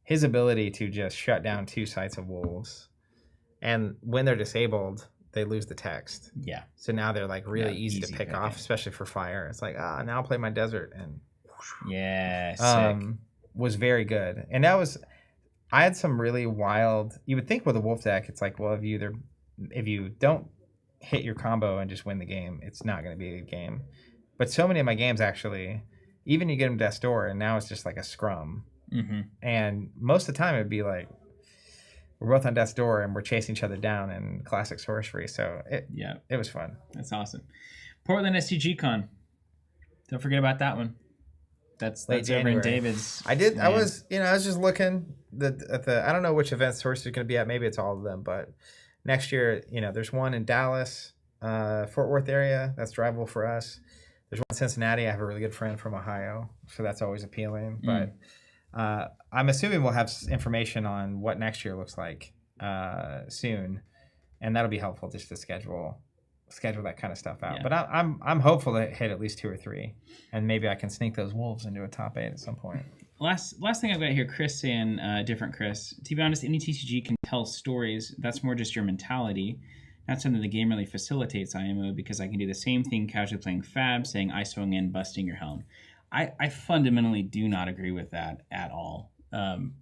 his ability to just shut down 2 sites of wolves, and when they're disabled, they lose the text. Yeah. So now they're like really easy to pick off, especially for fire. It's like, now I'll play my desert, and sick. Was very good. And I had some really wild. You would think with a wolf deck, it's like, well, if you don't hit your combo and just win the game, it's not going to be a good game. But so many of my games actually, even you get them Death's Door, and now it's just like a scrum. Mm-hmm. And most of the time it'd be like, we're both on Death's Door and we're chasing each other down in classic Sorcery. So it was fun. That's awesome. Portland SCG CON. Don't forget about that one. That's over in David's. I was just looking at the I don't know which event Sorcery is going to be at. Maybe it's all of them, but next year, there's one in Dallas, Fort Worth area. That's drivable for us. There's one in Cincinnati. I have a really good friend from Ohio, so that's always appealing. But I'm assuming we'll have information on what next year looks like soon, and that'll be helpful just to schedule schedule that kind of stuff out. Yeah. But I'm hopeful to hit at least 2 or 3, and maybe I can sneak those wolves into a top 8 at some point. Last thing I've got here, Chris saying, different Chris. To be honest, any TCG can tell stories. That's more just your mentality. Not something the game really facilitates IMO, because I can do the same thing casually playing Fab, saying I swung in, busting your helm. I fundamentally do not agree with that at all.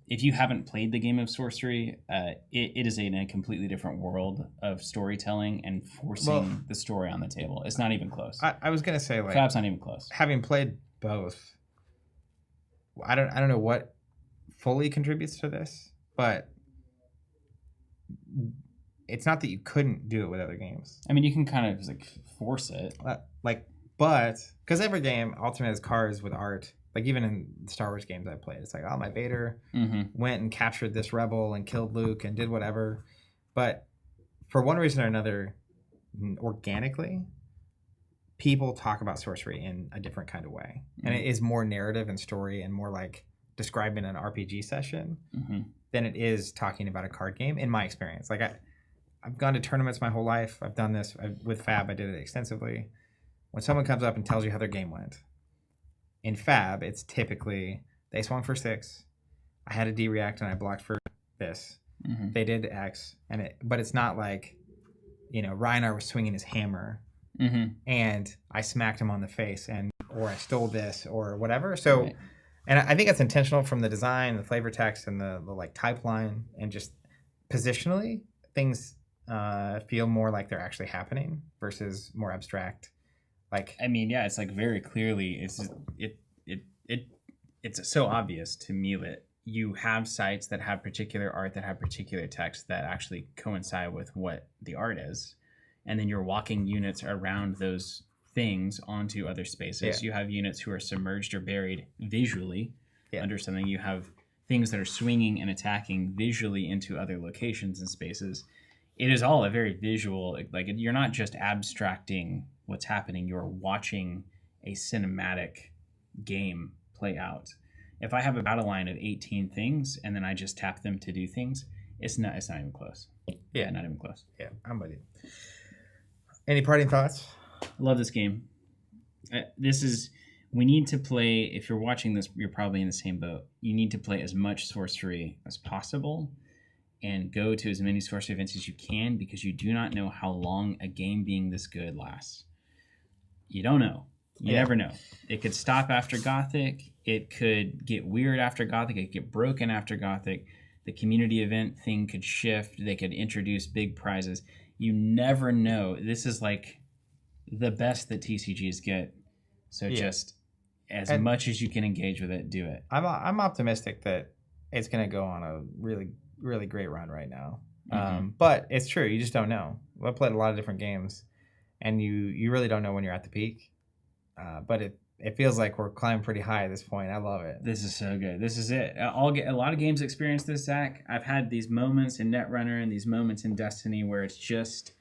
If you haven't played the game of Sorcery, it is in a completely different world of storytelling and forcing the story on the table. It's not even close. I was gonna say, like, Fab's not even close. Having played both, I don't know what fully contributes to this, but it's not that you couldn't do it with other games. I mean, you can kind of like force it. But because every game alternates cards with art. Like even in Star Wars games I played, it's like, oh, my Vader went and captured this rebel and killed Luke and did whatever. But for one reason or another, organically, people talk about sorcery in a different kind of way. And it is more narrative and story and more like describing an RPG session than it is talking about a card game, in my experience. Like I've gone to tournaments my whole life. I've done this with Fab. I did it extensively. When someone comes up and tells you how their game went, in Fab, it's typically they swung for 6. I had a D react and I blocked for this. They did X, but it's not like, Reinhard was swinging his hammer and I smacked him on the face or I stole this or whatever. So, and I think that's intentional from the design, the flavor text, and the like type line, and just positionally things feel more like they're actually happening versus more abstract. Like, I mean, yeah, it's like very clearly it's so obvious to me that you have sites that have particular art, that have particular text that actually coincide with what the art is, and then you're walking units around those things onto other spaces. You have units who are submerged or buried visually under something. You have things that are swinging and attacking visually into other locations and spaces. It is all a very visual, like you're not just abstracting what's happening, you're watching a cinematic game play out. If I have a battle line of 18 things and then I just tap them to do things, it's not even close. Yeah, not even close. Yeah, I'm with you. Any parting thoughts? I love this game. We need to play, if you're watching this, you're probably in the same boat. You need to play as much Sorcery as possible and go to as many Sorcery events as you can, because you do not know how long a game being this good lasts. You don't know. You never know. It could stop after Gothic. It could get weird after Gothic. It could get broken after Gothic. The community event thing could shift. They could introduce big prizes. You never know. This is like the best that TCGs get. So just as much as you can engage with it, do it. I'm optimistic that it's going to go on a really, really great run right now. But it's true. You just don't know. I've played a lot of different games, and you really don't know when you're at the peak. But it feels like we're climbing pretty high at this point. I love it. This is so good. This is it. A lot of games experience this, Zach. I've had these moments in Netrunner and these moments in Destiny where it's just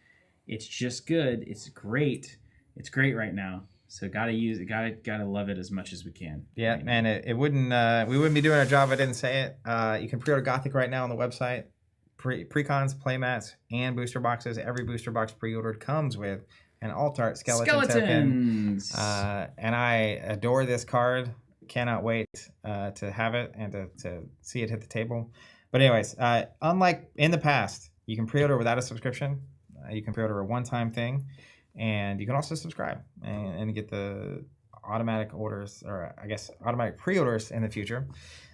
good. It's great. It's great right now. So gotta use it. Gotta love it as much as we can. Yeah, right, and it wouldn't we wouldn't be doing our job if I didn't say it. You can pre-order Gothic right now on the website. Precons, playmats, and booster boxes. Every booster box pre-ordered comes with an alt art skeleton token. And I adore this card. Cannot wait to have it and to see it hit the table. But anyways, unlike in the past, you can pre-order without a subscription. You can pre-order a one-time thing. And you can also subscribe and get the automatic orders, or I guess automatic pre-orders in the future.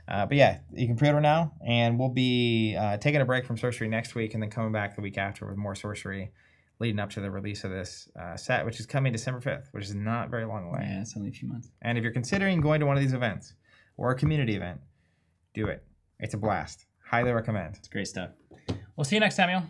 But yeah, you can pre-order now, and we'll be taking a break from Sorcery next week and then coming back the week after with more Sorcery leading up to the release of this set, which is coming December 5th, which is not very long away. Yeah, it's only a few months. And if you're considering going to one of these events or a community event, do it. It's a blast. Highly recommend. It's great stuff. We'll see you next time, y'all.